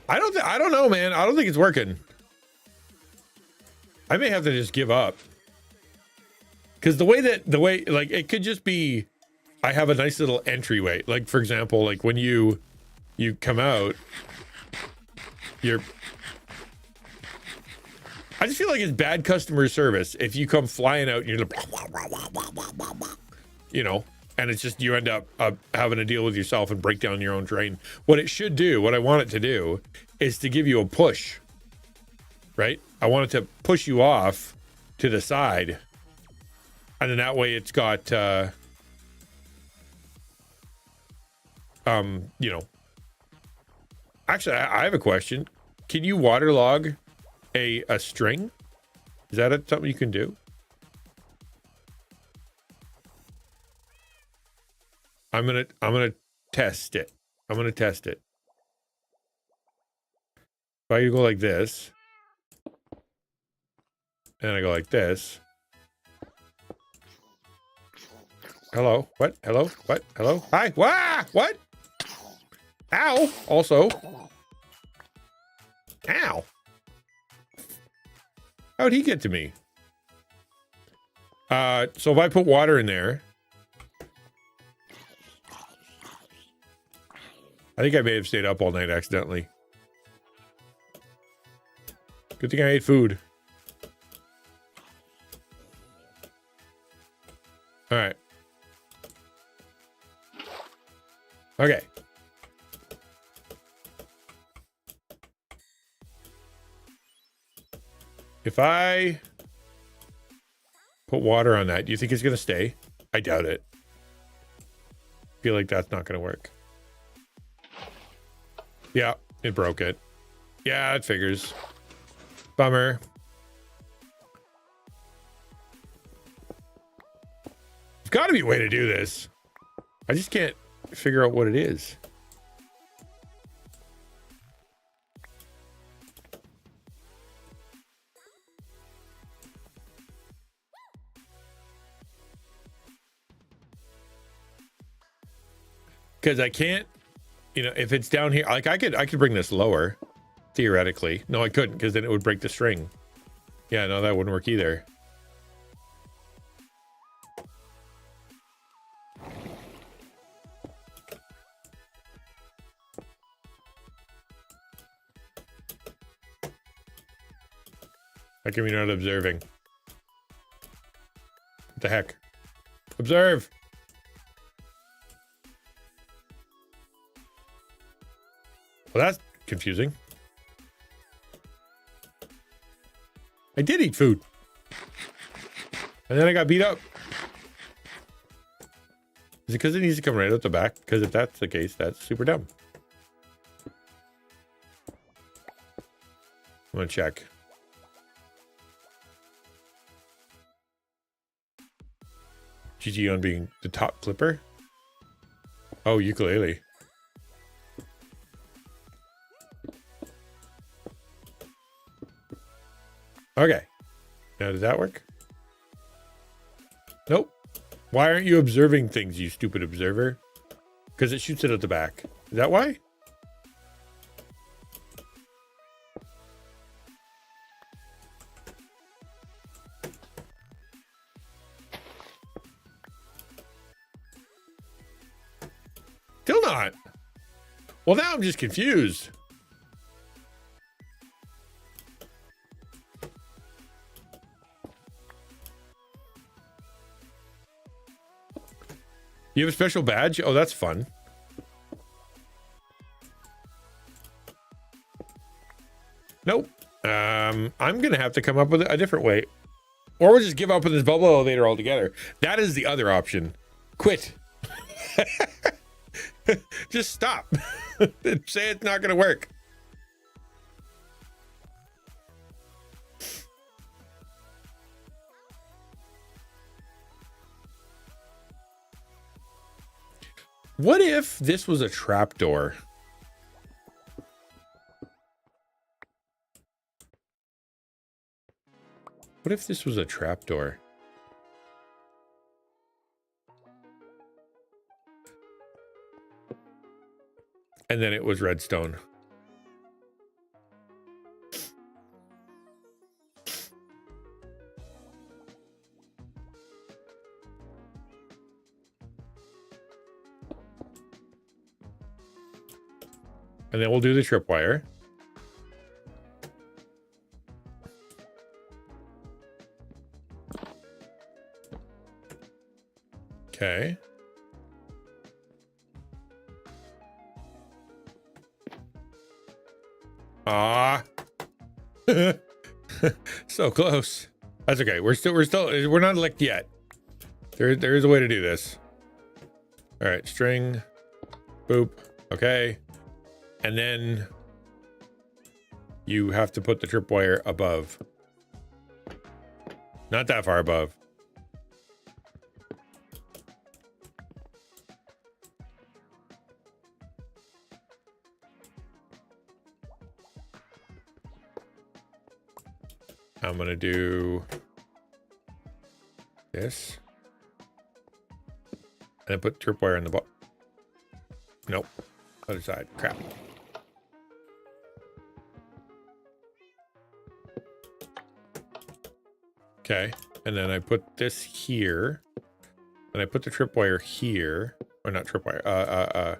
I don't know, man. I don't think it's working. I may have to just give up. Because the way like it could just be I have a nice little entryway. Like for example, like when you come out, I just feel like it's bad customer service if you come flying out and you're like, you know, and it's just you end up having to deal with yourself and break down your own train. What it should do, what I want it to do, is to give you a push, right? I want it to push you off to the side, and then that way it's got, you know. Actually, I have a question. Can you waterlog a string? Is that something you can do? I'm gonna test it. I'm gonna test it. If I go like this, and I go like this. Hello? What? Hello? What? Hello? Hi? Wah! What? Ow! Also. Ow! How'd he get to me? So if I put water in there, I think I may have stayed up all night accidentally. Good thing I ate food. All right. Okay. If I put water on that, do you think it's going to stay? I doubt it. I feel like that's not going to work. Yeah, it broke it. Yeah, it figures. Bummer. There's got to be a way to do this. I just can't figure out what it is. Because I can't, you know, if it's down here, like I could bring this lower, theoretically. No, I couldn't, because then it would break the string. Yeah, no, that wouldn't work either. How come you're not observing? What the heck? Observe! Well, that's confusing. I did eat food. And then I got beat up. Is it because it needs to come right out the back? Because if that's the case, that's super dumb. I'm gonna check. GG on being the top clipper. Oh, ukulele. Okay. Now, did that work? Nope. Why aren't you observing things, you stupid observer? Because it shoots it at the back. Is that why? Still not. Well, now I'm just confused. You have a special badge? Oh, that's fun. Nope. I'm going to have to come up with a different way. Or we'll just give up with this bubble elevator altogether. That is the other option. Quit. Just stop. Say it's not going to work. What if this was a trapdoor? What if this was a trapdoor? And then it was redstone. And then we'll do the tripwire. Okay. Ah. So close. That's okay. We're not licked yet. There is a way to do this. All right, string, boop. Okay. And then you have to put the tripwire above. Not that far above. I'm going to do this. And then put tripwire in the bottom. Nope. Other side. Crap. Okay. And then I put this here. And I put the tripwire here. Or not tripwire.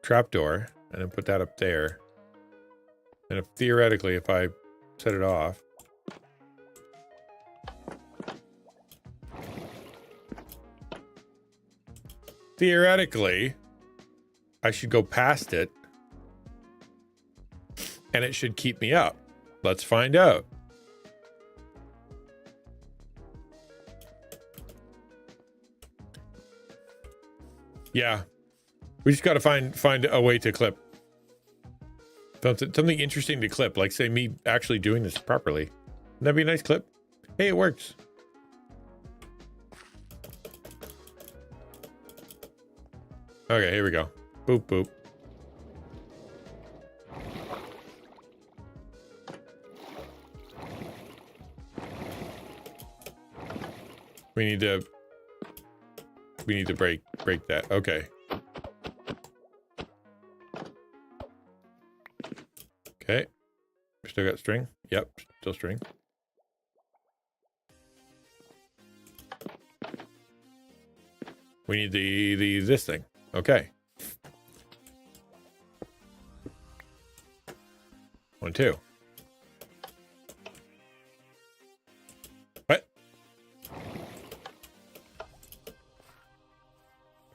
Trapdoor. And then put that up there. And if, theoretically, if I set it off. Theoretically, I should go past it. And it should keep me up. Let's find out. Yeah. We just got to find a way to clip. Something interesting to clip. Like, say, me actually doing this properly. Wouldn't that be a nice clip? Hey, it works. Okay, here we go. Boop, boop. We need to break that. Okay. Okay. Still got string? Yep, still string. We need this thing. Okay. 1, 2. What?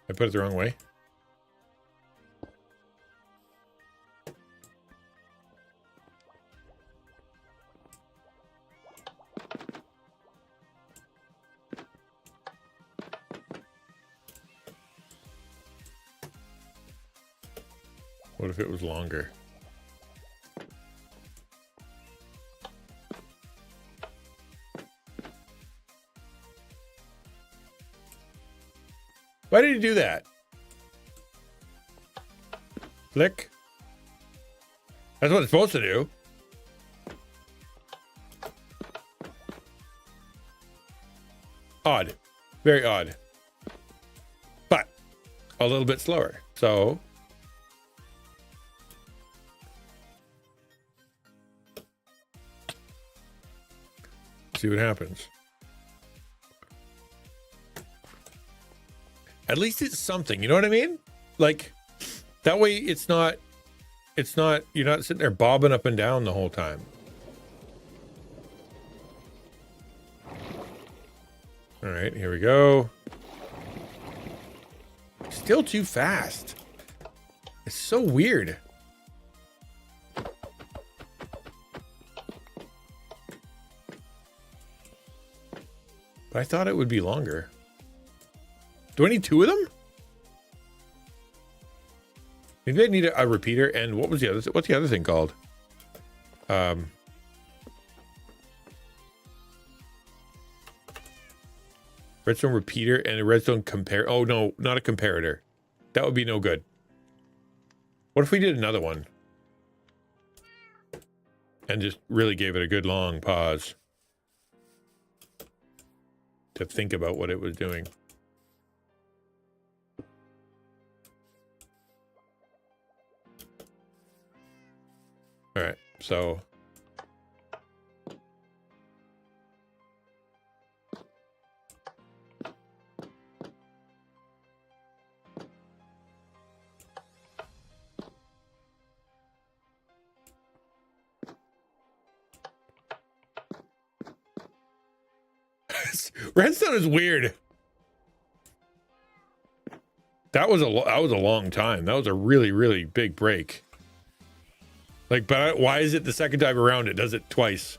I put it the wrong way. What if it was longer? Why did you do that? Flick. That's what it's supposed to do. Odd. Very odd. But a little bit slower. So see what happens. At least it's something, you know what I mean? Like, that way it's not, you're not sitting there bobbing up and down the whole time. All right, here we go. Still too fast. It's so weird. But I thought it would be longer. Do I need 2 of them? Maybe I need a repeater. And what was the other? What's the other thing called? Redstone repeater and a redstone compare. Oh no, not a comparator. That would be no good. What if we did another one? And just really gave it a good long pause to think about what it was doing. All right, so redstone is weird. That was a long time. That was a really, really big break. Like, but why is it the second time around it does it twice?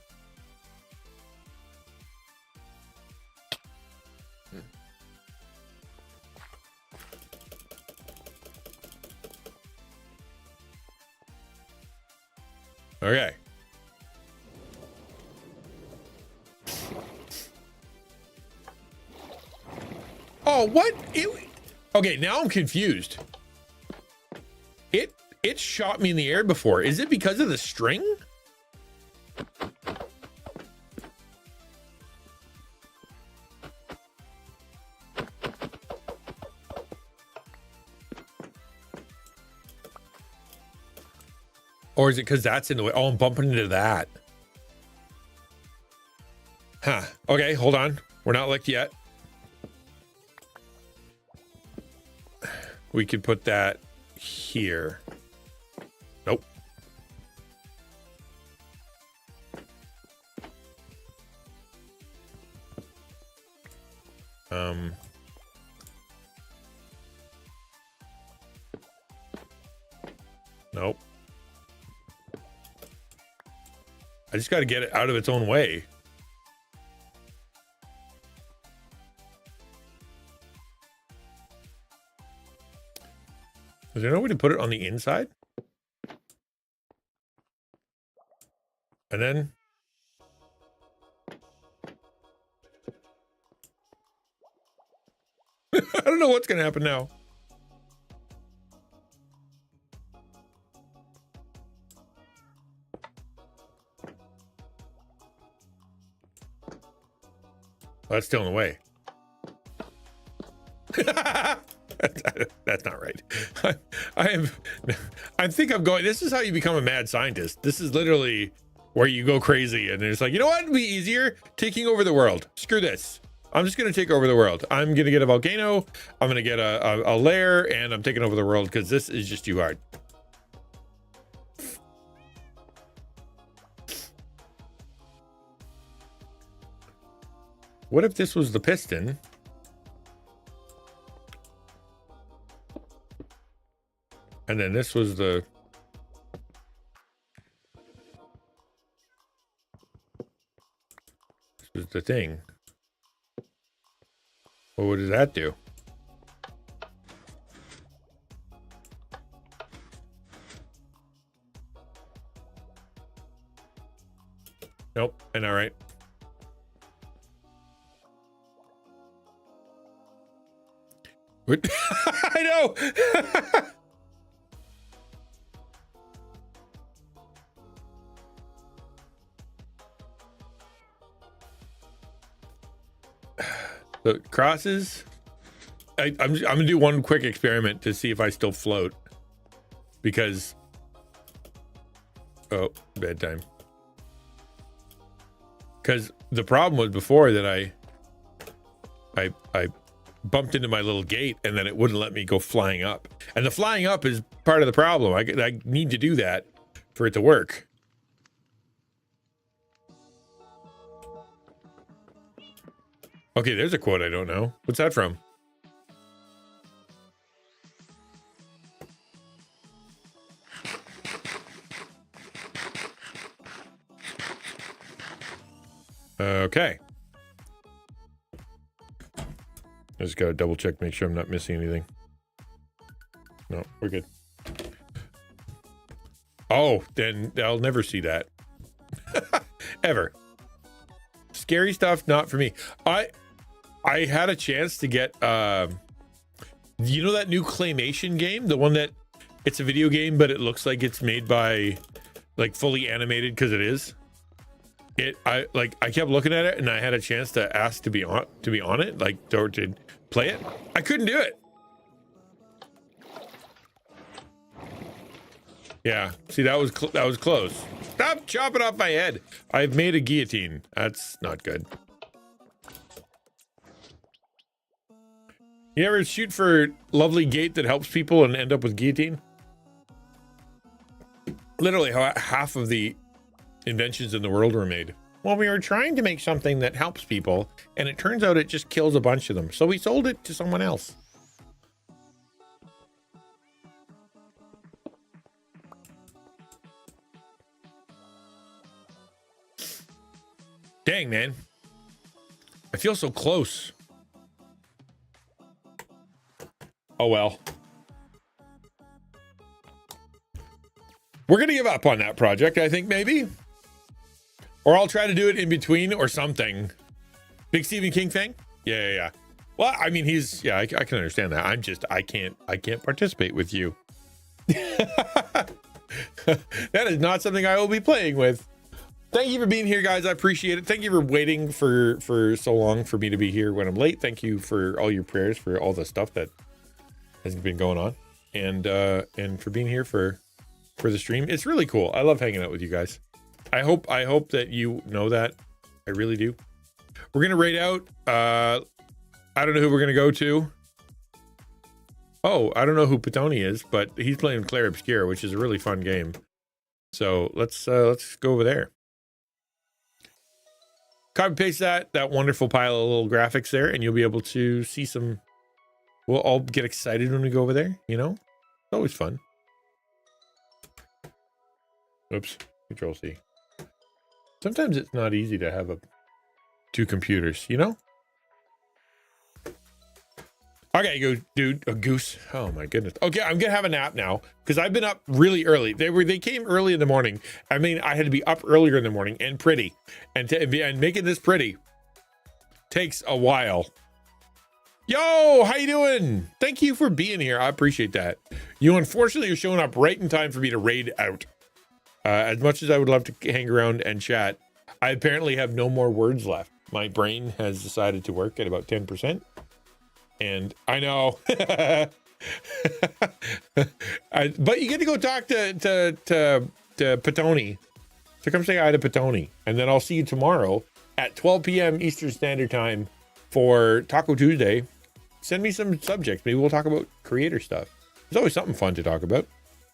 Okay. Oh, what? Okay, now I'm confused. It shot me in the air before. Is it because of the string? Or is it because that's in the way? Oh, I'm bumping into that. Huh. Okay, hold on. We're not licked yet. We could put that here. Nope. Nope. I just got to get it out of its own way. Is there no way to put it on the inside? And then... I don't know what's going to happen now. That's still in the way. That's not right. I think I'm going, this is how you become a mad scientist. This is literally where you go crazy and it's like, you know what would be easier? Taking over the world. Screw this. I'm just going to take over the world. I'm going to get a volcano. I'm going to get a lair and I'm taking over the world because this is just too hard. What if this was the piston? And then this was the... This was the thing. Well, what does that do? Nope, and all right. What? I know. The crosses. I'm gonna do one quick experiment to see if I still float, because bedtime. Because the problem was before that I bumped into my little gate, and then it wouldn't let me go flying up. And the flying up is part of the problem. I need to do that for it to work. Okay, there's a quote I don't know. What's that from? Okay. I just gotta double check, make sure I'm not missing anything. No, we're good. Oh, then I'll never see that. Ever. Scary stuff, not for me. I had a chance to get you know that new claymation game, the one that it's a video game but it looks like it's made by like fully animated, because it is. I kept looking at it and I had a chance to ask to be on it, like, or to play it. I couldn't do it. Yeah, see, that was close. Stop chopping off my head. I've made a guillotine. That's not good. You ever shoot for lovely gate that helps people and end up with guillotine? Literally half of the inventions in the world were made. Well, we were trying to make something that helps people, and it turns out it just kills a bunch of them. So we sold it to someone else. Dang, man. I feel so close. Oh, well. We're going to give up on that project, I think, maybe. Or I'll try to do it in between or something. Big Stephen King thing? Yeah. Well, I mean, I can understand that. I can't participate with you. That is not something I will be playing with. Thank you for being here, guys. I appreciate it. Thank you for waiting for so long for me to be here when I'm late. Thank you for all your prayers, for all the stuff that has been going on, and for being here for the stream. It's really cool. I love hanging out with you guys. I hope that you know that. I really do. We're gonna raid out. I don't know who we're gonna go to. Oh, I don't know who Petoni is, but he's playing Claire Obscure, which is a really fun game. So let's go over there. Copy paste that wonderful pile of little graphics there, and you'll be able to see some. We'll all get excited when we go over there. You know, it's always fun. Oops, Control C. Sometimes it's not easy to have two computers, you know? Okay, go, dude, a goose. Oh my goodness. Okay, I'm gonna have a nap now because I've been up really early. They came early in the morning. I mean, I had to be up earlier in the morning and pretty, and making this pretty takes a while. Yo, how you doing? Thank you for being here. I appreciate that. You unfortunately are showing up right in time for me to raid out. As much as I would love to hang around and chat, I apparently have no more words left. My brain has decided to work at about 10%. And I know. But you get to go talk to Petoni. So come say hi to Petoni. And then I'll see you tomorrow at 12 p.m. Eastern Standard Time for Taco Tuesday. Send me some subjects. Maybe we'll talk about creator stuff. There's always something fun to talk about.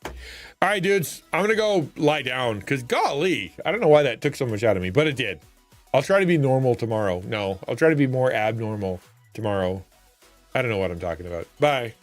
All right, dudes, I'm gonna go lie down because golly, I don't know why that took so much out of me, but it did. I'll try to be normal tomorrow. No, I'll try to be more abnormal tomorrow. I don't know what I'm talking about. Bye.